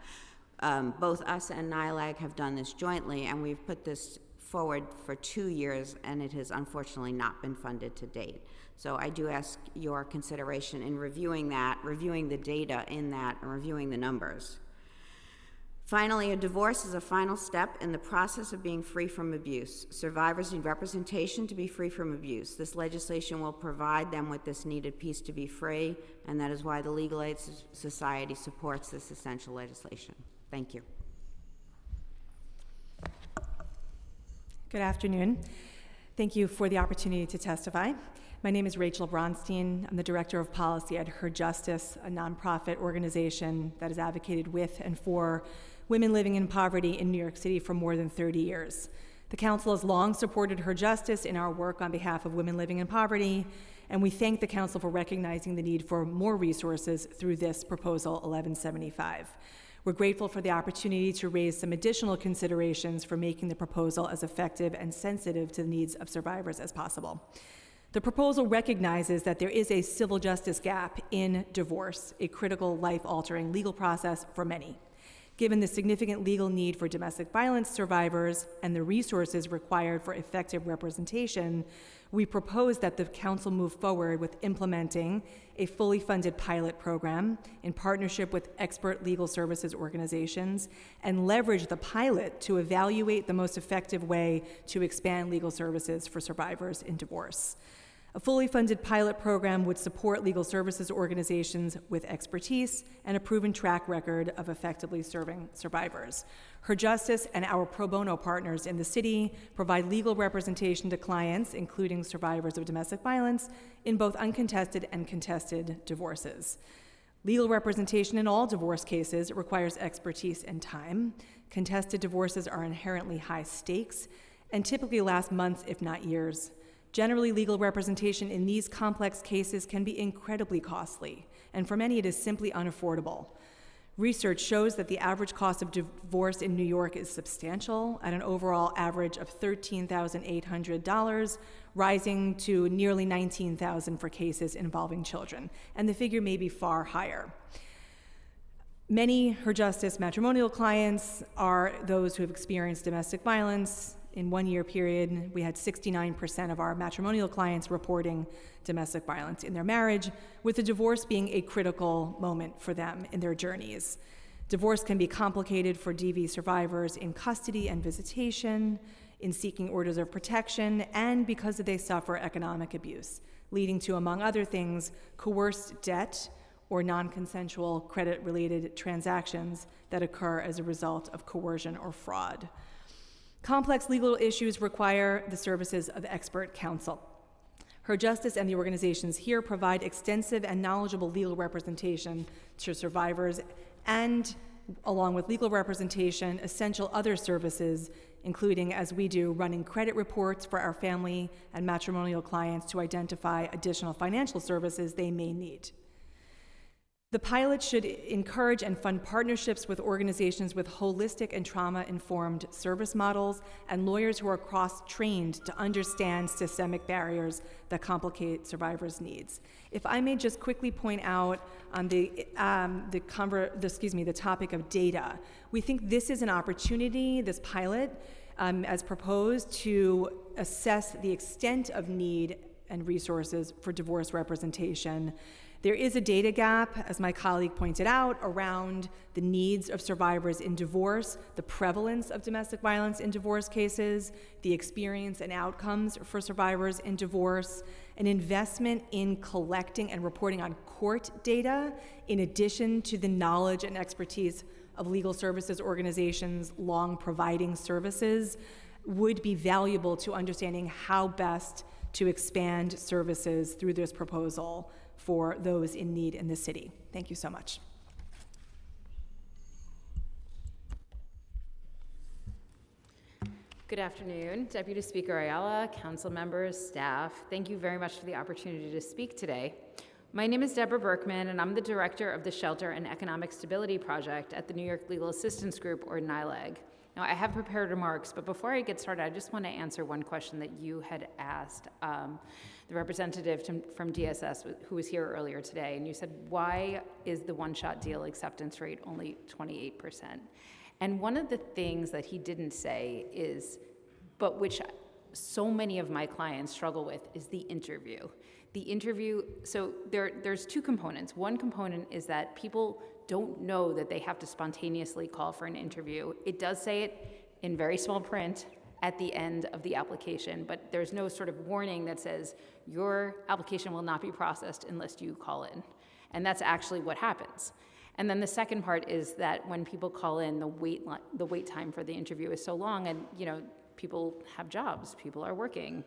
Both us and NILAG have done this jointly, and we've put this forward for 2 years, and it has unfortunately not been funded to date. So I do ask your consideration in reviewing that, reviewing the data in that, and reviewing the numbers. Finally, a divorce is a final step in the process of being free from abuse. Survivors need representation to be free from abuse. This legislation will provide them with this needed piece to be free, and that is why the Legal Aid Society supports this essential legislation. Thank you. Good afternoon. Thank you for the opportunity to testify. My name is Rachel Bronstein. I'm the Director of Policy at Her Justice, a nonprofit organization that has advocated with and for women living in poverty in New York City for more than 30 years. The Council has long supported Her Justice in our work on behalf of women living in poverty, and we thank the Council for recognizing the need for more resources through this Proposal 1175. We're grateful for the opportunity to raise some additional considerations for making the proposal as effective and sensitive to the needs of survivors as possible. The proposal recognizes that there is a civil justice gap in divorce, a critical life-altering legal process for many. Given the significant legal need for domestic violence survivors and the resources required for effective representation, we propose that the council move forward with implementing a fully funded pilot program in partnership with expert legal services organizations and leverage the pilot to evaluate the most effective way to expand legal services for survivors in divorce. A fully funded pilot program would support legal services organizations with expertise and a proven track record of effectively serving survivors. Her Justice and our pro bono partners in the city provide legal representation to clients, including survivors of domestic violence, in both uncontested and contested divorces. Legal representation in all divorce cases requires expertise and time. Contested divorces are inherently high stakes and typically last months, if not years. Generally, legal representation in these complex cases can be incredibly costly, and for many it is simply unaffordable. Research shows that the average cost of divorce in New York is substantial, at an overall average of $13,800, rising to nearly $19,000 for cases involving children, and the figure may be far higher. Many Her Justice matrimonial clients are those who have experienced domestic violence. In 1 year period, we had 69% of our matrimonial clients reporting domestic violence in their marriage, with the divorce being a critical moment for them in their journeys. Divorce can be complicated for DV survivors in custody and visitation, in seeking orders of protection, and because they suffer economic abuse, leading to, among other things, coerced debt or non-consensual credit-related transactions that occur as a result of coercion or fraud. Complex legal issues require the services of expert counsel. Her Justice and the organizations here provide extensive and knowledgeable legal representation to survivors and, along with legal representation, essential other services, including, as we do, running credit reports for our family and matrimonial clients to identify additional financial services they may need. The pilot should encourage and fund partnerships with organizations with holistic and trauma-informed service models and lawyers who are cross-trained to understand systemic barriers that complicate survivors' needs. If I may just quickly point out on the topic of data, we think this is an opportunity, this pilot, as proposed, to assess the extent of need and resources for divorce representation. There is a data gap, as my colleague pointed out, around the needs of survivors in divorce, the prevalence of domestic violence in divorce cases, the experience and outcomes for survivors in divorce, an investment in collecting and reporting on court data, in addition to the knowledge and expertise of legal services organizations long providing services, would be valuable to understanding how best to expand services through this proposal for those in need in the city. Thank you so much. Good afternoon, Deputy Speaker Ayala, council members, staff. Thank you very much for the opportunity to speak today. My name is Deborah Berkman, and I'm the director of the Shelter and Economic Stability Project at the New York Legal Assistance Group, or NYLAG. Now, I have prepared remarks, but before I get started, I just want to answer one question that you had asked the representative from DSS who was here earlier today, and you said, why is the one-shot deal acceptance rate only 28%? And one of the things that he didn't say is, but which so many of my clients struggle with, is the interview. The interview, so there's two components. One component is that people don't know that they have to spontaneously call for an interview. It does say it in very small print at the end of the application, but there's no sort of warning that says your application will not be processed unless you call in. And that's actually what happens. And then the second part is that when people call in, the wait time for the interview is so long, and people have jobs, people are working,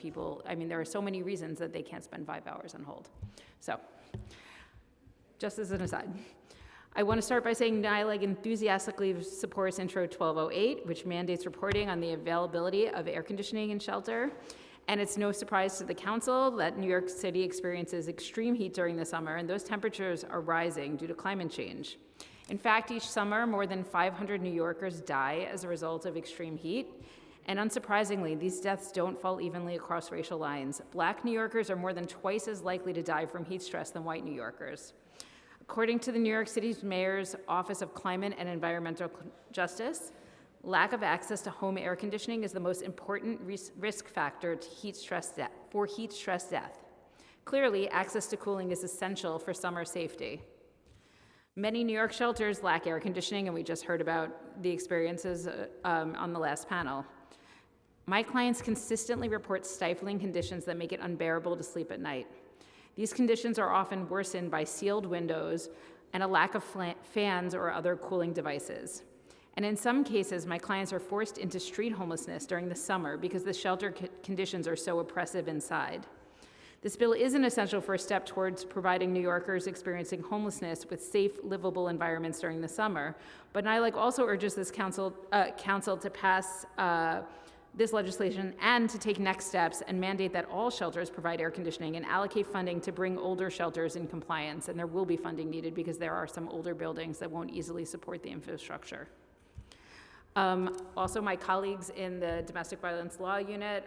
there are so many reasons that they can't spend 5 hours on hold. So, just as an aside. I want to start by saying NYLAG enthusiastically supports Intro 1208, which mandates reporting on the availability of air conditioning and shelter. And it's no surprise to the council that New York City experiences extreme heat during the summer, and those temperatures are rising due to climate change. In fact, each summer, more than 500 New Yorkers die as a result of extreme heat. And unsurprisingly, these deaths don't fall evenly across racial lines. Black New Yorkers are more than twice as likely to die from heat stress than white New Yorkers. According to the New York City's Mayor's Office of Climate and Environmental Justice, lack of access to home air conditioning is the most important risk factor to heat stress death. Clearly, access to cooling is essential for summer safety. Many New York shelters lack air conditioning, and we just heard about the experiences on the last panel. My clients consistently report stifling conditions that make it unbearable to sleep at night. These conditions are often worsened by sealed windows and a lack of fans or other cooling devices. And in some cases, my clients are forced into street homelessness during the summer because the shelter conditions are so oppressive inside. This bill is an essential first step towards providing New Yorkers experiencing homelessness with safe, livable environments during the summer. But NILAG also urges this council to pass this legislation and to take next steps and mandate that all shelters provide air conditioning and allocate funding to bring older shelters in compliance. And there will be funding needed because there are some older buildings that won't easily support the infrastructure. Also, my colleagues in the Domestic Violence Law Unit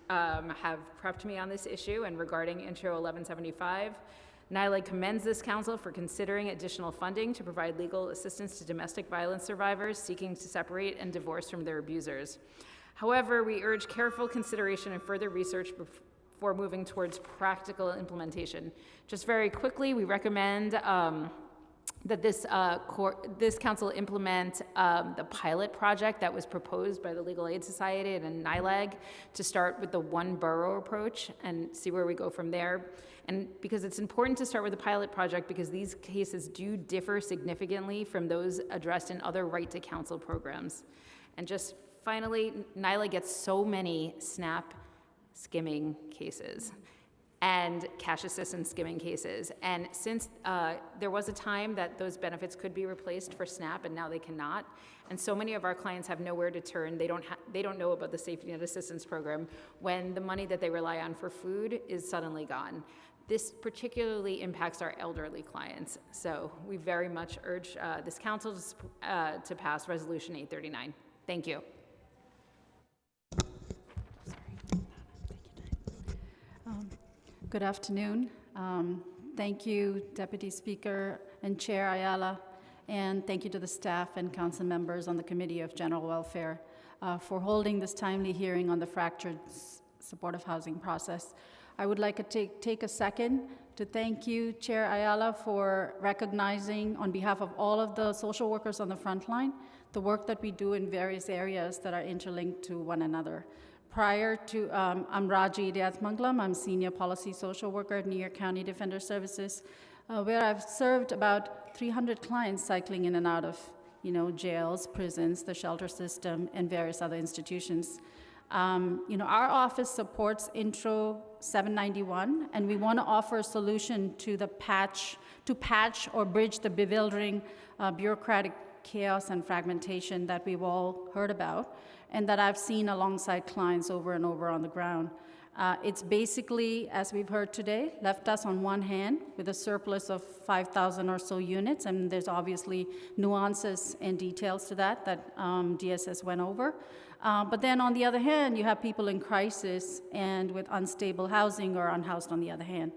have prepped me on this issue, and regarding Intro 1175, NILAG commends this council for considering additional funding to provide legal assistance to domestic violence survivors seeking to separate and divorce from their abusers. However, we urge careful consideration and further research before moving towards practical implementation. Just very quickly, we recommend that this council implement the pilot project that was proposed by the Legal Aid Society and NILAG to start with the one borough approach and see where we go from there. And because it's important to start with the pilot project because these cases do differ significantly from those addressed in other right to counsel programs. And just finally, NILAG gets so many SNAP skimming cases and cash assistance skimming cases. And since there was a time that those benefits could be replaced for SNAP and now they cannot, and so many of our clients have nowhere to turn, they don't know about the Safety Net Assistance Program when the money that they rely on for food is suddenly gone. This particularly impacts our elderly clients. So we very much urge this council to pass Resolution 839. Thank you. Good afternoon. Thank you, Deputy Speaker and Chair Ayala, and thank you to the staff and council members on the Committee of General Welfare for holding this timely hearing on the fractured supportive housing process. I would like to take a second to thank you, Chair Ayala, for recognizing on behalf of all of the social workers on the front line, the work that we do in various areas that are interlinked to one another. Prior to, I'm Raji Idiath-Manglam. I'm Senior Policy Social Worker at New York County Defender Services, where I've served about 300 clients cycling in and out of, jails, prisons, the shelter system, and various other institutions. Our office supports Intro 791, and we want to offer a solution to patch or bridge the bewildering bureaucratic chaos and fragmentation that we've all heard about, and that I've seen alongside clients over and over on the ground. It's basically, as we've heard today, left us on one hand with a surplus of 5,000 or so units, and there's obviously nuances and details to that DSS went over. But then on the other hand, you have people in crisis and with unstable housing or unhoused on the other hand.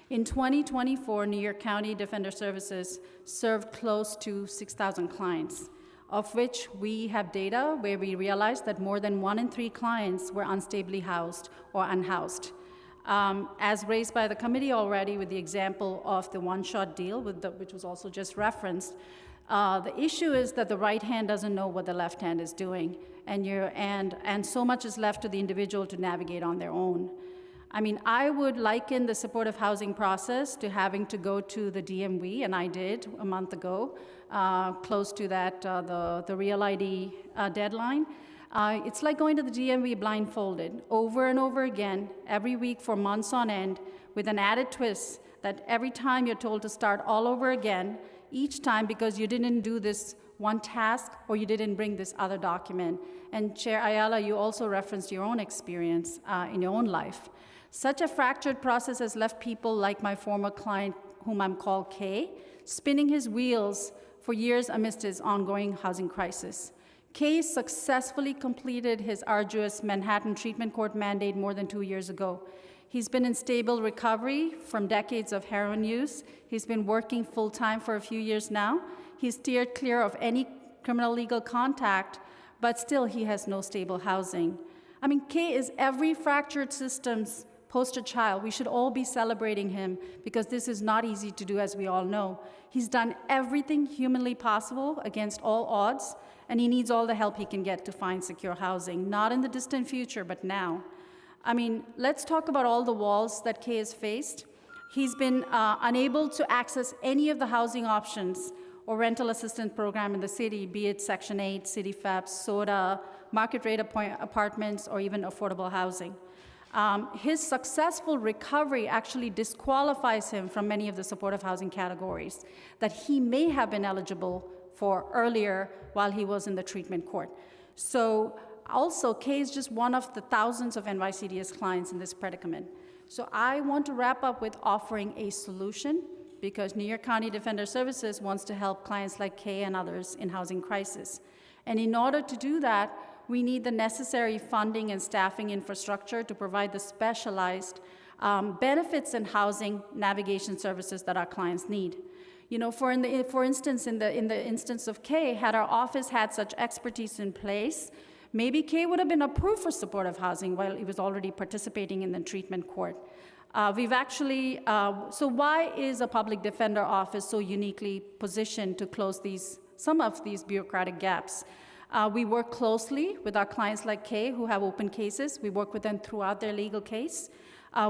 In 2024, New York County Defender Services served close to 6,000 clients, of which we have data where we realized that more than 1 in 3 clients were unstably housed or unhoused. As raised by the committee already with the example of the one-shot deal, which was also just referenced, the issue is that the right hand doesn't know what the left hand is doing, and so much is left to the individual to navigate on their own. I mean, I would liken the supportive housing process to having to go to the DMV, and I did a month ago, close to that, the Real ID deadline. It's like going to the DMV blindfolded over and over again, every week for months on end, with an added twist that every time you're told to start all over again, each time because you didn't do this one task or you didn't bring this other document. And Chair Ayala, you also referenced your own experience in your own life. Such a fractured process has left people like my former client, whom I'm called Kay, spinning his wheels for years amidst his ongoing housing crisis. Kay successfully completed his arduous Manhattan Treatment Court mandate more than 2 years ago. He's been in stable recovery from decades of heroin use. He's been working full-time for a few years now. He's steered clear of any criminal legal contact, but still he has no stable housing. I mean, Kay is every fractured system's poster child. We should all be celebrating him because this is not easy to do, as we all know. He's done everything humanly possible against all odds, and he needs all the help he can get to find secure housing, not in the distant future, but now. I mean, let's talk about all the walls that Kay has faced. He's been unable to access any of the housing options or rental assistance program in the city, be it Section 8, City FEPS, SODA, market rate apartments, or even affordable housing. His successful recovery actually disqualifies him from many of the supportive housing categories that he may have been eligible for earlier while he was in the treatment court. So also, Kay is just one of the thousands of NYCDS clients in this predicament. So I want to wrap up with offering a solution because New York County Defender Services wants to help clients like Kay and others in housing crisis. And in order to do that, we need the necessary funding and staffing infrastructure to provide the specialized benefits and housing navigation services that our clients need. You know, for instance, in the instance of Kay, had our office had such expertise in place, maybe Kay would have been approved for supportive housing while he was already participating in the treatment court. So why is a public defender office so uniquely positioned to close some of these bureaucratic gaps? We work closely with our clients like Kay who have open cases. We work with them throughout their legal case.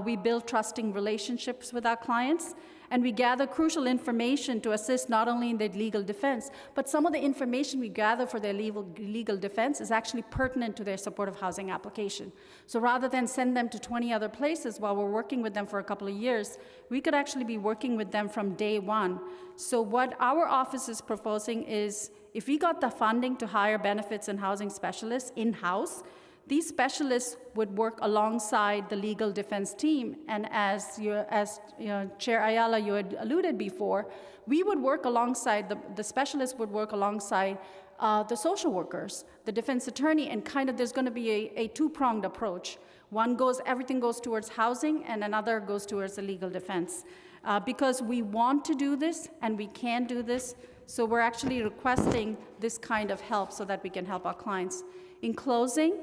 We build trusting relationships with our clients, and we gather crucial information to assist not only in their legal defense, but some of the information we gather for their legal defense is actually pertinent to their supportive housing application. So rather than send them to 20 other places while we're working with them for a couple of years, we could actually be working with them from day one. So what our office is proposing is, if we got the funding to hire benefits and housing specialists in-house, these specialists would work alongside the legal defense team. And as Chair Ayala, you had alluded before, we would work alongside, the specialists would work alongside the social workers, the defense attorney, and kind of there's going to be a two-pronged approach. Everything goes towards housing, and another goes towards the legal defense. Because we want to do this, and we can do this, so we're actually requesting this kind of help so that we can help our clients. In closing,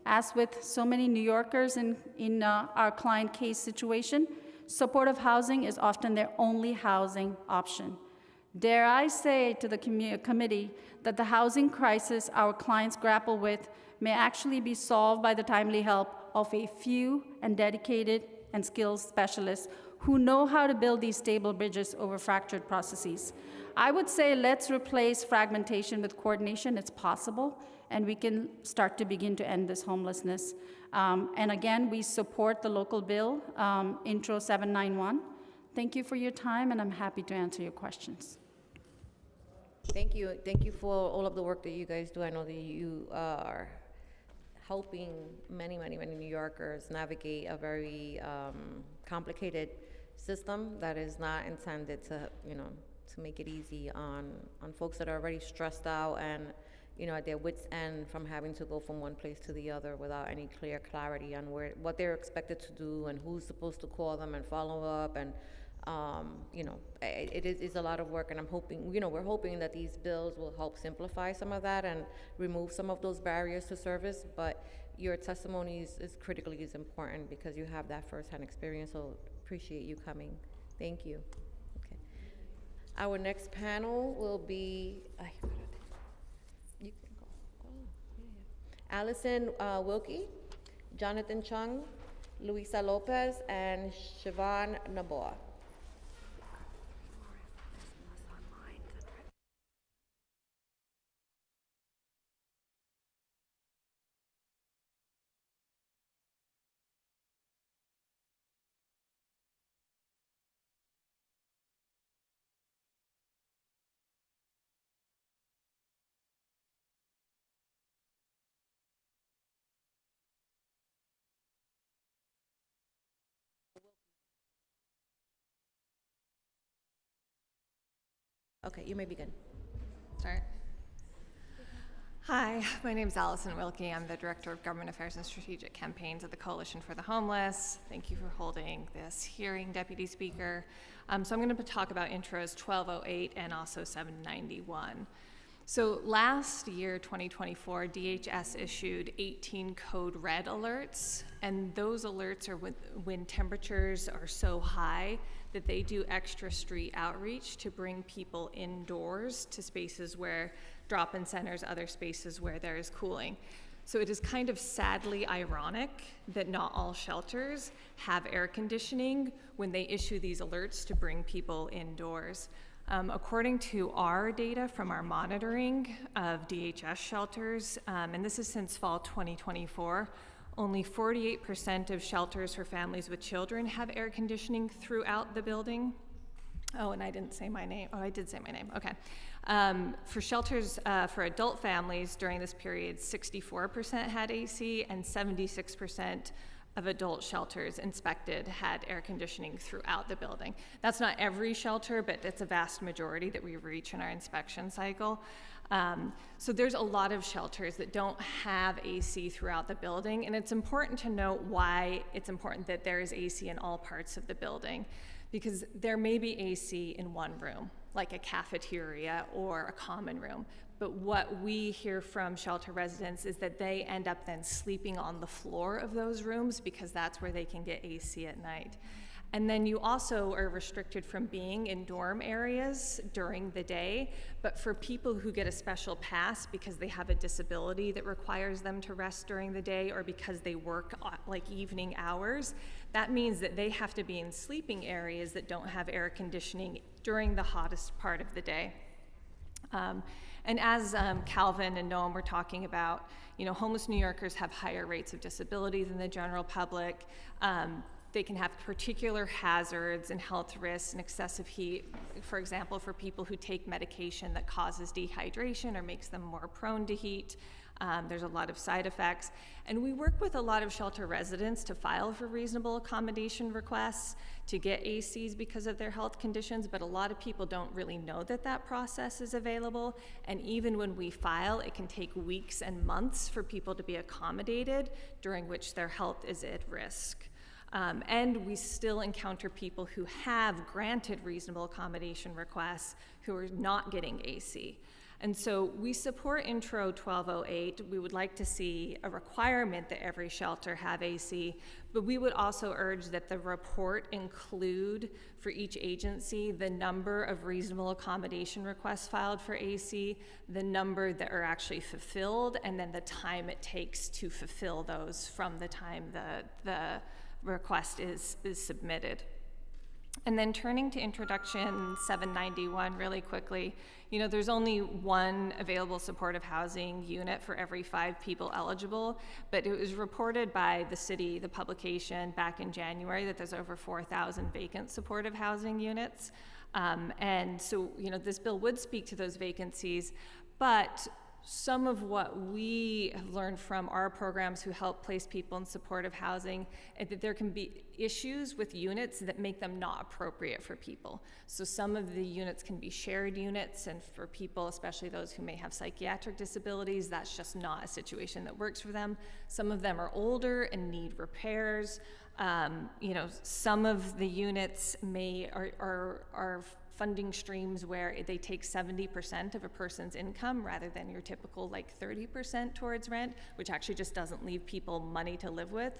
as with so many New Yorkers in our client case situation, supportive housing is often their only housing option. Dare I say to the committee that the housing crisis our clients grapple with may actually be solved by the timely help of a few and dedicated and skilled specialists who know how to build these stable bridges over fractured processes. I would say let's replace fragmentation with coordination. It's possible, and we can start to begin to end this homelessness. And again, we support the local bill, Intro 791. Thank you for your time, and I'm happy to answer your questions. Thank you. Thank you for all of the work that you guys do. I know that you are helping many, many, many New Yorkers navigate a very complicated system that is not intended to, to make it easy on folks that are already stressed out and, at their wits' end from having to go from one place to the other without any clear clarity on what they're expected to do and who's supposed to call them and follow up. And, it's a lot of work, and I'm hoping, we're hoping that these bills will help simplify some of that and remove some of those barriers to service. But your testimony is critically important because you have that firsthand experience, so appreciate you coming. Thank you. Okay. Our next panel will be, you can go. Allison Wilkie, Jonathan Chung, Luisa Lopez, and Siobhan Naboa. Okay, you may begin. Sorry. Hi, my name is Allison Wilkie. I'm the Director of Government Affairs and Strategic Campaigns at the Coalition for the Homeless. Thank you for holding this hearing, Deputy Speaker. So I'm going to talk about intros 1208 and also 791. So last year, 2024, DHS issued 18 code red alerts, and those alerts are when temperatures are so high that they do extra street outreach to bring people indoors to spaces where drop-in centers, other spaces where there is cooling. So it is kind of sadly ironic that not all shelters have air conditioning when they issue these alerts to bring people indoors. According to our data from our monitoring of DHS shelters, and this is since fall 2024, only 48% of shelters for families with children have air conditioning throughout the building. Oh, and I didn't say my name. Oh, I did say my name. Okay. For shelters for adult families during this period, 64% had AC and 76% of adult shelters inspected had air conditioning throughout the building. That's not every shelter, but it's a vast majority that we reach in our inspection cycle. So there's a lot of shelters that don't have AC throughout the building, and it's important to note why it's important that there is AC in all parts of the building, because there may be AC in one room, like a cafeteria or a common room. But what we hear from shelter residents is that they end up then sleeping on the floor of those rooms because that's where they can get AC at night. And then you also are restricted from being in dorm areas during the day, but for people who get a special pass because they have a disability that requires them to rest during the day or because they work like evening hours, that means that they have to be in sleeping areas that don't have air conditioning during the hottest part of the day. And as Calvin and Noam were talking about, homeless New Yorkers have higher rates of disability than the general public. They can have particular hazards and health risks and excessive heat, for example, for people who take medication that causes dehydration or makes them more prone to heat. There's a lot of side effects. And we work with a lot of shelter residents to file for reasonable accommodation requests to get ACs because of their health conditions, but a lot of people don't really know that that process is available. And even when we file, it can take weeks and months for people to be accommodated, during which their health is at risk. And we still encounter people who have granted reasonable accommodation requests who are not getting AC. And so we support Intro 1208. We would like to see a requirement that every shelter have AC, but we would also urge that the report include for each agency the number of reasonable accommodation requests filed for AC, the number that are actually fulfilled, and then the time it takes to fulfill those from the time the request is submitted. And then turning to Introduction 791 really quickly, there's only one available supportive housing unit for every 5 people eligible, but it was reported by the city, the publication, back in January that there's over 4,000 vacant supportive housing units. And so, this bill would speak to those vacancies, but some of what we have learned from our programs who help place people in supportive housing is that there can be issues with units that make them not appropriate for people. So some of the units can be shared units, and for people, especially those who may have psychiatric disabilities, that's just not a situation that works for them. Some of them are older and need repairs. Some of the units are funding streams where they take 70% of a person's income rather than your typical 30% towards rent, which actually just doesn't leave people money to live with.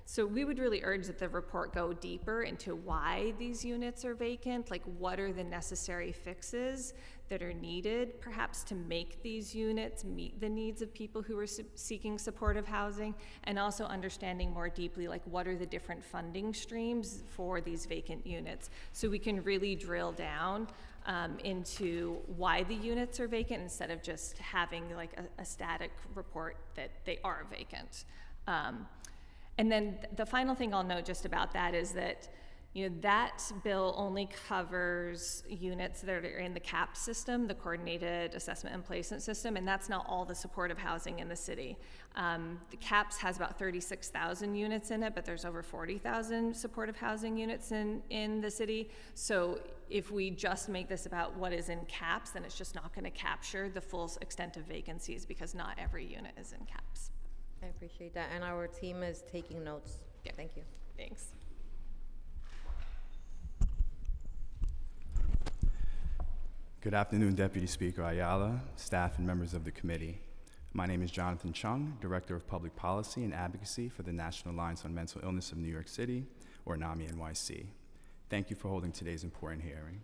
So we would really urge that the report go deeper into why these units are vacant, what are the necessary fixes that are needed perhaps to make these units meet the needs of people who are seeking supportive housing, and also understanding more deeply what are the different funding streams for these vacant units, so we can really drill down into why the units are vacant instead of just having a static report that they are vacant. And then the final thing I'll note just about that is that that bill only covers units that are in the CAP system, the Coordinated Assessment and Placement System, and that's not all the supportive housing in the city. The CAPS has about 36,000 units in it, but there's over 40,000 supportive housing units in the city. So if we just make this about what is in caps, then it's just not going to capture the full extent of vacancies because not every unit is in caps. I appreciate that, and our team is taking notes. Yeah. Thank you. Thanks. Good afternoon, Deputy Speaker Ayala, staff, and members of the committee. My name is Jonathan Chung, Director of Public Policy and Advocacy for the National Alliance on Mental Illness of New York City, or NAMI NYC. Thank you for holding today's important hearing.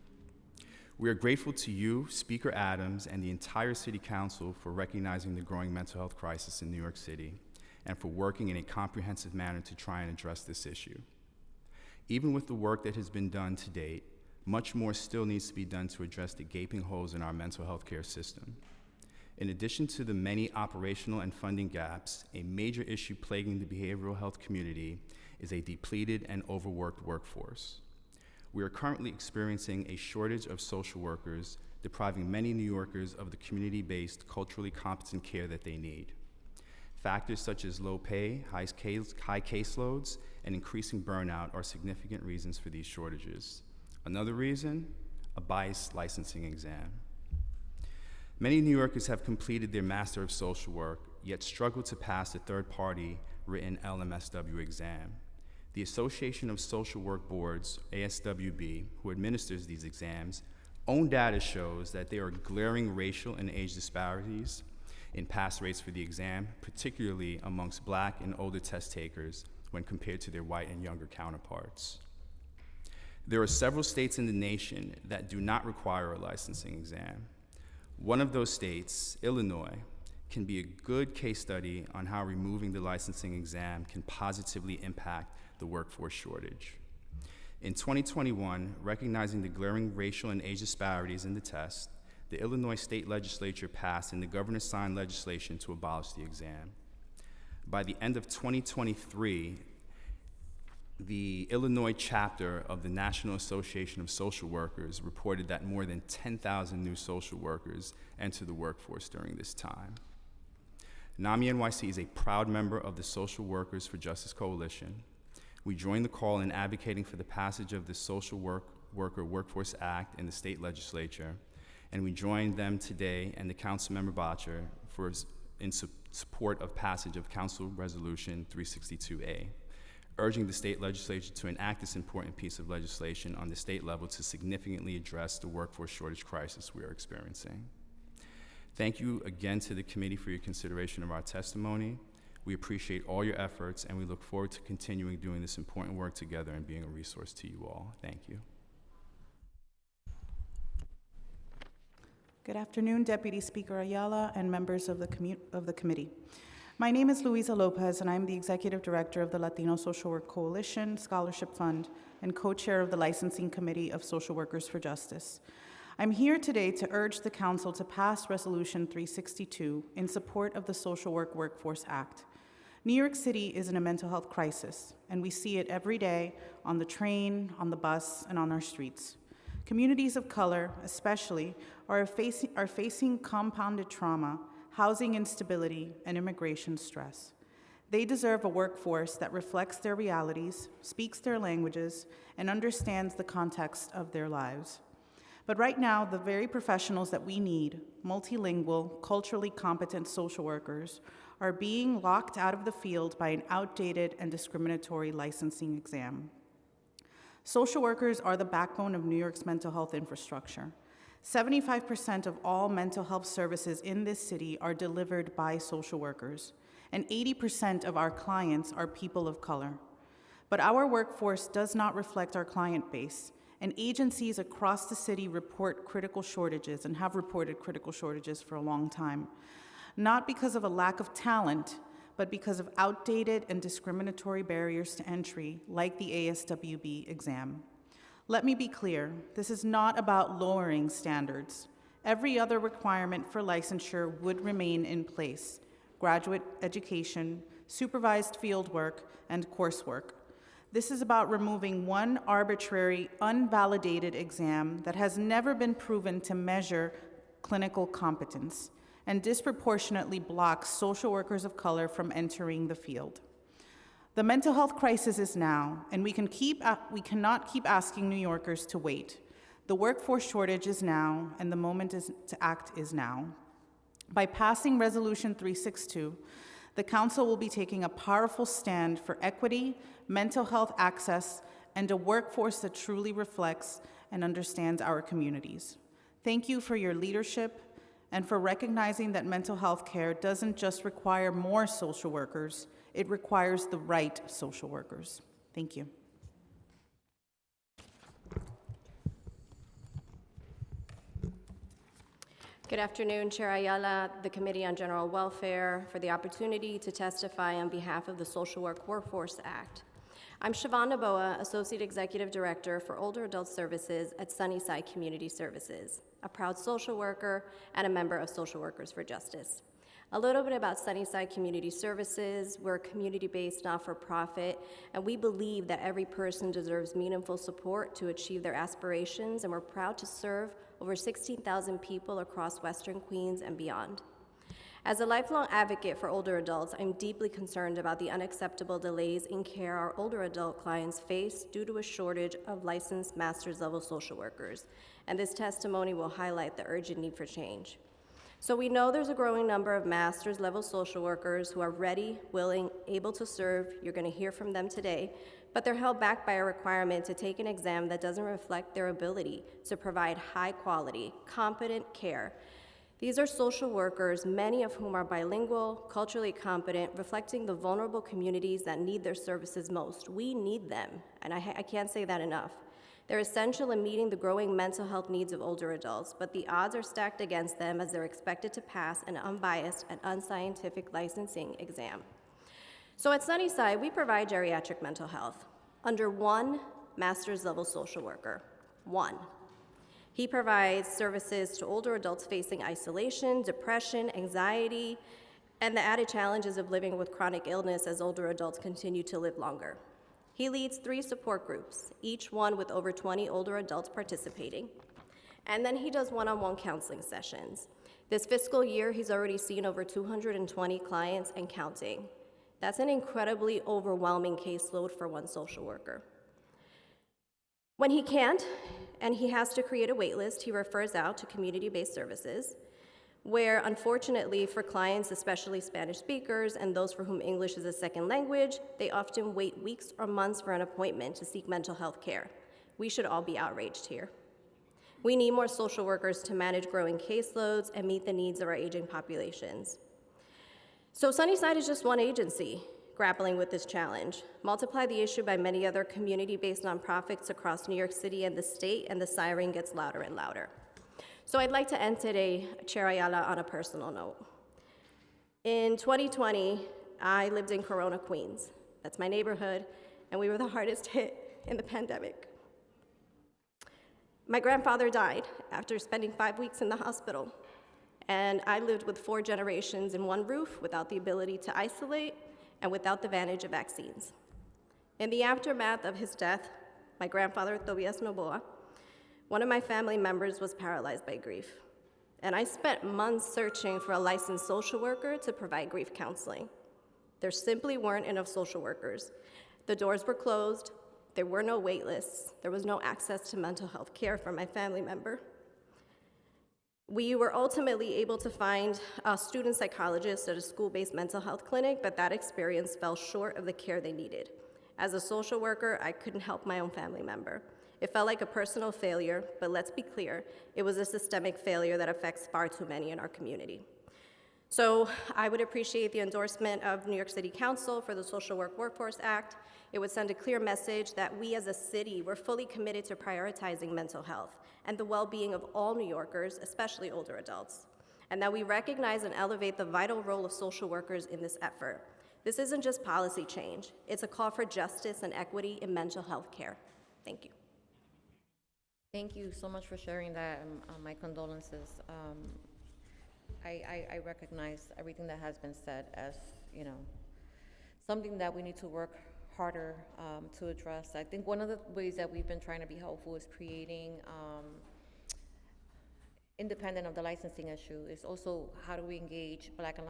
We are grateful to you, Speaker Adams, and the entire City Council for recognizing the growing mental health crisis in New York City and for working in a comprehensive manner to try and address this issue. Even with the work that has been done to date, much more still needs to be done to address the gaping holes in our mental health care system. In addition to the many operational and funding gaps, a major issue plaguing the behavioral health community is a depleted and overworked workforce. We are currently experiencing a shortage of social workers, depriving many New Yorkers of the community-based, culturally competent care that they need. Factors such as low pay, high caseloads, and increasing burnout are significant reasons for these shortages. Another reason, a biased licensing exam. Many New Yorkers have completed their Master of Social Work, yet struggle to pass the third-party written LMSW exam. The Association of Social Work Boards, ASWB, who administers these exams, own data shows that there are glaring racial and age disparities in pass rates for the exam, particularly amongst Black and older test takers when compared to their white and younger counterparts. There are several states in the nation that do not require a licensing exam. One of those states, Illinois, can be a good case study on how removing the licensing exam can positively impact the workforce shortage. In 2021, recognizing the glaring racial and age disparities in the test, the Illinois State Legislature passed and the governor signed legislation to abolish the exam. By the end of 2023, the Illinois chapter of the National Association of Social Workers reported that more than 10,000 new social workers entered the workforce during this time. NAMI NYC is a proud member of the Social Workers for Justice Coalition. We join the call in advocating for the passage of the Social Worker Workforce Act in the state legislature, and we join them today and the Councilmember Bottcher in support of passage of Council Resolution 362A. Urging the state legislature to enact this important piece of legislation on the state level to significantly address the workforce shortage crisis we are experiencing. Thank you again to the committee for your consideration of our testimony. We appreciate all your efforts, and we look forward to continuing doing this important work together and being a resource to you all. Thank you. Good afternoon, Deputy Speaker Ayala and members of the committee. My name is Luisa Lopez, and I'm the Executive Director of the Latino Social Work Coalition Scholarship Fund and co-chair of the Licensing Committee of Social Workers for Justice. I'm here today to urge the Council to pass Resolution 362 in support of the Social Work Workforce Act. New York City is in a mental health crisis, and we see it every day on the train, on the bus, and on our streets. Communities of color, especially, are facing compounded trauma, housing instability, and immigration stress. They deserve a workforce that reflects their realities, speaks their languages, and understands the context of their lives. But right now, the very professionals that we need, multilingual, culturally competent social workers, are being locked out of the field by an outdated and discriminatory licensing exam. Social workers are the backbone of New York's mental health infrastructure. 75% of all mental health services in this city are delivered by social workers, and 80% of our clients are people of color. But our workforce does not reflect our client base, and agencies across the city report critical shortages and have reported critical shortages for a long time, not because of a lack of talent, but because of outdated and discriminatory barriers to entry, like the ASWB exam. Let me be clear, this is not about lowering standards. Every other requirement for licensure would remain in place: graduate education, supervised field work, and coursework. This is about removing one arbitrary, unvalidated exam that has never been proven to measure clinical competence and disproportionately blocks social workers of color from entering the field. The mental health crisis is now, and we cannot keep asking New Yorkers to wait. The workforce shortage is now, and the moment to act is now. By passing Resolution 362, the Council will be taking a powerful stand for equity, mental health access, and a workforce that truly reflects and understands our communities. Thank you for your leadership and for recognizing that mental health care doesn't just require more social workers, it requires the right social workers. Thank you. Good afternoon, Chair Ayala, the Committee on General Welfare, for the opportunity to testify on behalf of the Social Work Workforce Act. I'm Siobhan Naboa, Associate Executive Director for Older Adult Services at Sunnyside Community Services, a proud social worker and a member of Social Workers for Justice. A little bit about Sunnyside Community Services. We're a community-based not-for-profit, and we believe that every person deserves meaningful support to achieve their aspirations, and we're proud to serve over 16,000 people across Western Queens and beyond. As a lifelong advocate for older adults, I'm deeply concerned about the unacceptable delays in care our older adult clients face due to a shortage of licensed master's level social workers, and this testimony will highlight the urgent need for change. So we know there's a growing number of master's level social workers who are ready, willing, able to serve. You're going to hear from them today, but they're held back by a requirement to take an exam that doesn't reflect their ability to provide high quality, competent care. These are social workers, many of whom are bilingual, culturally competent, reflecting the vulnerable communities that need their services most. We need them, and I can't say that enough. They're essential in meeting the growing mental health needs of older adults, but the odds are stacked against them as they're expected to pass an unbiased and unscientific licensing exam. So at Sunnyside, we provide geriatric mental health under one master's level social worker, one. He provides services to older adults facing isolation, depression, anxiety, and the added challenges of living with chronic illness as older adults continue to live longer. He leads 3 support groups, each one with over 20 older adults participating. And then he does one-on-one counseling sessions. This fiscal year, he's already seen over 220 clients and counting. That's an incredibly overwhelming caseload for one social worker. When he can't, and he has to create a wait list, he refers out to community-based services, where unfortunately for clients, especially Spanish speakers and those for whom English is a second language, they often wait weeks or months for an appointment to seek mental health care. We should all be outraged here. We need more social workers to manage growing caseloads and meet the needs of our aging populations. So Sunnyside is just one agency grappling with this challenge. Multiply the issue by many other community-based nonprofits across New York City and the state, and the siren gets louder and louder. So I'd like to end today, Chair Ayala, on a personal note. In 2020, I lived in Corona, Queens. That's my neighborhood, and we were the hardest hit in the pandemic. My grandfather died after spending 5 weeks in the hospital, and I lived with 4 generations in one roof without the ability to isolate and without the advantage of vaccines. In the aftermath of his death, my grandfather, Tobias Noboa, one of my family members was paralyzed by grief. And I spent months searching for a licensed social worker to provide grief counseling. There simply weren't enough social workers. The doors were closed, there were no wait lists, there was no access to mental health care for my family member. We were ultimately able to find a student psychologist at a school-based mental health clinic, but that experience fell short of the care they needed. As a social worker, I couldn't help my own family member. It felt like a personal failure, but let's be clear, it was a systemic failure that affects far too many in our community. So I would appreciate the endorsement of New York City Council for the Social Work Workforce Act. It would send a clear message that we as a city, we're fully committed to prioritizing mental health and the well-being of all New Yorkers, especially older adults, and that we recognize and elevate the vital role of social workers in this effort. This isn't just policy change, it's a call for justice and equity in mental health care. Thank you. Thank you so much for sharing that. My condolences. I recognize everything that has been said as, something that we need to work harder to address. I think one of the ways that we've been trying to be helpful is creating, independent of the licensing issue, is also how do we engage Black and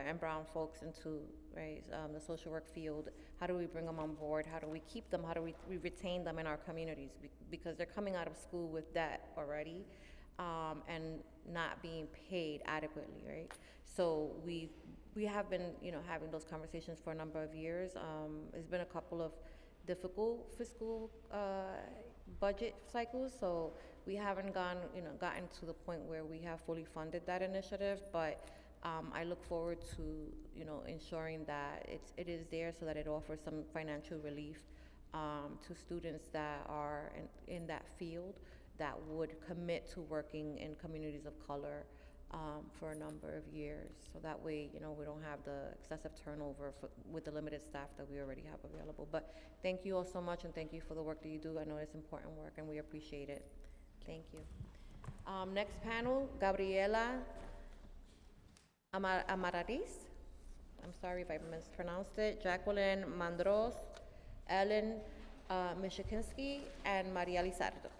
and brown folks into right? The social work field, how do we bring them on board? How do we keep them? How do we retain them in our communities? Because they're coming out of school with debt already, and not being paid adequately, right? So we have been, having those conversations for a number of years. It's been a couple of difficult fiscal budget cycles, so we haven't gotten to the point where we have fully funded that initiative, but I look forward to, ensuring that it is there so that it offers some financial relief to students that are in that field that would commit to working in communities of color for a number of years. So that way, we don't have the excessive turnover with the limited staff that we already have available. But thank you all so much, and thank you for the work that you do. I know it's important work, and we appreciate it. Thank you. Next panel, Gabriela Amarariz. I'm sorry if I mispronounced it. Jacqueline Mandros, Ellen Mishikinsky, and Maria Lizardo.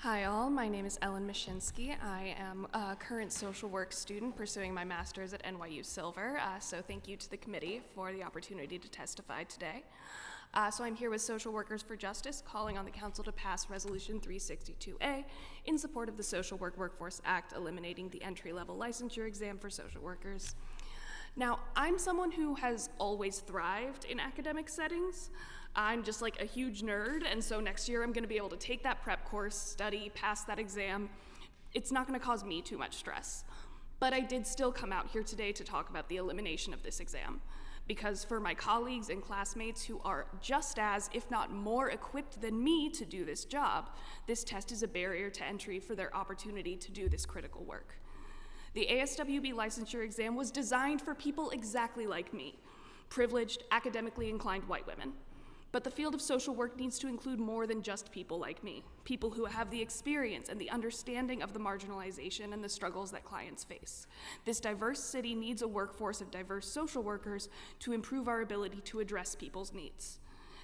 Hi all, my name is Ellen Mashinsky. I am a current social work student pursuing my master's at NYU Silver, so thank you to the committee for the opportunity to testify today. So I'm here with Social Workers for Justice, calling on the council to pass Resolution 362A in support of the Social Work Workforce Act, eliminating the entry-level licensure exam for social workers. Now, I'm someone who has always thrived in academic settings. I'm just like a huge nerd, and so next year I'm gonna be able to take that prep course, study, pass that exam. It's not gonna cause me too much stress. But I did still come out here today to talk about the elimination of this exam, because for my colleagues and classmates who are just as, if not more equipped than me to do this job, this test is a barrier to entry for their opportunity to do this critical work. The ASWB licensure exam was designed for people exactly like me, privileged, academically inclined white women. But the field of social work needs to include more than just people like me, people who have the experience and the understanding of the marginalization and the struggles that clients face. This diverse city needs a workforce of diverse social workers to improve our ability to address people's needs.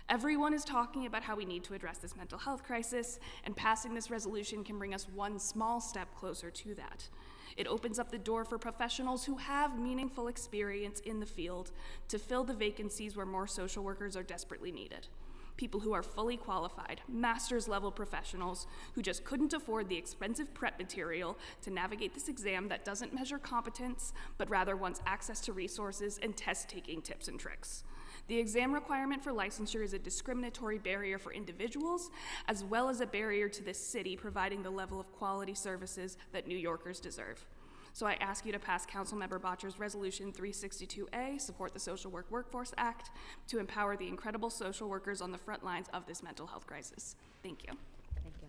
Everyone is talking about how we need to address this mental health crisis, and passing this resolution can bring us one small step closer to that. It opens up the door for professionals who have meaningful experience in the field to fill the vacancies where more social workers are desperately needed. People who are fully qualified, master's level professionals who just couldn't afford the expensive prep material to navigate this exam that doesn't measure competence, but rather wants access to resources and test-taking tips and tricks. The exam requirement for licensure is a discriminatory barrier for individuals, as well as a barrier to this city providing the level of quality services that New Yorkers deserve. So I ask you to pass Councilmember Bottcher's Resolution 362A, support the Social Work Workforce Act, to empower the incredible social workers on the front lines of this mental health crisis. Thank you. Thank you.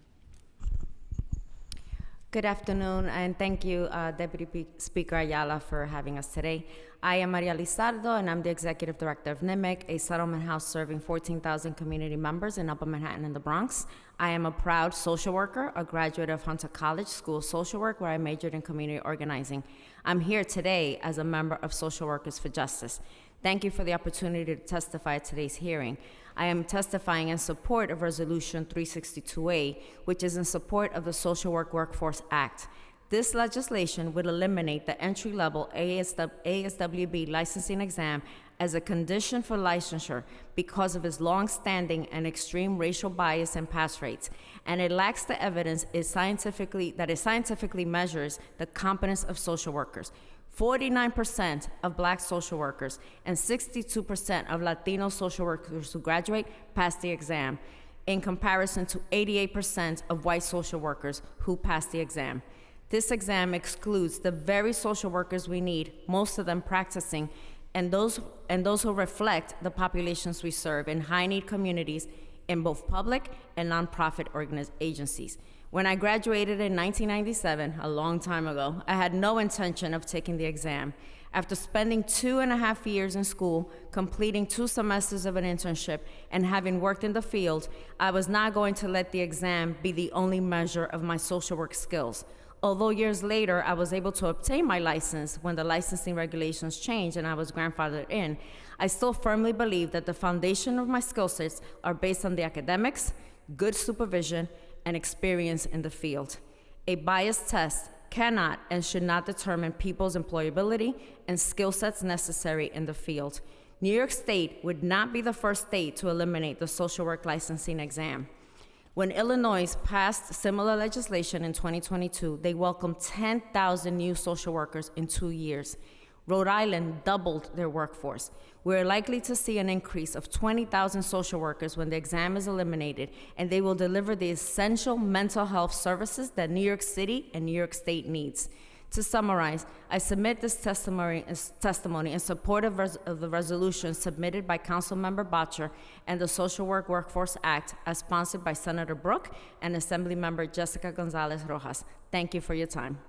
Good afternoon, and thank you, Deputy Speaker Ayala, for having us today. I am Maria Lizardo, and I'm the Executive Director of NIMIC, a settlement house serving 14,000 community members in Upper Manhattan and the Bronx. I am a proud social worker, a graduate of Hunter College School of Social Work, where I majored in community organizing. I'm here today as a member of Social Workers for Justice. Thank you for the opportunity to testify at today's hearing. I am testifying in support of Resolution 362A, which is in support of the Social Work Workforce Act. This legislation would eliminate the entry-level ASWB licensing exam as a condition for licensure because of its long-standing and extreme racial bias and pass rates, and it lacks the evidence that it scientifically measures the competence of social workers. 49% of Black social workers and 62% of Latino social workers who graduate pass the exam, in comparison to 88% of white social workers who pass the exam. This exam excludes the very social workers we need, most of them practicing, and those who reflect the populations we serve in high-need communities in both public and nonprofit agencies. When I graduated in 1997, a long time ago, I had no intention of taking the exam. After spending 2.5 years in school, completing 2 semesters of an internship, and having worked in the field, I was not going to let the exam be the only measure of my social work skills. Although years later, I was able to obtain my license when the licensing regulations changed and I was grandfathered in, I still firmly believe that the foundation of my skill sets are based on the academics, good supervision, and experience in the field. A bias test cannot and should not determine people's employability and skill sets necessary in the field. New York State would not be the first state to eliminate the social work licensing exam. When Illinois passed similar legislation in 2022, they welcomed 10,000 new social workers in 2 years. Rhode Island doubled their workforce. We're likely to see an increase of 20,000 social workers when the exam is eliminated, and they will deliver the essential mental health services that New York City and New York State needs. To summarize, I submit this testimony in support of the resolution submitted by Councilmember Bottcher and the Social Work Workforce Act as sponsored by Senator Brooke and Assemblymember Jessica Gonzalez Rojas. Thank you for your time.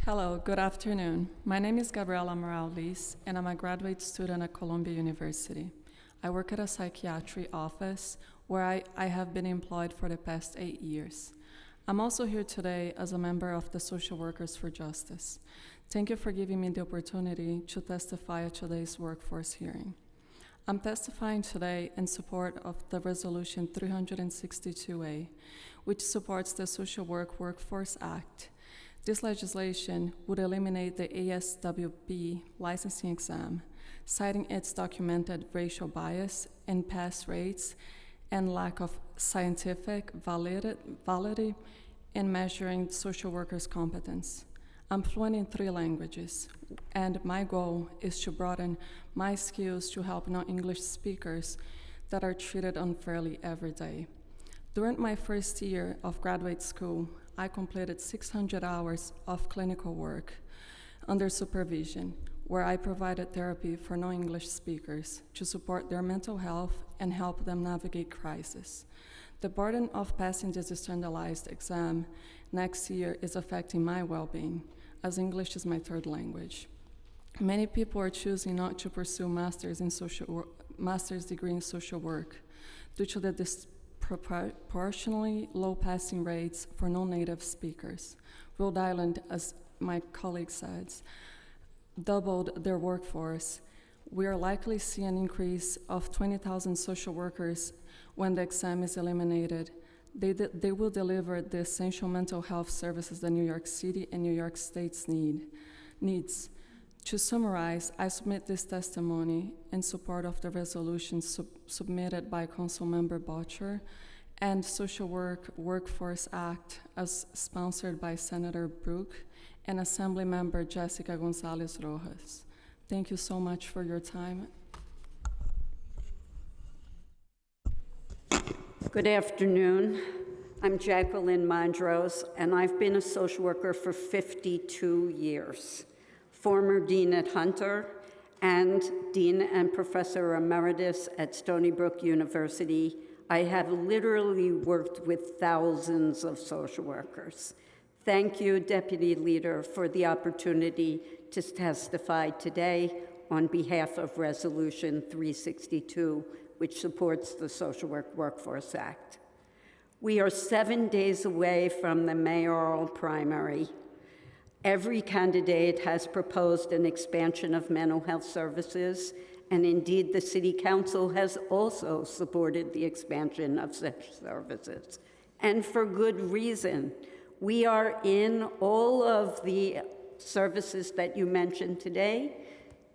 Hello, good afternoon. My name is Gabriela Morales, and I'm a graduate student at Columbia University. I work at a psychiatry office where I have been employed for the past 8 years. I'm also here today as a member of the Social Workers for Justice. Thank you for giving me the opportunity to testify at today's workforce hearing. I'm testifying today in support of the Resolution 362A, which supports the Social Work Workforce Act. This legislation would eliminate the ASWB licensing exam, citing its documented racial bias in pass rates and lack of scientific validity in measuring social workers' competence. I'm fluent in 3 languages, and my goal is to broaden my skills to help non-English speakers that are treated unfairly every day. During my first year of graduate school, I completed 600 hours of clinical work under supervision, where I provided therapy for non-English speakers to support their mental health and help them navigate crisis. The burden of passing this standardized exam next year is affecting my well-being, as English is my 3rd language. Many people are choosing not to pursue master's degree in social work due to the disproportionately low passing rates for non-native speakers. Rhode Island, as my colleague said, doubled their workforce. We are likely to see an increase of 20,000 social workers when the exam is eliminated. They will deliver the essential mental health services that New York City and New York State's needs. To summarize, I submit this testimony in support of the resolution submitted by Councilmember Bottcher and Social Work Workforce Act as sponsored by Senator Brooke and Assemblymember Jessica Gonzalez Rojas. Thank you so much for your time. Good afternoon. I'm Jacqueline Mondros, and I've been a social worker for 52 years. Former Dean at Hunter and Dean and Professor Emeritus at Stony Brook University, I have literally worked with thousands of social workers. Thank you, Deputy Leader, for the opportunity to testify today on behalf of Resolution 362, which supports the Social Work Workforce Act. We are 7 days away from the mayoral primary. Every candidate has proposed an expansion of mental health services, and indeed the City Council has also supported the expansion of such services, and for good reason. We are in all of the services that you mentioned today: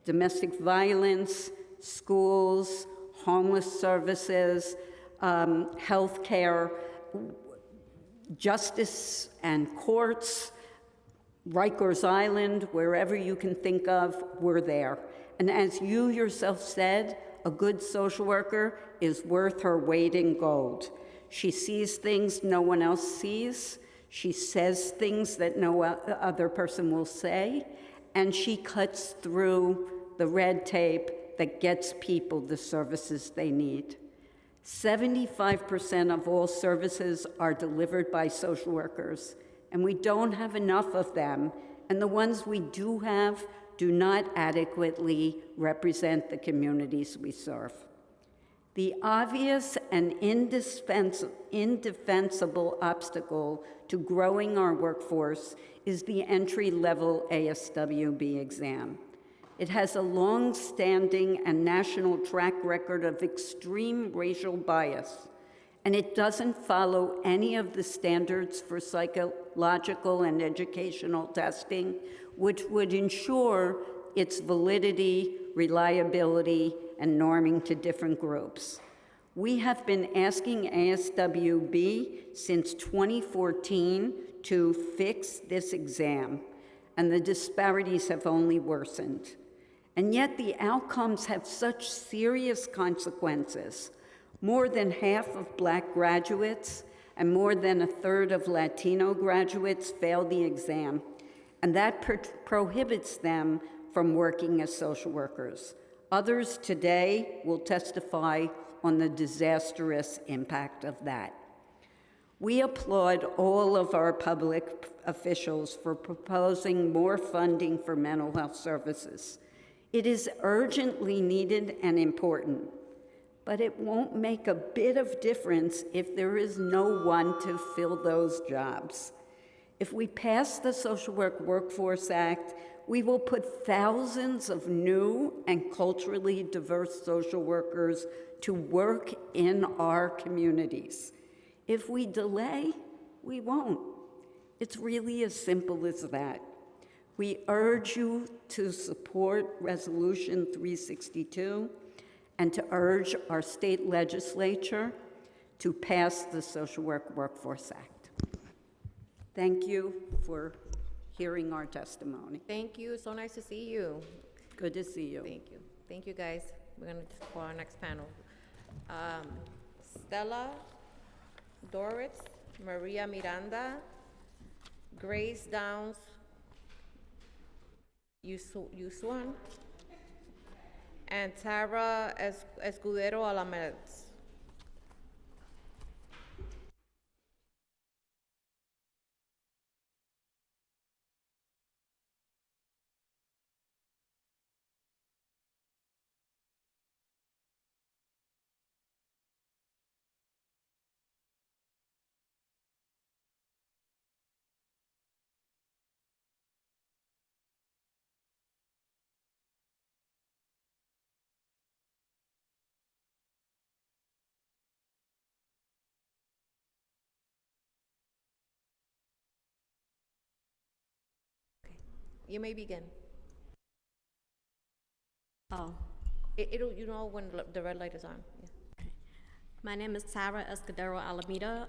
domestic violence, schools, homeless services, healthcare, justice and courts, Rikers Island, wherever you can think of, we're there. And as you yourself said, a good social worker is worth her weight in gold. She sees things no one else sees. She says things that no other person will say, and she cuts through the red tape that gets people the services they need. 75% of all services are delivered by social workers, and we don't have enough of them, and the ones we do have do not adequately represent the communities we serve. The obvious and indefensible obstacle to growing our workforce is the entry-level ASWB exam. It has a long-standing and national track record of extreme racial bias, and it doesn't follow any of the standards for psychological and educational testing, which would ensure its validity, reliability, and norming to different groups. We have been asking ASWB since 2014 to fix this exam, and the disparities have only worsened. And yet the outcomes have such serious consequences. More than half of Black graduates and more than a third of Latino graduates fail the exam, and that prohibits them from working as social workers. Others today will testify on the disastrous impact of that. We applaud all of our public officials for proposing more funding for mental health services. It is urgently needed and important, but it won't make a bit of difference if there is no one to fill those jobs. If we pass the Social Work Workforce Act, we will put thousands of new and culturally diverse social workers to work in our communities. If we delay, we won't. It's really as simple as that. We urge you to support Resolution 362 and to urge our state legislature to pass the Social Work Workforce Act. Thank you for hearing our testimony. Thank you. So nice to see you. Good to see you. Thank you. Thank you, guys. We're going to call our next panel. Stella Doritz, Maria Miranda, Grace Downs, Yusuan, and Tara Escudero Alamedes. You may begin. Oh. You know when the red light is on. Yeah. My name is Tara Escudero Alameda.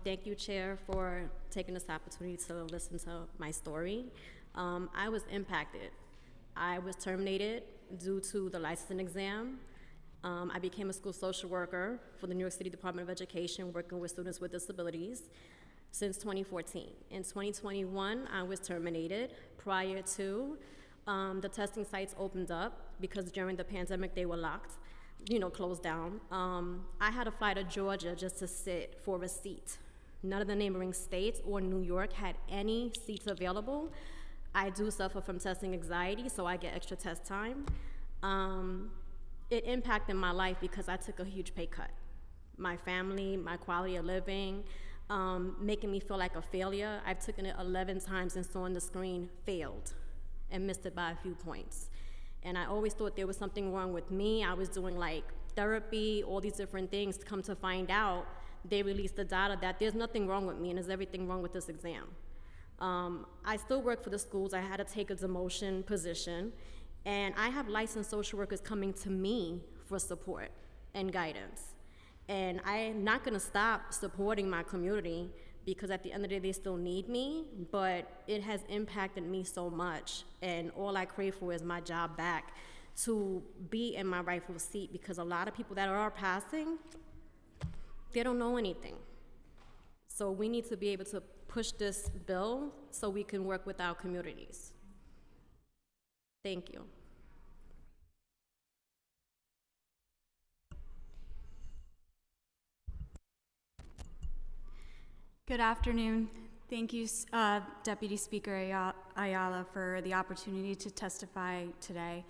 Thank you, Chair, for taking this opportunity to listen to my story. I was impacted. I was terminated due to the licensing exam. I became a school social worker for the New York City Department of Education, working with students with disabilities since 2014. In 2021, I was terminated. Prior to, the testing sites opened up because during the pandemic they were locked, closed down. I had to fly to Georgia just to sit for a seat. None of the neighboring states or New York had any seats available. I do suffer from testing anxiety, so I get extra test time. It impacted my life because I took a huge pay cut. My family, my quality of living, making me feel like a failure. I've taken it 11 times and saw on the screen failed and missed it by a few points. And I always thought there was something wrong with me. I was doing like therapy, all these different things. To come to find out, they released the data that there's nothing wrong with me and there's everything wrong with this exam. I still work for the schools. I had to take a demotion position. And I have licensed social workers coming to me for support and guidance. And I'm not gonna stop supporting my community because at the end of the day, they still need me, but it has impacted me so much. And all I crave for is my job back, to be in my rightful seat, because a lot of people that are passing, they don't know anything. So we need to be able to push this bill so we can work with our communities. Thank you. Good afternoon. Thank you, Deputy Speaker Ayala, for the opportunity to testify today.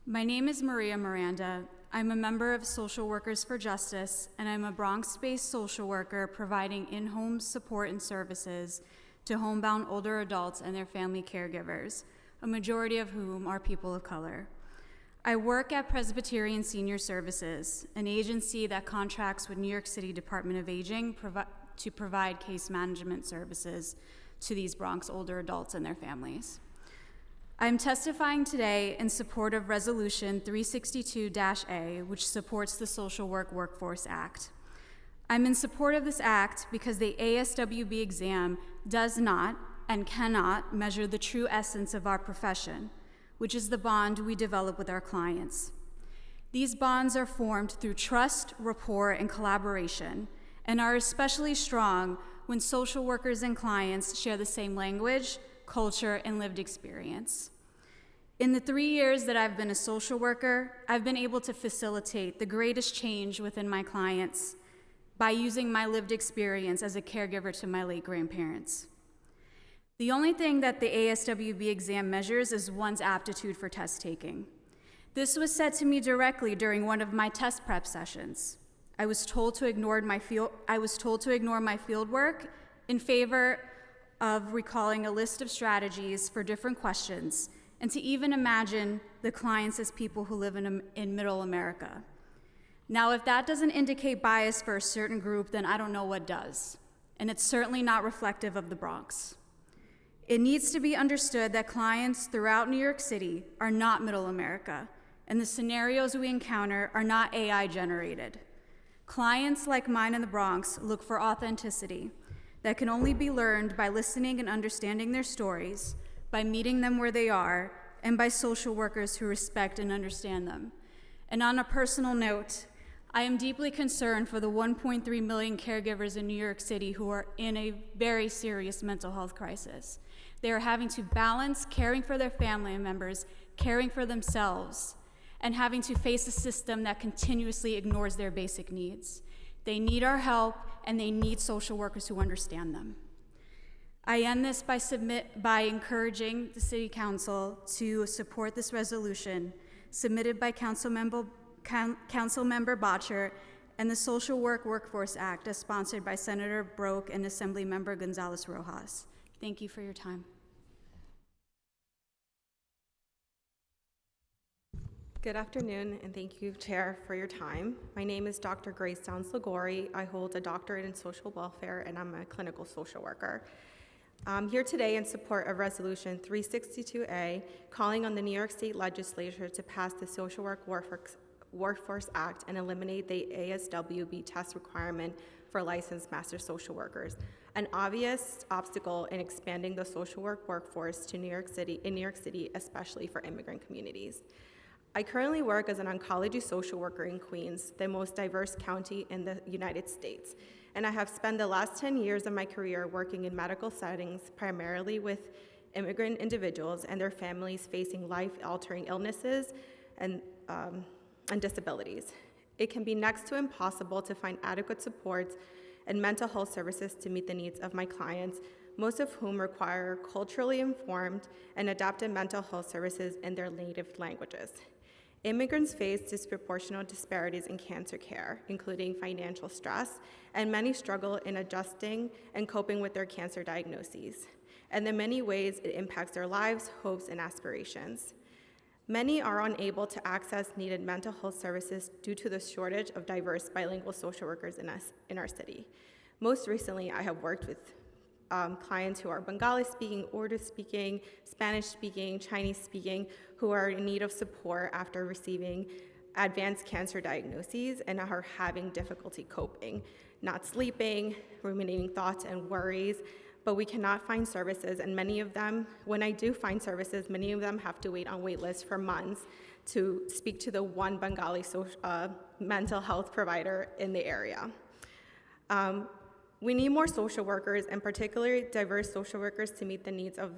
My name is Maria Miranda. I'm a member of Social Workers for Justice, and I'm a Bronx-based social worker providing in-home support and services to homebound older adults and their family caregivers, a majority of whom are people of color. I work at Presbyterian Senior Services, an agency that contracts with New York City Department of Aging to provide case management services to these Bronx older adults and their families. I'm testifying today in support of Resolution 362-A, which supports the Social Work Workforce Act. I'm in support of this act because the ASWB exam does not and cannot measure the true essence of our profession, which is the bond we develop with our clients. These bonds are formed through trust, rapport, and collaboration, and are especially strong when social workers and clients share the same language, culture, and lived experience. In the 3 years that I've been a social worker, I've been able to facilitate the greatest change within my clients by using my lived experience as a caregiver to my late grandparents. The only thing that the ASWB exam measures is one's aptitude for test taking. This was said to me directly during one of my test prep sessions. I was told to ignore my field work in favor of recalling a list of strategies for different questions, and to even imagine the clients as people who live in Middle America. Now, if that doesn't indicate bias for a certain group, then I don't know what does, and it's certainly not reflective of the Bronx. It needs to be understood that clients throughout New York City are not Middle America, and the scenarios we encounter are not AI generated. Clients like mine in the Bronx look for authenticity that can only be learned by listening and understanding their stories, by meeting them where they are, and by social workers who respect and understand them. And on a personal note, I am deeply concerned for the 1.3 million caregivers in New York City who are in a very serious mental health crisis. They are having to balance caring for their family members, caring for themselves, and having to face a system that continuously ignores their basic needs. They need our help, and they need social workers who understand them. I end this by encouraging the City Council to support this resolution submitted by Councilmember Bottcher and the Social Work Workforce Act as sponsored by Senator Broke and Assemblymember Gonzalez Rojas. Thank you for your time. Good afternoon, and thank you, Chair, for your time. My name is Dr. Grace Downs-Lagori. I hold a doctorate in social welfare, and I'm a clinical social worker. I'm here today in support of Resolution 362A, calling on the New York State Legislature to pass the Social Work Workforce Act and eliminate the ASWB test requirement for licensed master social workers, an obvious obstacle in expanding the social work workforce to New York City, especially for immigrant communities. I currently work as an oncology social worker in Queens, the most diverse county in the United States, and I have spent the last 10 years of my career working in medical settings, primarily with immigrant individuals and their families facing life-altering illnesses and disabilities. It can be next to impossible to find adequate supports and mental health services to meet the needs of my clients, most of whom require culturally informed and adapted mental health services in their native languages. Immigrants face disproportionate disparities in cancer care, including financial stress, and many struggle in adjusting and coping with their cancer diagnoses, and in many ways it impacts their lives, hopes, and aspirations. Many are unable to access needed mental health services due to the shortage of diverse bilingual social workers in our city. Most recently, I have worked with clients who are Bengali-speaking, Urdu-speaking, Spanish-speaking, Chinese-speaking, who are in need of support after receiving advanced cancer diagnoses and are having difficulty coping, not sleeping, ruminating thoughts and worries, but we cannot find services, and many of them, when I do find services, many of them have to wait on wait lists for months to speak to the one Bengali mental health provider in the area. We need more social workers, and particularly diverse social workers, to meet the needs of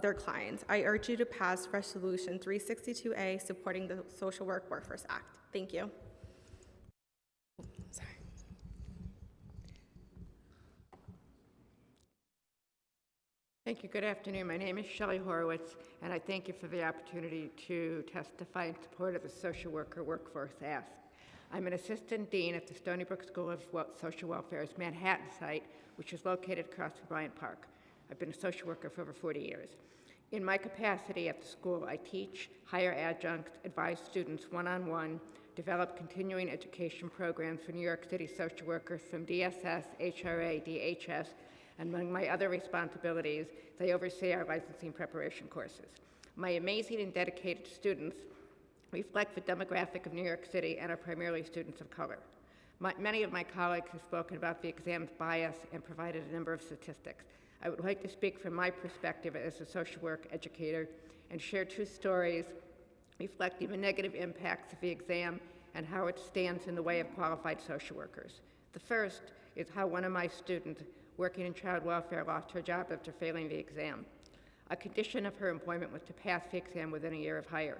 their clients. I urge you to pass Resolution 362A supporting the Social Work Workforce Act. Thank you. Sorry. Thank you. Good afternoon. My name is Shelley Horowitz, and I thank you for the opportunity to testify in support of the Social Worker Workforce Act. I'm an assistant dean at the Stony Brook School of Social Welfare's Manhattan site, which is located across from Bryant Park. I've been a social worker for over 40 years. In my capacity at the school, I teach, hire adjuncts, advise students one-on-one, develop continuing education programs for New York City social workers from DSS, HRA, DHS, and among my other responsibilities, they oversee our licensing preparation courses. My amazing and dedicated students reflect the demographic of New York City and are primarily students of color. Many of my colleagues have spoken about the exam's bias and provided a number of statistics. I would like to speak from my perspective as a social work educator and share two stories reflecting the negative impacts of the exam and how it stands in the way of qualified social workers. The first is how one of my students working in child welfare lost her job after failing the exam. A condition of her employment was to pass the exam within a year of hire.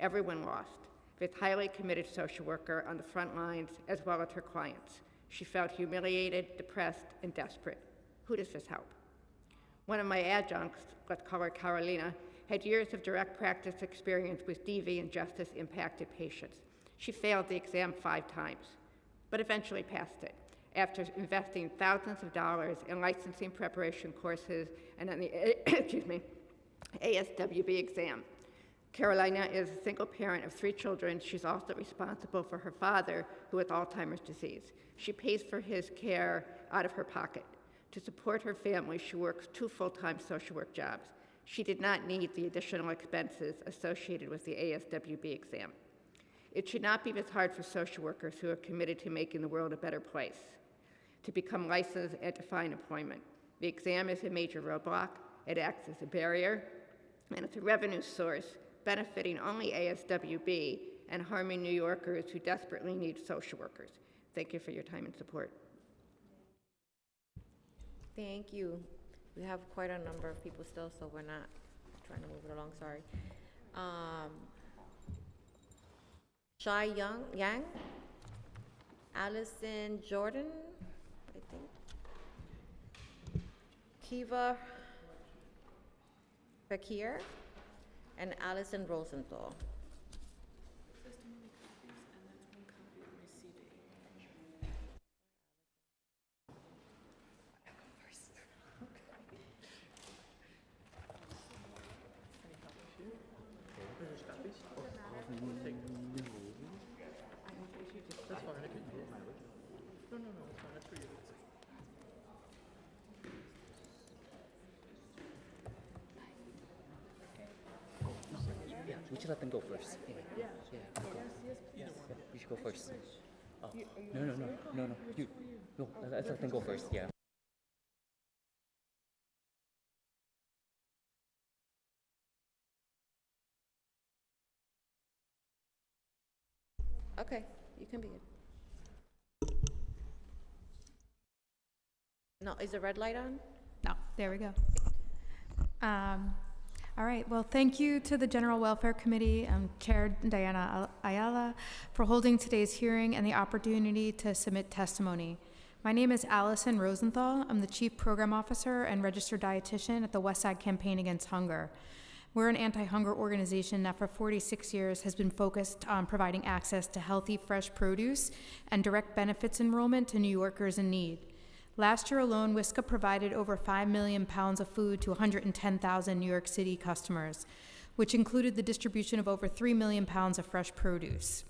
Everyone lost. This highly committed social worker on the front lines as well as her clients. She felt humiliated, depressed, and desperate. Who does this help? One of my adjuncts, let's call her Carolina, had years of direct practice experience with DV and justice-impacted patients. She failed the exam 5 times, but eventually passed it after investing thousands of dollars in licensing preparation courses and on the ASWB exam. Carolina is a single parent of 3 children. She's also responsible for her father, who has Alzheimer's disease. She pays for his care out of her pocket. To support her family, she works 2 full-time social work jobs. She did not need the additional expenses associated with the ASWB exam. It should not be this hard for social workers who are committed to making the world a better place to become licensed and to find employment. The exam is a major roadblock. It acts as a barrier, and it's a revenue source benefiting only ASWB and harming New Yorkers who desperately need social workers. Thank you for your time and support. Thank you. We have quite a number of people still, so we're not trying to move it along, sorry. Shai Yang, Allison Jordan, I think, Kiva Fakir, and Allison Rosenthal. We should let them go first. Yeah. You should go first. Oh. No. Let's let them go first. Yeah. Okay, you can begin. No, is the red light on? No, there we go. All right, well, thank you to the General Welfare Committee, Chair Diana Ayala, for holding today's hearing and the opportunity to submit testimony. My name is Allison Rosenthal. I'm the Chief Program Officer and Registered Dietitian at the Westside Campaign Against Hunger. We're an anti-hunger organization that for 46 years has been focused on providing access to healthy, fresh produce and direct benefits enrollment to New Yorkers in need. Last year alone, WISCA provided over 5 million pounds of food to 110,000 New York City customers, which included the distribution of over 3 million pounds of fresh produce.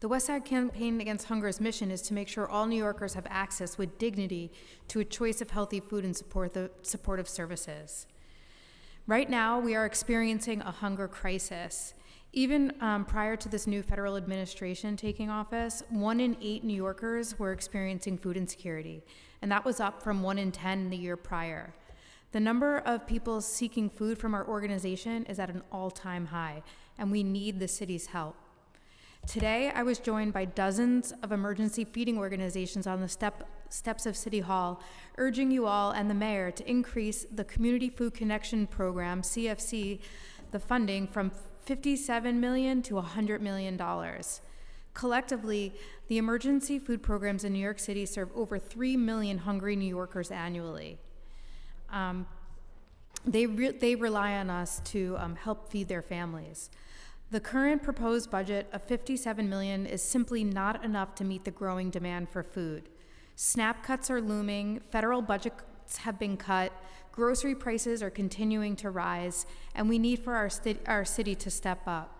The Westside Campaign Against Hunger's mission is to make sure all New Yorkers have access with dignity to a choice of healthy food and supportive services. Right now, we are experiencing a hunger crisis. Even prior to this new federal administration taking office, 1 in 8 New Yorkers were experiencing food insecurity, and that was up from 1 in 10 the year prior. The number of people seeking food from our organization is at an all-time high, and we need the city's help. Today, I was joined by dozens of emergency feeding organizations on the steps of City Hall, urging you all and the mayor to increase the Community Food Connection Program, CFC, the funding from $57 million to $100 million. Collectively, the emergency food programs in New York City serve over 3 million hungry New Yorkers annually. they rely on us to help feed their families. The current proposed budget of $57 million is simply not enough to meet the growing demand for food. SNAP cuts are looming, federal budgets have been cut, grocery prices are continuing to rise, and we need for our city to step up.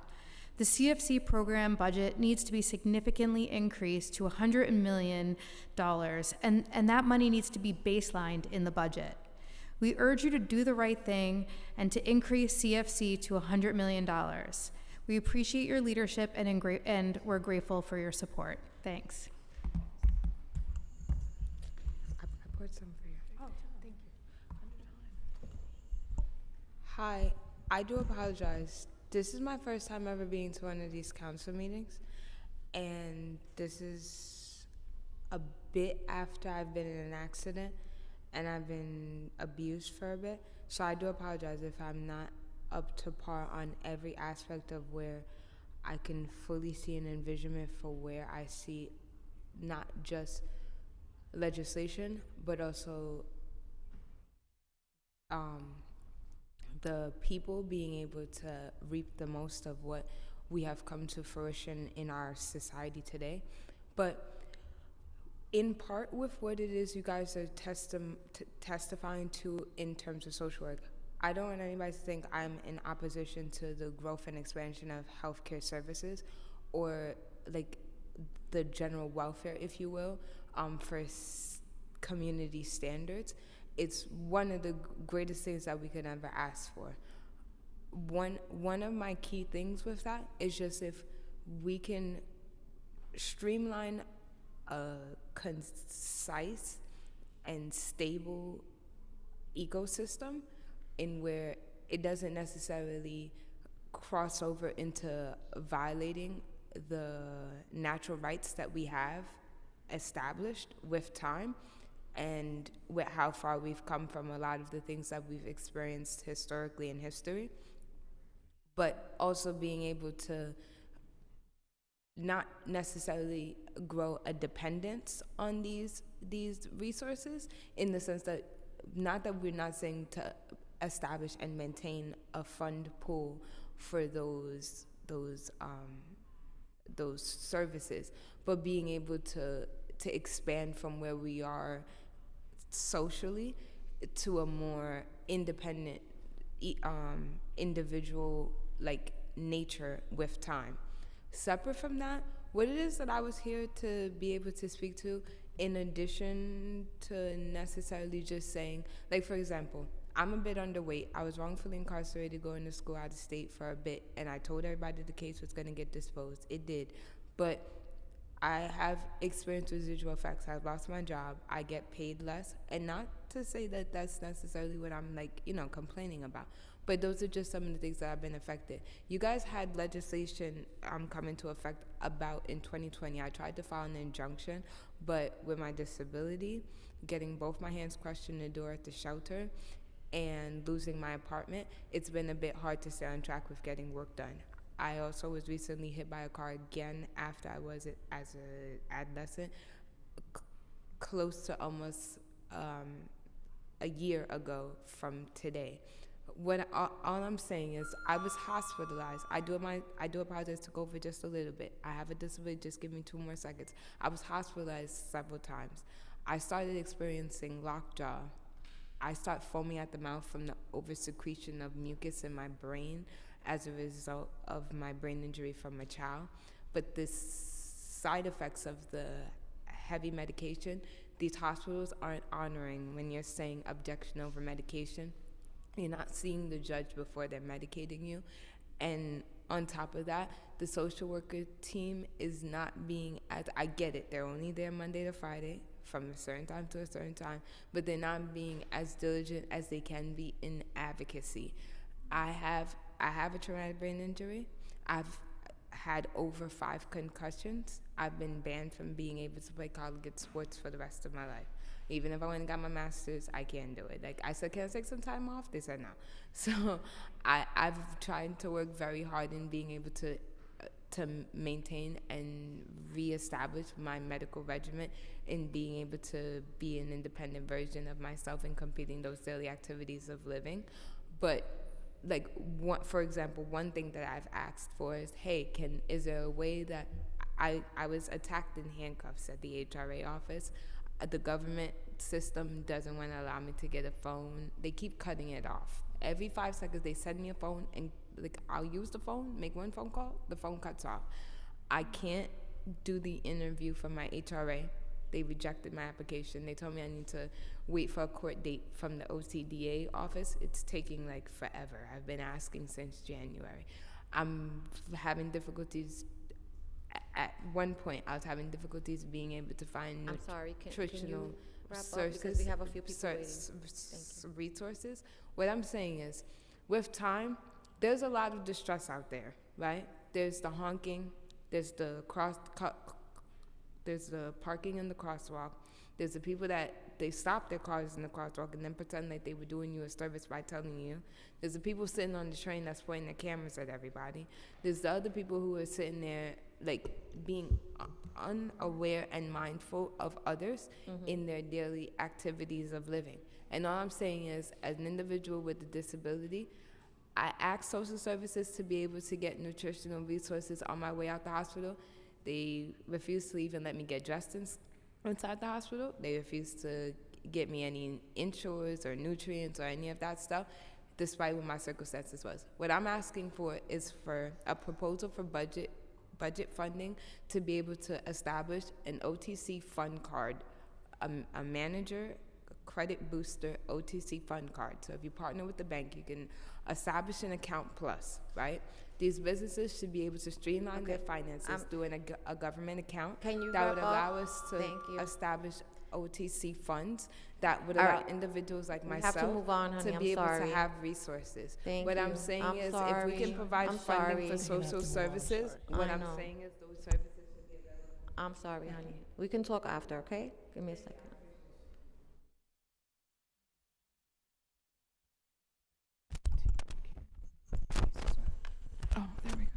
The CFC program budget needs to be significantly increased to $100 million, and that money needs to be baselined in the budget. We urge you to do the right thing and to increase CFC to $100 million. We appreciate your leadership and we're grateful for your support. Thanks. I poured some for you. Oh, thank you. Hi, I do apologize. This is my first time ever being to one of these council meetings, and this is a bit after I've been in an accident and I've been abused for a bit. So I do apologize if I'm not up to par on every aspect of where I can fully see an envisionment for where I see not just legislation, but also the people being able to reap the most of what we have come to fruition in our society today. But in part with what it is you guys are testifying to in terms of social work, I don't want anybody to think I'm in opposition to the growth and expansion of healthcare services or like the general welfare, if you will, for community standards. It's one of the greatest things that we could ever ask for. One of my key things with that is just if we can streamline a concise and stable ecosystem in where it doesn't necessarily cross over into violating the natural rights that we have established with time and with how far we've come from a lot of the things that we've experienced historically in history, but also being able to not necessarily grow a dependence on these resources, in the sense that not that we're not saying to establish and maintain a fund pool for those services, but being able to expand from where we are socially to a more independent individual like nature with time. Separate from that, what it is that I was here to be able to speak to, in addition to necessarily just saying, like, for example, I'm a bit underweight. I was wrongfully incarcerated going to school out of state for a bit, and I told everybody the case was going to get disposed. It did. But I have experienced residual effects. I've lost my job. I get paid less. And not to say that that's necessarily what I'm, like, complaining about. But those are just some of the things that have been affected. You guys had legislation come into effect about in 2020. I tried to file an injunction, but with my disability, getting both my hands crushed in the door at the shelter and losing my apartment, it's been a bit hard to stay on track with getting work done. I also was recently hit by a car again after I was as an adolescent, close to almost a year ago from today. All I'm saying is I was hospitalized. I do apologize to go over just a little bit. I have a disability, just give me 2 more seconds. I was hospitalized several times. I started experiencing lockjaw. I start foaming at the mouth from the oversecretion of mucus in my brain as a result of my brain injury from a child. But the side effects of the heavy medication, these hospitals aren't honoring when you're saying objection over medication. You're not seeing the judge before they're medicating you. And on top of that, the social worker team is not being as, I get it, they're only there Monday to Friday from a certain time to a certain time, but they're not being as diligent as they can be in advocacy. I have a traumatic brain injury. I've had over 5 concussions. I've been banned from being able to play collegiate sports for the rest of my life. Even if I went and got my master's, I can't do it. Like, I said, can I take some time off? They said no. So I've tried to work very hard in being able to to maintain and reestablish my medical regimen and being able to be an independent version of myself and completing those daily activities of living. But like, for example, one thing that I've asked for is, hey, is there a way that I was attacked in handcuffs at the HRA office. The government system doesn't want to allow me to get a phone. They keep cutting it off. Every 5 seconds they send me a phone, and like, I'll use the phone, make one phone call, the phone cuts off. I can't do the interview for my HRA. They rejected my application. They told me I need to wait for a court date from the OCDA office. It's taking like forever. I've been asking since January. I'm having difficulties. At one point, I was having difficulties being able to find I'm sorry, can nutritional you wrap up, sources, because we have a few people waiting. Thank you. resources. What I'm saying is, with time, there's a lot of distress out there, right? There's the honking, there's the there's the parking in the crosswalk. There's the people that they stop their cars in the crosswalk and then pretend like they were doing you a service by telling you. There's the people sitting on the train that's pointing their cameras at everybody. There's the other people who are sitting there like being unaware and mindful of others in their daily activities of living. And all I'm saying is, as an individual with a disability, I asked social services to be able to get nutritional resources on my way out the hospital. They refused to even let me get dressed inside the hospital. They refused to get me any insures or nutrients or any of that stuff, despite what my circumstances was. What I'm asking for is for a proposal for budget funding to be able to establish an OTC fund card, a manager credit booster OTC fund card. So if you partner with the bank, you can establish an account plus, right? These businesses should be able to streamline their finances doing a government account Can you that wrap would up? allow us to Thank you. establish OTC funds that would All allow right. individuals like We have myself to move on, honey. to I'm be able sorry. to have resources. Thank What I'm you. saying I'm is, if sorry. we can provide I'm funding for sorry. social services, what I'm saying is those services should be available. I'm sorry, honey. We can talk after, okay? Give me a second. Oh, there we go.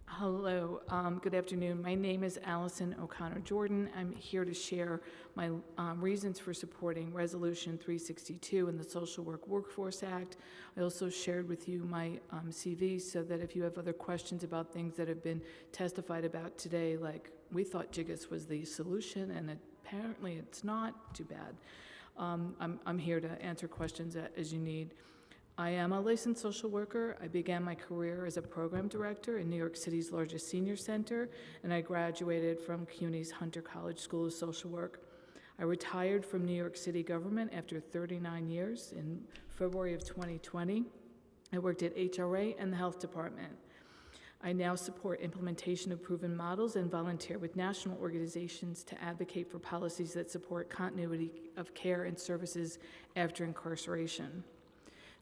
Hello, good afternoon. My name is Allison O'Connor Jordan. I'm here to share my reasons for supporting Resolution 362 and the Social Work Workforce Act. I also shared with you my CV so that if you have other questions about things that have been testified about today, like we thought JIGIS was the solution and apparently it's not, too bad. I'm here to answer questions as you need. I am a licensed social worker. I began my career as a program director in New York City's largest senior center, and I graduated from CUNY's Hunter College School of Social Work. I retired from New York City government after 39 years in February of 2020. I worked at HRA and the Health Department. I now support implementation of proven models and volunteer with national organizations to advocate for policies that support continuity of care and services after incarceration.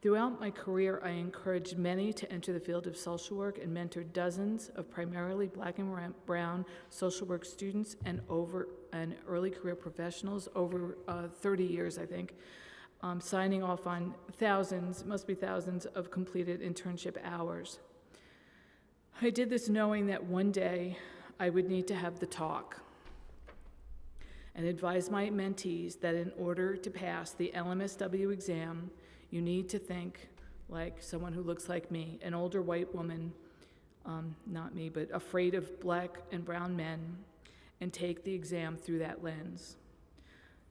Throughout my career, I encouraged many to enter the field of social work and mentored dozens of primarily Black and brown social work students and early career professionals over 30 years, I think, signing off on thousands, must be thousands, of completed internship hours. I did this knowing that one day I would need to have the talk and advise my mentees that in order to pass the LMSW exam, you need to think like someone who looks like me, an older white woman, not me, but afraid of Black and brown men, and take the exam through that lens.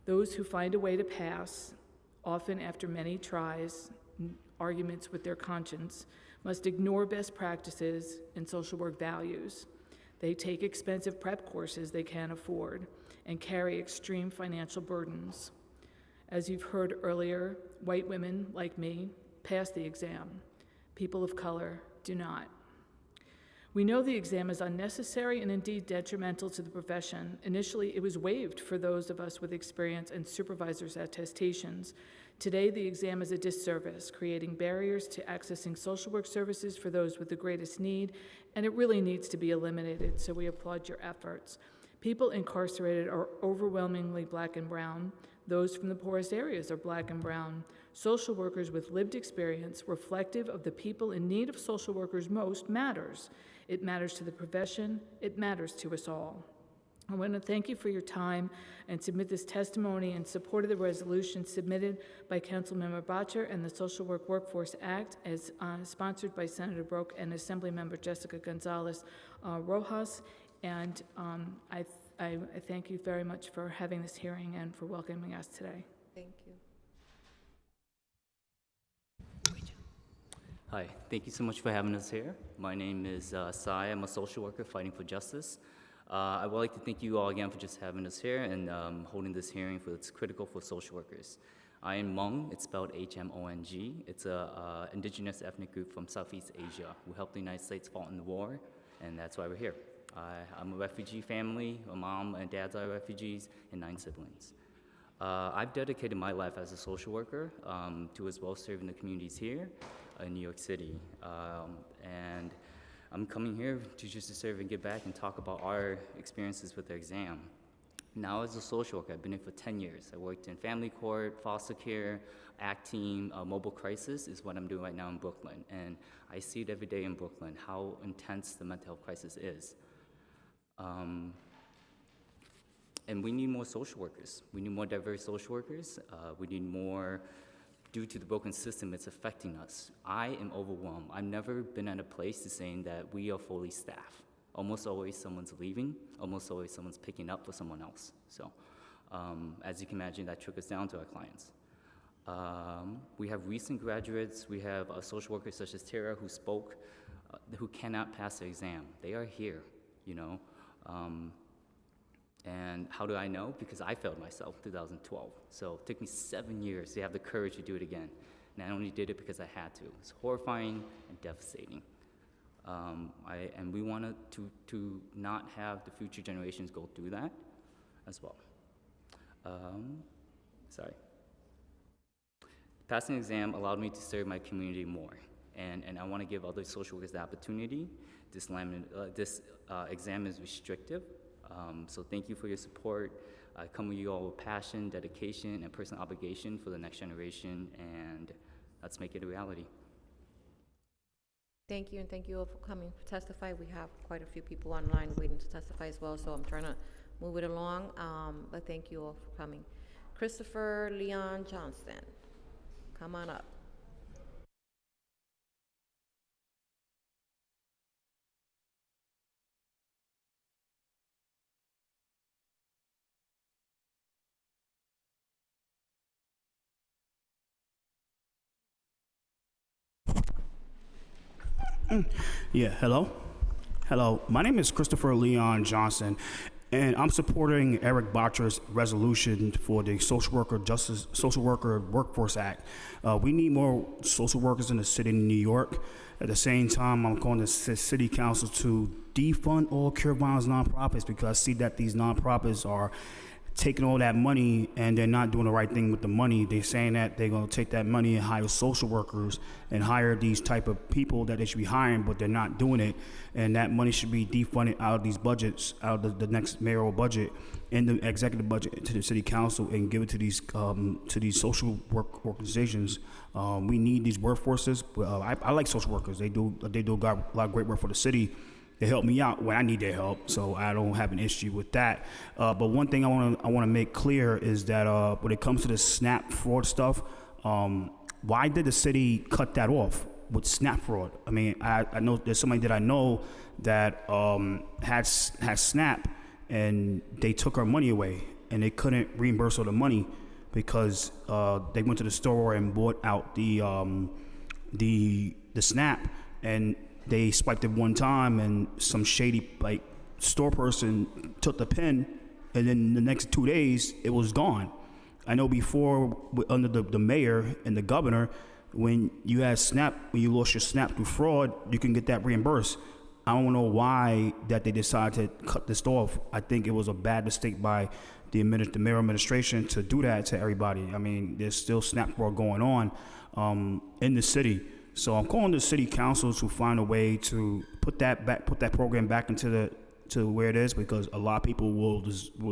Those who find a way to pass, often after many tries, arguments with their conscience, must ignore best practices and social work values. They take expensive prep courses they can't afford and carry extreme financial burdens. As you've heard earlier, white women like me pass the exam. People of color do not. We know the exam is unnecessary and indeed detrimental to the profession. Initially, it was waived for those of us with experience and supervisors' attestations. Today, the exam is a disservice, creating barriers to accessing social work services for those with the greatest need, and it really needs to be eliminated, so we applaud your efforts. People incarcerated are overwhelmingly Black and brown. Those from the poorest areas are Black and brown. Social workers with lived experience reflective of the people in need of social workers most matters. It matters to the profession. It matters to us all. I want to thank you for your time and submit this testimony in support of the resolution submitted by Councilmember Bottcher and the Social Work Workforce Act as sponsored by Senator Broke and Assemblymember Jessica Gonzalez Rojas. And I thank you very much for having this hearing and for welcoming us today. Thank you. Hi, thank you so much for having us here. My name is Sai. I'm a social worker fighting for justice. I would like to thank you all again for just having us here and holding this hearing for it's critical for social workers. I am Hmong, it's spelled H-M-O-N-G. It's a indigenous ethnic group from Southeast Asia who helped the United States fight in the war, and that's why we're here. I'm a refugee family, my mom and dad are refugees, and 9 siblings. I've dedicated my life as a social worker to as well serving the communities here in New York City. And I'm coming here to just to serve and give back and talk about our experiences with the exam. Now as a social worker, I've been here for 10 years. I worked in family court, foster care, ACT team, mobile crisis is what I'm doing right now in Brooklyn. And I see it every day in Brooklyn, how intense the mental health crisis is. And we need more social workers. We need more diverse social workers. We need more. Due to the broken system, it's affecting us. I am overwhelmed. I've never been at a place to saying that we are fully staffed. Almost always someone's leaving, almost always someone's picking up for someone else. So as you can imagine, that trickles down to our clients. We have recent graduates. We have social workers such as Tara who spoke, who cannot pass the exam. They are here, you know. And how do I know? Because I failed myself in 2012. So it took me 7 years to have the courage to do it again. And I only did it because I had to. It's horrifying and devastating. And we wanted to not have the future generations go through that as well. Sorry. Passing the exam allowed me to serve my community more. And I want to give other social workers the opportunity. This exam is restrictive. So thank you for your support. I come with you all with passion, dedication, and personal obligation for the next generation, and let's make it a reality. Thank you, and thank you all for coming to testify. We have quite a few people online waiting to testify as well, so I'm trying to move it along, but thank you all for coming. Christopher Leon Johnston, come on up. Yeah, hello. Hello, my name is Christopher Leon Johnson, and I'm supporting Eric Bottcher's resolution for the Social Worker Workforce Act. We need more social workers in the city of New York. At the same time, I'm calling the city council to defund all cure violence nonprofits because I see that these nonprofits are taking all that money and they're not doing the right thing with the money. They're saying that they're going to take that money and hire social workers and hire these type of people that they should be hiring, but they're not doing it. And that money should be defunded out of these budgets, out of the next mayoral budget and the executive budget to the city council and give it to these social work organizations. We need these workforces. I like social workers. They do a lot of great work for the city. They help me out when I need their help, so I don't have an issue with that. But one thing I want to make clear is that when it comes to the SNAP fraud stuff, why did the city cut that off with SNAP fraud? I mean, I know there's somebody that I know that had SNAP, and they took her money away, and they couldn't reimburse her the money because they went to the store and bought out the SNAP, and they swiped it one time, and some shady store person took the pin, and then the next 2 days it was gone. I know before under the mayor and the governor, when you had SNAP, when you lost your SNAP through fraud, you can get that reimbursed. I don't know why that they decided to cut this off. I think it was a bad mistake by the mayor administration to do that to everybody. I mean, there's still SNAP fraud going on in the city. So I'm calling the city council to find a way to put that program back into where it is, because a lot of people will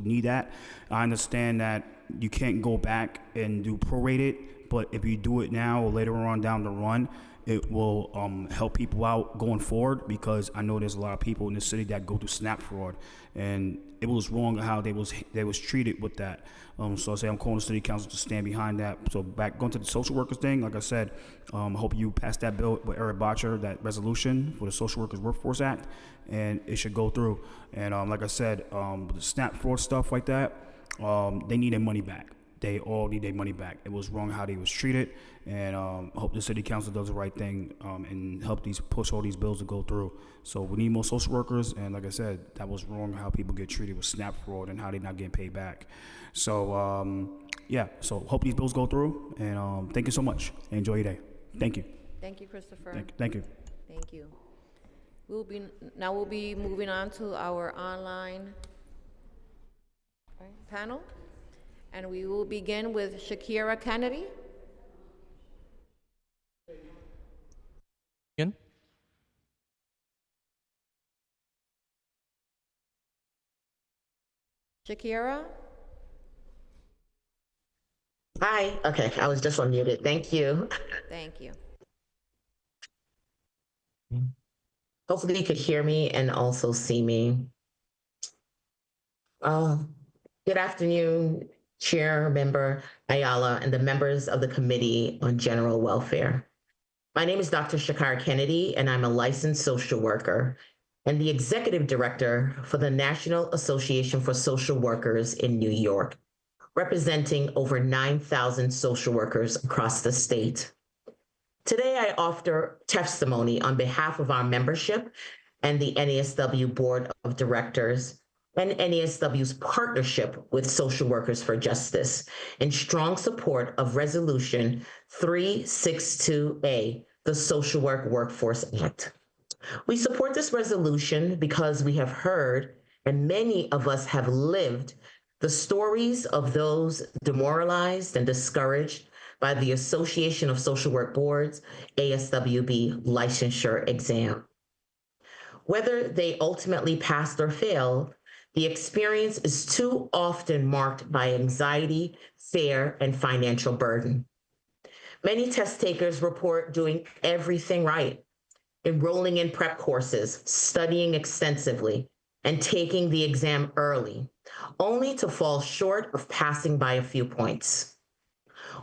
need that. I understand that you can't go back and do prorated, but if you do it now or later on down the run, it will help people out going forward, because I know there's a lot of people in the city that go through SNAP fraud, and it was wrong how they was treated with that. So I say I'm calling the city council to stand behind that. So back going to the social workers thing, like I said, I hope you pass that bill with Eric Botcher, that resolution for the Social Workers Workforce Act, and it should go through. And like I said, the SNAP fraud stuff like that, they need their money back. They all need their money back. It was wrong how they was treated, and I hope the city council does the right thing and help push all these bills to go through. So we need more social workers, and like I said, that was wrong how people get treated with SNAP fraud and how they're not getting paid back. So yeah, so hope these bills go through, and thank you so much. Enjoy your day. Thank you. Thank you, Christopher. Thank you. Thank you. We'll be moving on to our online panel. And we will begin with Shakira Kennedy. Again? Shakira? Hi. Okay, I was just unmuted. Thank you. Thank you. Hopefully you could hear me and also see me. Good afternoon, Chair Member Ayala and the members of the Committee on General Welfare. My name is Dr. Shakira Kennedy, and I'm a licensed social worker and the Executive Director for the National Association for Social Workers in New York, representing over 9,000 social workers across the state. Today, I offer testimony on behalf of our membership and the NASW Board of Directors and NASW's partnership with Social Workers for Justice in strong support of Resolution 362A, the Social Work Workforce Act. We support this resolution because we have heard, and many of us have lived, the stories of those demoralized and discouraged by the Association of Social Work Boards, ASWB licensure exam. Whether they ultimately passed or failed, the experience is too often marked by anxiety, fear, and financial burden. Many test takers report doing everything right, enrolling in prep courses, studying extensively, and taking the exam early, only to fall short of passing by a few points.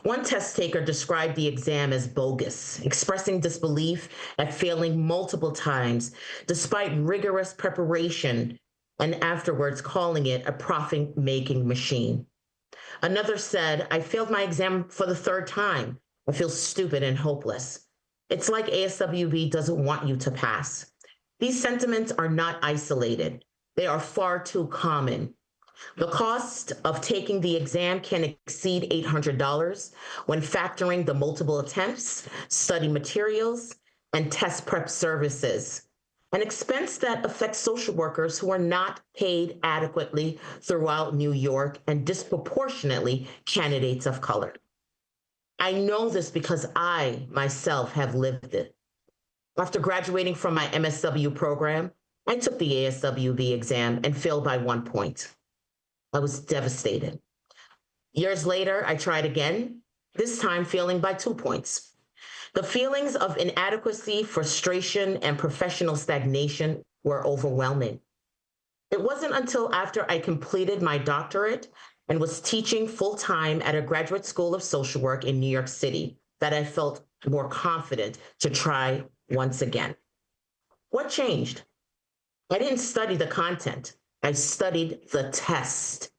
One test taker described the exam as bogus, expressing disbelief at failing multiple times despite rigorous preparation, and afterwards calling it a profit-making machine. Another said, "I failed my exam for the third time. I feel stupid and hopeless." It's like ASWB doesn't want you to pass. These sentiments are not isolated. They are far too common. The cost of taking the exam can exceed $800 when factoring the multiple attempts, study materials, and test prep services, an expense that affects social workers who are not paid adequately throughout New York and disproportionately candidates of color. I know this because I myself have lived it. After graduating from my MSW program, I took the ASWB exam and failed by 1 point. I was devastated. Years later, I tried again, this time failing by 2 points. The feelings of inadequacy, frustration, and professional stagnation were overwhelming. It wasn't until after I completed my doctorate and was teaching full-time at a graduate school of social work in New York City that I felt more confident to try once again. What changed? I didn't study the content. I studied the test.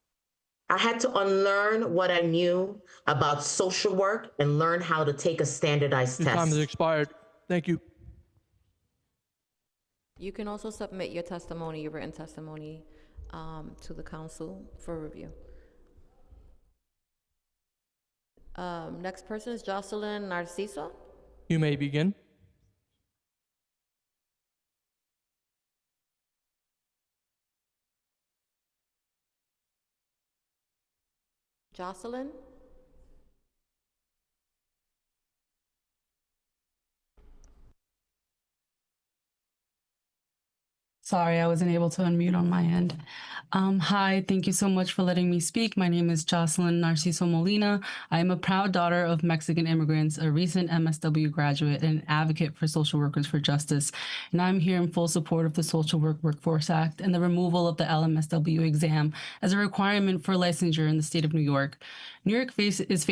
I had to unlearn what I knew about social work and learn how to take a standardized Your test. time has expired. Thank you. You can also submit your testimony, your written testimony, to the council for review. Next person is Jocelyn Narciso. You may begin. Jocelyn? Sorry, I wasn't able to unmute on my end. Hi, thank you so much for letting me speak. My name is Jocelyn Narciso Molina. I am a proud daughter of Mexican immigrants, a recent MSW graduate, and an advocate for social workers for justice. And I'm here in full support of the Social Work Workforce Act and the removal of the LMSW exam as a requirement for licensure in the state of New York. New York State is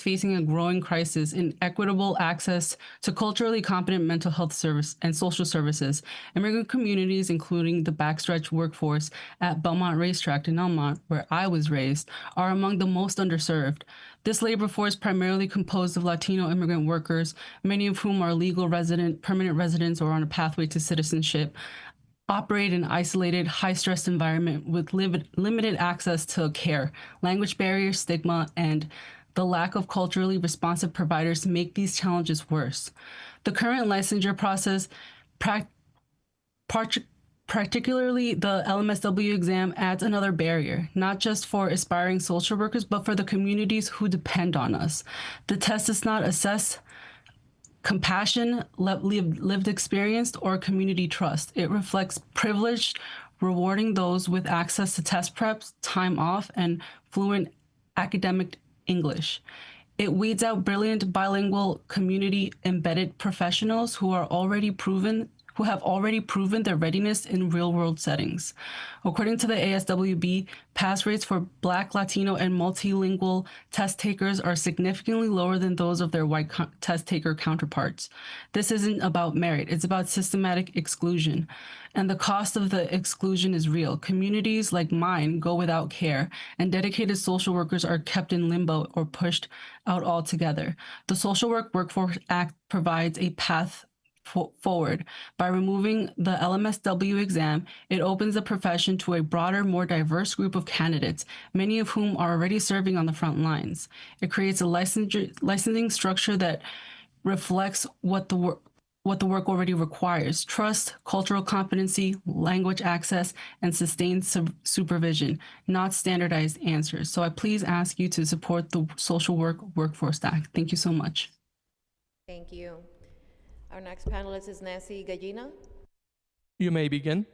facing a growing crisis in equitable access to culturally competent mental health service and social services. Immigrant communities, including the backstretch workforce at Belmont Racetrack in Elmont, where I was raised, are among the most underserved. This labor force, primarily composed of Latino immigrant workers, many of whom are legal resident, permanent residents, or on a pathway to citizenship, operate in an isolated, high-stress environment with limited access to care. Language barriers, stigma, and the lack of culturally responsive providers make these challenges worse. The current licensure process, particularly the LMSW exam, adds another barrier, not just for aspiring social workers, but for the communities who depend on us. The test does not assess compassion, lived experience, or community trust. It reflects privilege, rewarding those with access to test preps, time off, and fluent academic English. It weeds out brilliant bilingual community-embedded professionals who have already proven their readiness in real-world settings. According to the ASWB, pass rates for Black, Latino, and multilingual test takers are significantly lower than those of their white test taker counterparts. This isn't about merit, it's about systematic exclusion. And the cost of the exclusion is real. Communities like mine go without care, and dedicated social workers are kept in limbo or pushed out altogether. The Social Work Workforce Act provides a path forward. By removing the LMSW exam, it opens the profession to a broader, more diverse group of candidates, many of whom are already serving on the front lines. It creates a licensing structure that reflects what the work already requires: trust, cultural competency, language access, and sustained supervision, not standardized answers. So I please ask you to support the Social Work Workforce Act. Thank you so much. Thank you. Our next panelist is Nancy Gallina. You may begin.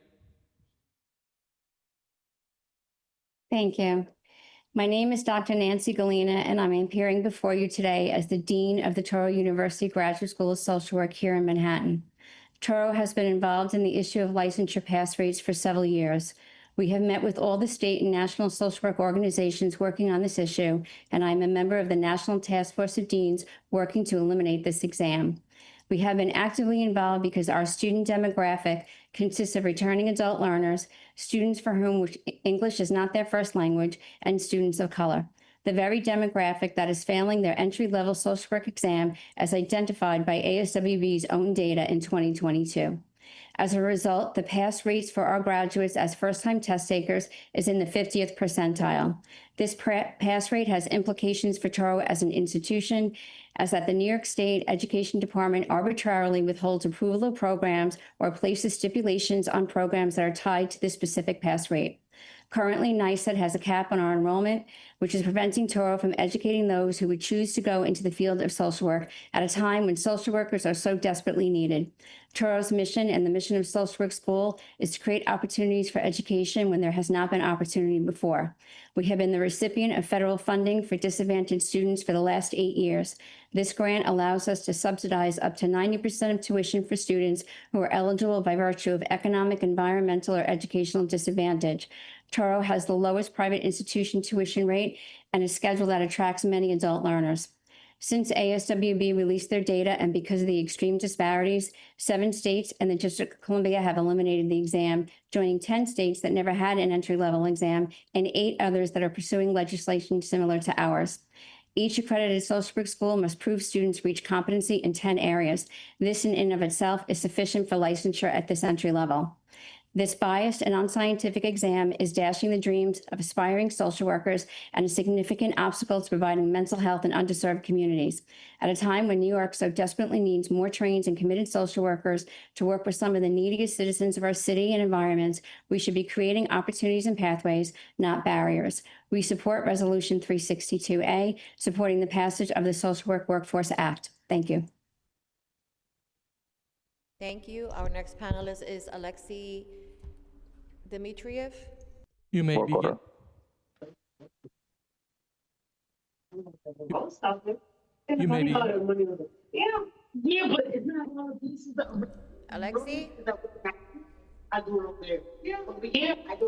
Thank you. My name is Dr. Nancy Galena, and I'm appearing before you today as the Dean of the Touro University Graduate School of Social Work here in Manhattan. Touro has been involved in the issue of licensure pass rates for several years. We have met with all the state and national social work organizations working on this issue, and I'm a member of the National Task Force of Deans working to eliminate this exam. We have been actively involved because our student demographic consists of returning adult learners, students for whom English is not their first language, and students of color. The very demographic that is failing their entry-level social work exam as identified by ASWB's own data in 2022. As a result, the pass rates for our graduates as first-time test takers is in the 50th percentile. This pass rate has implications for Touro as an institution, as that the New York State Education Department arbitrarily withholds approval of programs or places stipulations on programs that are tied to this specific pass rate. Currently, NYSED has a cap on our enrollment, which is preventing Touro from educating those who would choose to go into the field of social work at a time when social workers are so desperately needed. Touro's mission and the mission of Social Work School is to create opportunities for education when there has not been opportunity before. We have been the recipient of federal funding for disadvantaged students for the last 8 years. This grant allows us to subsidize up to 90% of tuition for students who are eligible by virtue of economic, environmental, or educational disadvantage. Touro has the lowest private institution tuition rate and a schedule that attracts many adult learners. Since ASWB released their data and because of the extreme disparities, 7 states and the District of Columbia have eliminated the exam, joining 10 states that never had an entry-level exam and 8 others that are pursuing legislation similar to ours. Each accredited social work school must prove students reach competency in 10 areas. This in and of itself is sufficient for licensure at this entry level. This biased and unscientific exam is dashing the dreams of aspiring social workers and a significant obstacle to providing mental health in underserved communities. At a time when New York so desperately needs more trained and committed social workers to work with some of the neediest citizens of our city and environments, we should be creating opportunities and pathways, not barriers. We support Resolution 362A, supporting the passage of the Social Work Workforce Act. Thank you. Thank you. Our next panelist is Alexei Dmitriev. You may begin. You may begin. Alexei?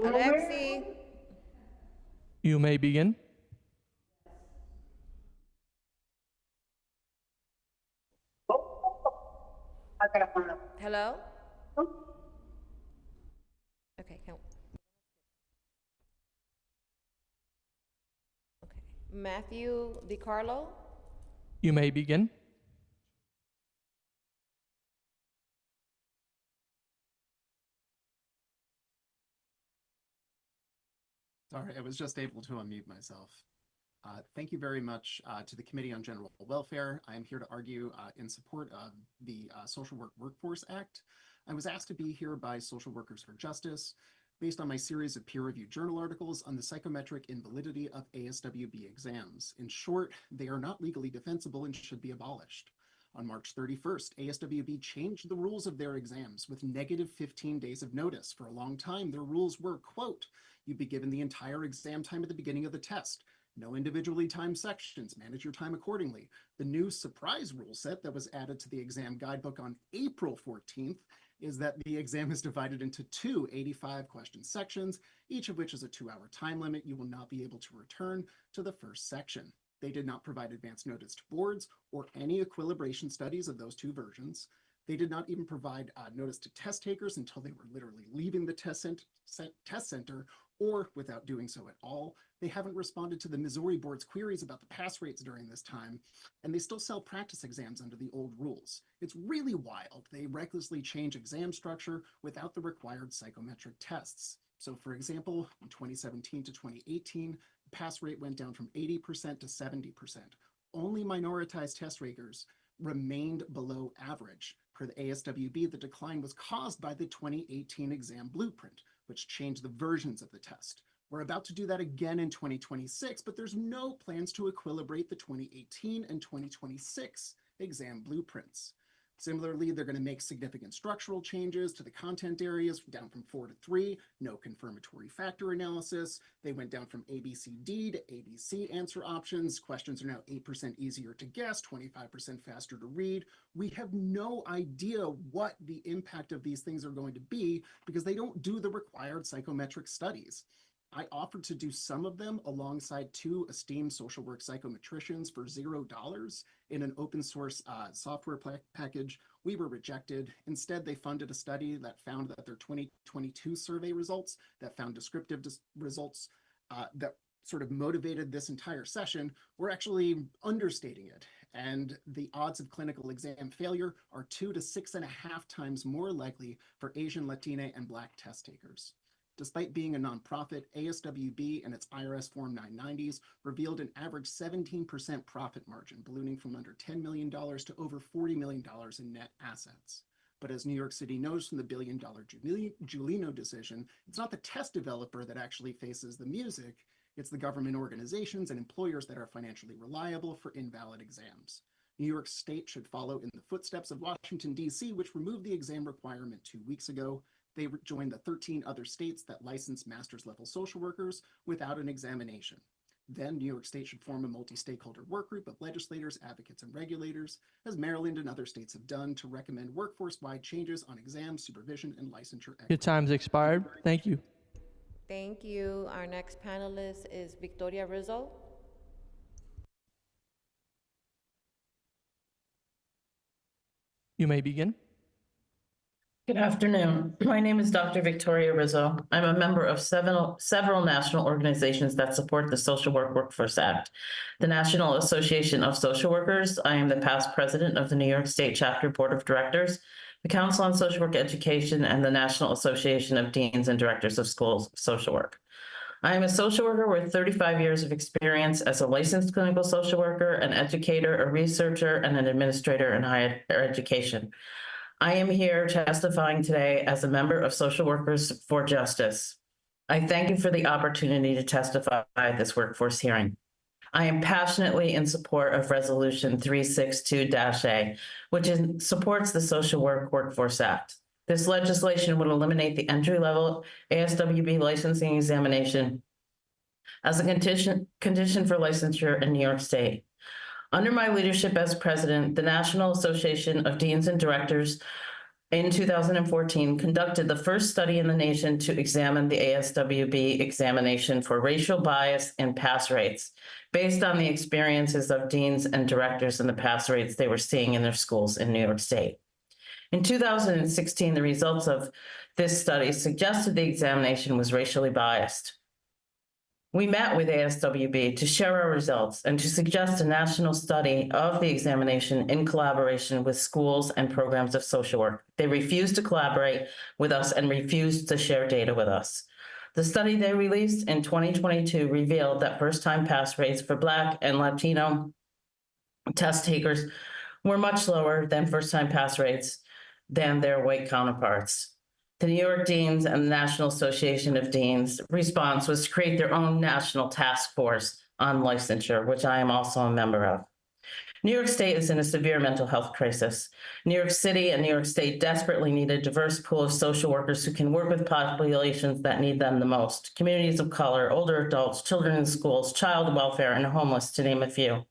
Alexei? You may begin. Hello? Okay, Matthew DiCarlo? You may begin. Sorry, I was just able to unmute myself. Thank you very much to the Committee on General Welfare. I am here to argue in support of the Social Work Workforce Act. I was asked to be here by Social Workers for Justice based on my series of peer-reviewed journal articles on the psychometric invalidity of ASWB exams. In short, they are not legally defensible and should be abolished. On March 31st, ASWB changed the rules of their exams with negative 15 days of notice. For a long time, their rules were, quote, you'd be given the entire exam time at the beginning of the test. No individually timed sections, manage your time accordingly. The new surprise rule set that was added to the exam guidebook on April 14th is that the exam is divided into two 85-question sections, each of which is a 2-hour time limit. You will not be able to return to the first section. They did not provide advance notice to boards or any equilibration studies of those two versions. They did not even provide notice to test takers until they were literally leaving the test center, or without doing so at all. They haven't responded to the Missouri board's queries about the pass rates during this time, and they still sell practice exams under the old rules. It's really wild. They recklessly change exam structure without the required psychometric tests. So for example, in 2017 to 2018, the pass rate went down from 80% to 70%. Only minoritized test takers remained below average. Per the ASWB, the decline was caused by the 2018 exam blueprint, which changed the versions of the test. We're about to do that again in 2026, but there's no plans to equilibrate the 2018 and 2026 exam blueprints. Similarly, they're going to make significant structural changes to the content areas, down from 4 to 3, no confirmatory factor analysis. They went down from ABCD to ABC answer options. Questions are now 8% easier to guess, 25% faster to read. We have no idea what the impact of these things are going to be because they don't do the required psychometric studies. I offered to do some of them alongside 2 esteemed social work psychometricians for $0 in an open source software package. We were rejected. Instead, they funded a study that found that their 2022 survey results that found descriptive results that sort of motivated this entire session were actually understating it. And the odds of clinical exam failure are 2 to 6.5 times more likely for Asian, Latina, and Black test takers. Despite being a nonprofit, ASWB and its IRS Form 990s revealed an average 17% profit margin, ballooning from under $10 million to over $40 million in net assets. But as New York City knows from the billion-dollar Giulino decision, it's not the test developer that actually faces the music, it's the government organizations and employers that are financially reliable for invalid exams. New York State should follow in the footsteps of Washington, D.C., which removed the exam requirement 2 weeks ago. They joined the 13 other states that license master's level social workers without an examination. Then New York State should form a multi-stakeholder work group of legislators, advocates, and regulators, as Maryland and other states have done, to recommend workforce-wide changes on exams, supervision, and licensure. Your time's expired. Thank you. Thank you. Our next panelist is Victoria Rizzo. You may begin. Good afternoon. My name is Dr. Victoria Rizzo. I'm a member of several national organizations that support the Social Work Workforce Act. The National Association of Social Workers. I am the past president of the New York State Chapter Board of Directors, the Council on Social Work Education, and the National Association of Deans and Directors of Schools of Social Work. I am a social worker with 35 years of experience as a licensed clinical social worker, an educator, a researcher, and an administrator in higher education. I am here testifying today as a member of Social Workers for Justice. I thank you for the opportunity to testify at this workforce hearing. I am passionately in support of Resolution 362-A, which supports the Social Work Workforce Act. This legislation would eliminate the entry-level ASWB licensing examination as a condition for licensure in New York State. Under my leadership as president, the National Association of Deans and Directors in 2014 conducted the first study in the nation to examine the ASWB examination for racial bias and pass rates, based on the experiences of deans and directors and the pass rates they were seeing in their schools in New York State. In 2016, the results of this study suggested the examination was racially biased. We met with ASWB to share our results and to suggest a national study of the examination in collaboration with schools and programs of social work. They refused to collaborate with us and refused to share data with us. The study they released in 2022 revealed that first-time pass rates for Black and Latino test takers were much lower than first-time pass rates than their white counterparts. The New York Deans and the National Association of Deans response was to create their own national task force on licensure, which I am also a member of. New York State is in a severe mental health crisis. New York City and New York State desperately need a diverse pool of social workers who can work with populations that need them the most: communities of color, older adults, children in schools, child welfare, and homeless, to name a few.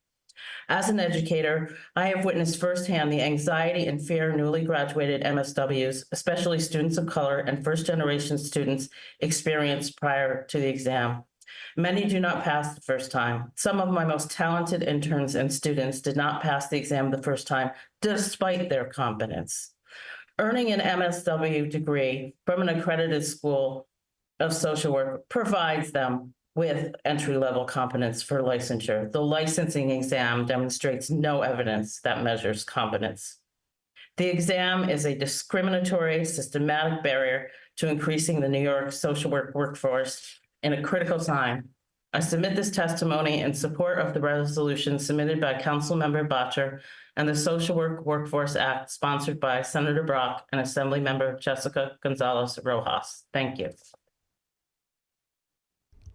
As an educator, I have witnessed firsthand the anxiety and fear newly graduated MSWs, especially students of color and first-generation students, experience prior to the exam. Many do not pass the first time. Some of my most talented interns and students did not pass the exam the first time, despite their competence. Earning an MSW degree from an accredited school of social work provides them with entry-level competence for licensure. The licensing exam demonstrates no evidence that measures competence. The exam is a discriminatory, systematic barrier to increasing the New York social work workforce in a critical time. I submit this testimony in support of the resolution submitted by Councilmember Bottcher and the Social Work Workforce Act sponsored by Senator Brock and Assemblymember Jessica Gonzalez Rojas. Thank you.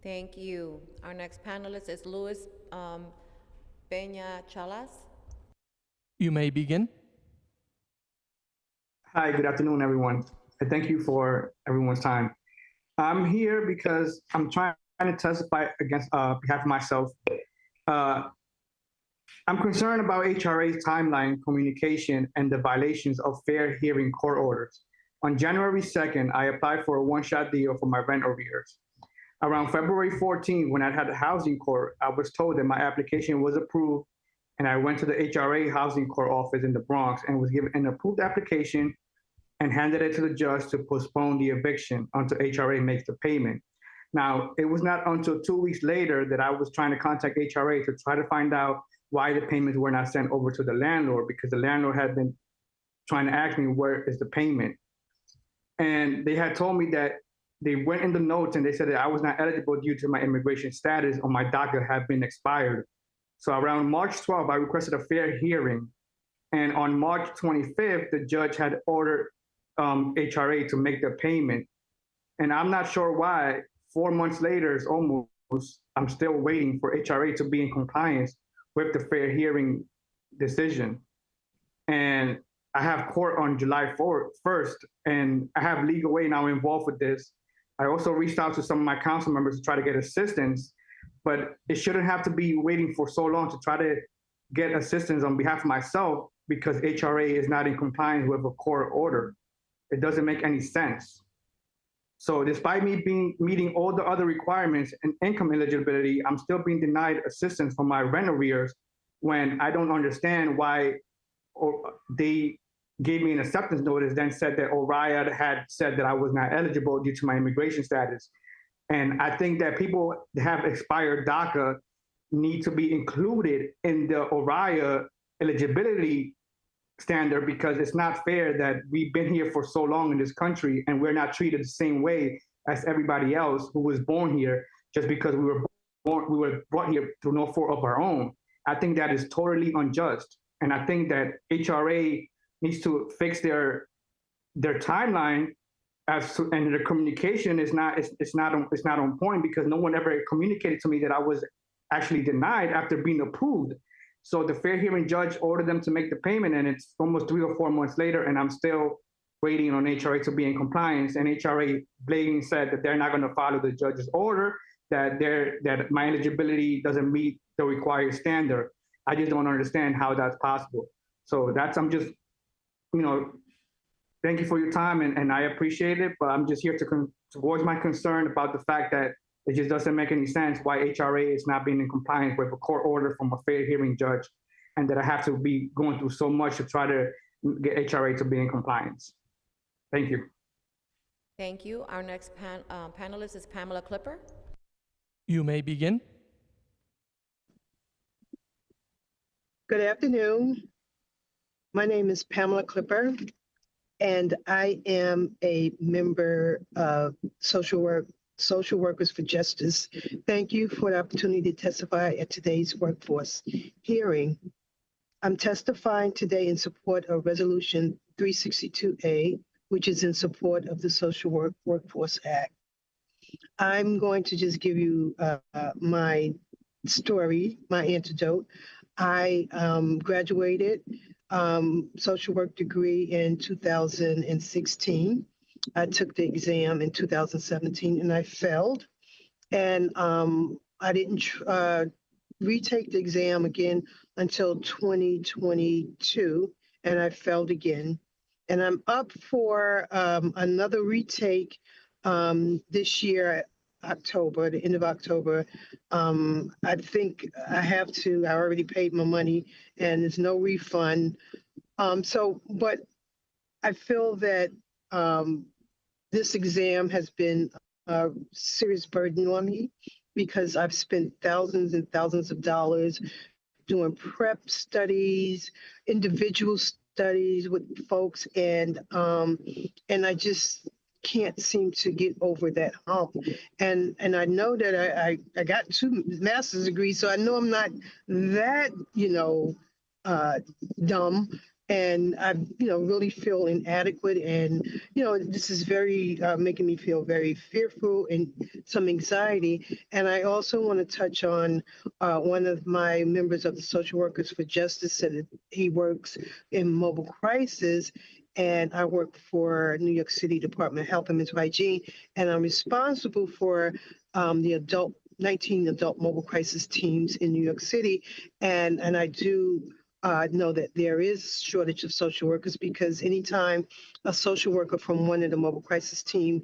Thank you. Our next panelist is Luis Peña Chalas. You may begin. Hi, good afternoon, everyone. And thank you for everyone's time. I'm here because I'm trying to testify against behalf of myself. I'm concerned about HRA's timeline, communication, and the violations of fair hearing court orders. On January 2nd, I applied for a one-shot deal for my rent arrears. Around February 14th, when I had a housing court, I was told that my application was approved, and I went to the HRA housing court office in the Bronx and was given an approved application and handed it to the judge to postpone the eviction until HRA makes the payment. Now, it was not until 2 weeks later that I was trying to contact HRA to try to find out why the payments were not sent over to the landlord, because the landlord had been trying to ask me, where is the payment? And they had told me that they went in the notes and they said that I was not eligible due to my immigration status or my DACA had been expired. So around March 12th, I requested a fair hearing. And on March 25th, the judge had ordered HRA to make the payment. And I'm not sure why 4 months later, it's almost, I'm still waiting for HRA to be in compliance with the fair hearing decision. And I have court on July 1st, and I have legal aid now involved with this. I also reached out to some of my council members to try to get assistance, but it shouldn't have to be waiting for so long to try to get assistance on behalf of myself because HRA is not in compliance with a court order. It doesn't make any sense. So despite me meeting all the other requirements and income eligibility, I'm still being denied assistance for my rent arrears when I don't understand why they gave me an acceptance notice, then said that ORIA had said that I was not eligible due to my immigration status. And I think that people that have expired DACA need to be included in the ORIA eligibility standard, because it's not fair that we've been here for so long in this country and we're not treated the same way as everybody else who was born here just because we were brought here through no fault of our own. I think that is totally unjust. And I think that HRA needs to fix their timeline and the communication is not on point, because no one ever communicated to me that I was actually denied after being approved. So the fair hearing judge ordered them to make the payment, and it's almost 3 or 4 months later, and I'm still waiting on HRA to be in compliance. And HRA blatantly said that they're not going to follow the judge's order, that my eligibility doesn't meet the required standard. I just don't understand how that's possible. So I'm just, thank you for your time, and I appreciate it, but I'm just here to voice my concern about the fact that it just doesn't make any sense why HRA is not being in compliance with a court order from a fair hearing judge, and that I have to be going through so much to try to get HRA to be in compliance. Thank you. Thank you. Our next panelist is Pamela Clipper. You may begin. Good afternoon. My name is Pamela Clipper, and I am a member of Social Workers for Justice. Thank you for the opportunity to testify at today's workforce hearing. I'm testifying today in support of Resolution 362A, which is in support of the Social Workforce Act. I'm going to just give you my story, my anecdote. I graduated social work degree in 2016. I took the exam in 2017 and I failed. And I didn't retake the exam again until 2022, and I failed again. And I'm up for another retake this year, October, the end of October. I think I have to. I already paid my money, and there's no refund. But I feel that this exam has been a serious burden on me because I've spent thousands and thousands of dollars doing prep studies, individual studies with folks, and I just can't seem to get over that hump. And I know that I got 2 master's degrees, so I know I'm not that, dumb. And I, really feel inadequate. And, this is very making me feel very fearful and some anxiety. And I also want to touch on one of my members of the Social Workers for Justice said he works in mobile crisis. And I work for New York City Department of Health and Mental Hygiene. And I'm responsible for the 19 adult mobile crisis teams in New York City. And I do know that there is shortage of social workers because anytime a social worker from one of the mobile crisis team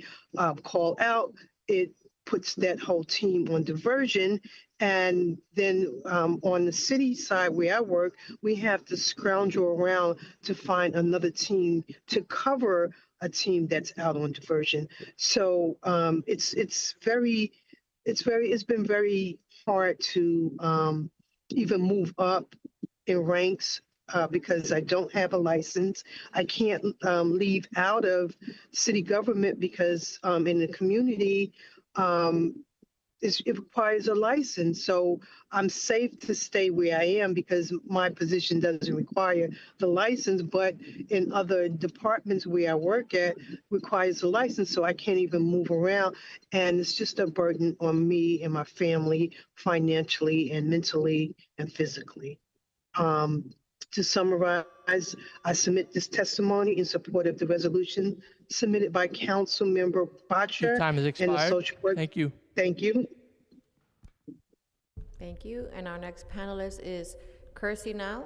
call out, it puts that whole team on diversion. And then on the city side where I work, we have to scrounge around to find another team to cover a team that's out on diversion. So it's been very hard to even move up in ranks because I don't have a license. I can't leave out of city government because in the community, it requires a license. So I'm safe to stay where I am because my position doesn't require the license, but in other departments where I work at requires a license. So I can't even move around. And it's just a burden on me and my family financially and mentally and physically. To summarize, I submit this testimony in support of the resolution submitted by Council Member Botcher. Your time has and the expired. social work. Thank you. Thank you. Thank you. And our next panelist is Kirsty Now.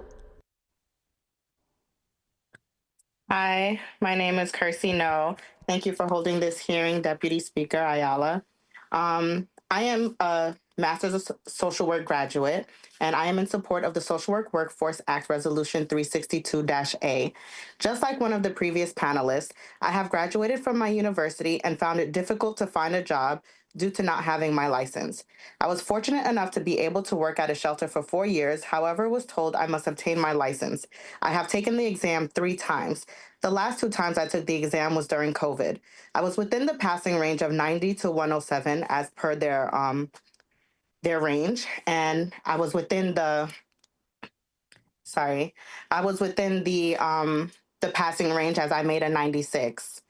Hi, my name is Kirsty No. Thank you for holding this hearing, Deputy Speaker Ayala. I am a Master's of Social Work graduate, and I am in support of the Social Work Workforce Act Resolution 362-A. Just like one of the previous panelists, I have graduated from my university and found it difficult to find a job due to not having my license. I was fortunate enough to be able to work at a shelter for 4 years, however, was told I must obtain my license. I have taken the exam 3 times. The last 2 times I took the exam was during COVID. I was within the passing range of 90 to 107 as per their range, and I was within the passing range as I made a 96.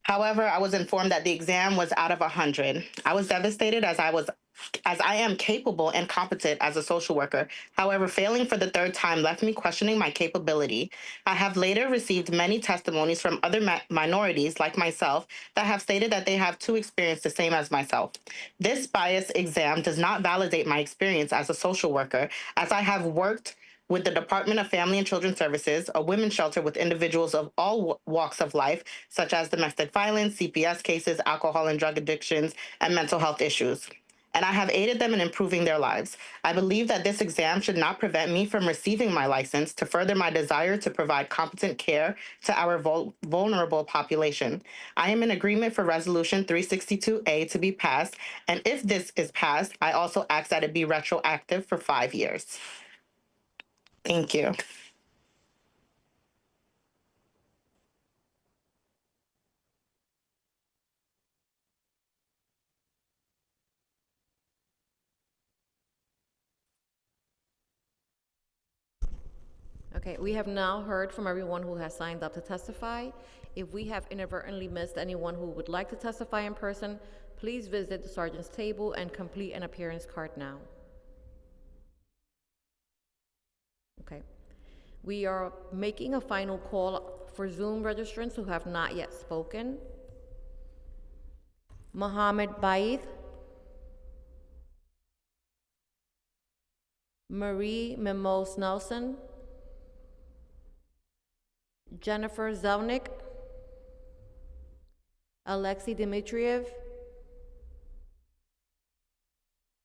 However, I was informed that the exam was out of 100. I was devastated as I am capable and competent as a social worker. However, failing for the third time left me questioning my capability. I have later received many testimonies from other minorities like myself that have stated that they have too experienced the same as myself. This bias exam does not validate my experience as a social worker, as I have worked with the Department of Family and Children Services, a women's shelter with individuals of all walks of life, such as domestic violence, CPS cases, alcohol and drug addictions, and mental health issues. And I have aided them in improving their lives. I believe that this exam should not prevent me from receiving my license to further my desire to provide competent care to our vulnerable population. I am in agreement for Resolution 362A to be passed, and if this is passed, I also ask that it be retroactive for 5 years. Thank you. Okay, we have now heard from everyone who has signed up to testify. If we have inadvertently missed anyone who would like to testify in person, please visit the sergeant's table and complete an appearance card now. Okay. We are making a final call for Zoom registrants who have not yet spoken. Mohammed Baid, Marie Mimos Nelson, Jennifer Zelnick, Alexei Dmitriev.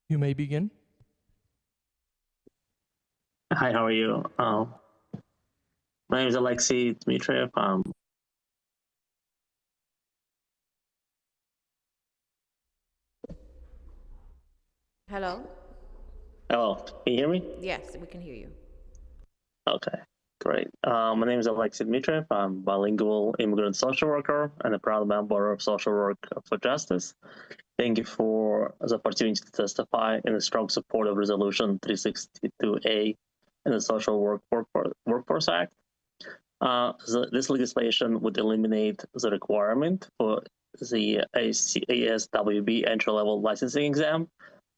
You may begin. Hi, how are you? My name is Alexei Dmitriev. Hello? Hello, can you hear me? Yes, we can hear you. Okay, great. My name is Alexei Dmitriev. I'm a bilingual immigrant social worker and a proud member of Social Work for Justice. Thank you for the opportunity to testify in strong support of Resolution 362A in the Social Workforce Act. This legislation would eliminate the requirement for the ASWB entry-level licensing exam,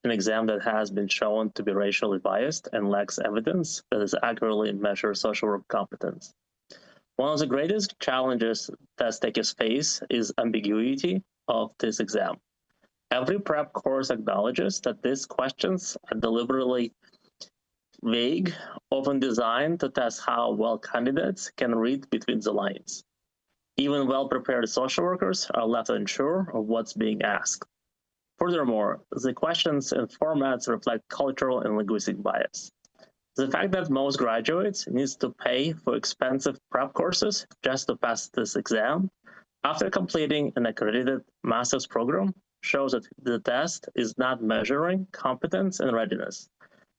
an exam that has been shown to be racially biased and lacks evidence that is accurately measures social work competence. One of the greatest challenges test takers face is ambiguity of this exam. Every prep course acknowledges that these questions are deliberately vague, often designed to test how well candidates can read between the lines. Even well-prepared social workers are left unsure of what's being asked. Furthermore, the questions and formats reflect cultural and linguistic bias. The fact that most graduates need to pay for expensive prep courses just to pass this exam after completing an accredited master's program shows that the test is not measuring competence and readiness.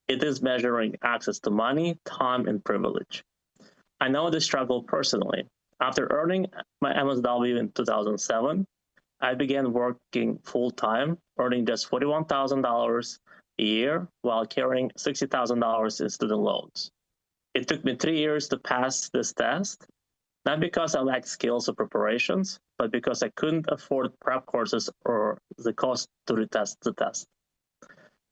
It is measuring access to money, time, and privilege. I know this struggle personally. After earning my MSW in 2007, I began working full-time, earning just $41,000 a year while carrying $60,000 in student loans. It took me 3 years to pass this test, not because I lacked skills or preparations, but because I couldn't afford prep courses or the cost to retest the test.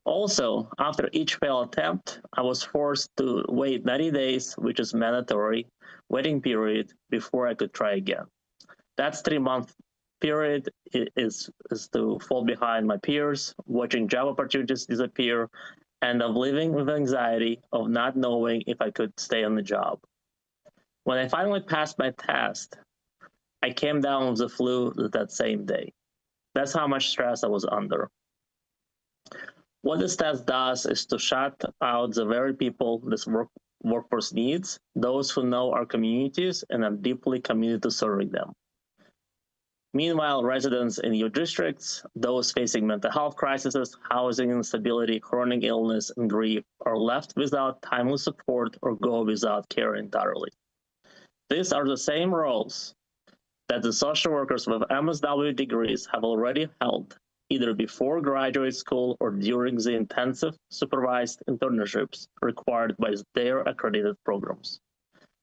Also, after each failed attempt, I was forced to wait 90 days, which is mandatory waiting period, before I could try again. That 3-month period is to fall behind my peers, watching job opportunities disappear, and of living with anxiety of not knowing if I could stay on the job. When I finally passed my test, I came down with the flu that same day. That's how much stress I was under. What this test does is to shut out the very people this workforce needs, those who know our communities and are deeply committed to serving them. Meanwhile, residents in your districts, those facing mental health crises, housing instability, chronic illness, and grief are left without timely support or go without care entirely. These are the same roles that the social workers with MSW degrees have already held, either before graduate school or during the intensive supervised internships required by their accredited programs.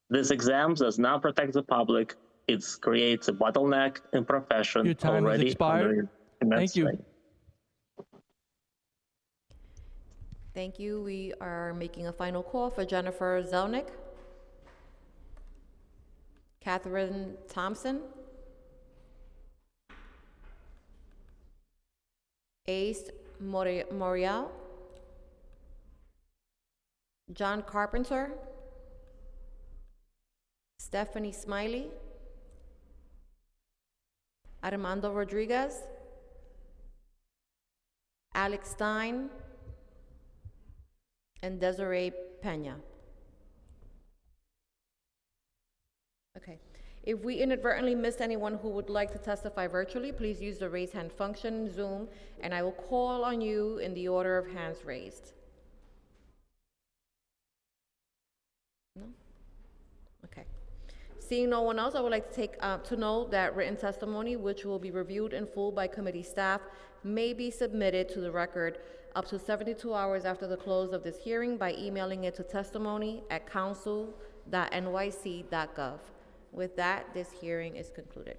This exam does not protect the public, it creates a bottleneck in profession Your time has already expired. under immense Thank you. strain. Thank you. We are making a final call for Jennifer Zelnick, Catherine Thompson, Ace Morial, John Carpenter, Stephanie Smiley, Armando Rodriguez, Alex Stein, and Desiree Pena. Okay. If we inadvertently missed anyone who would like to testify virtually, please use the raise hand function in Zoom, and I will call on you in the order of hands raised. No? Okay. Seeing no one else, I would like to take to note that written testimony, which will be reviewed in full by committee staff, may be submitted to the record up to 72 hours after the close of this hearing by emailing it to testimony@council.nyc.gov. With that, this hearing is concluded.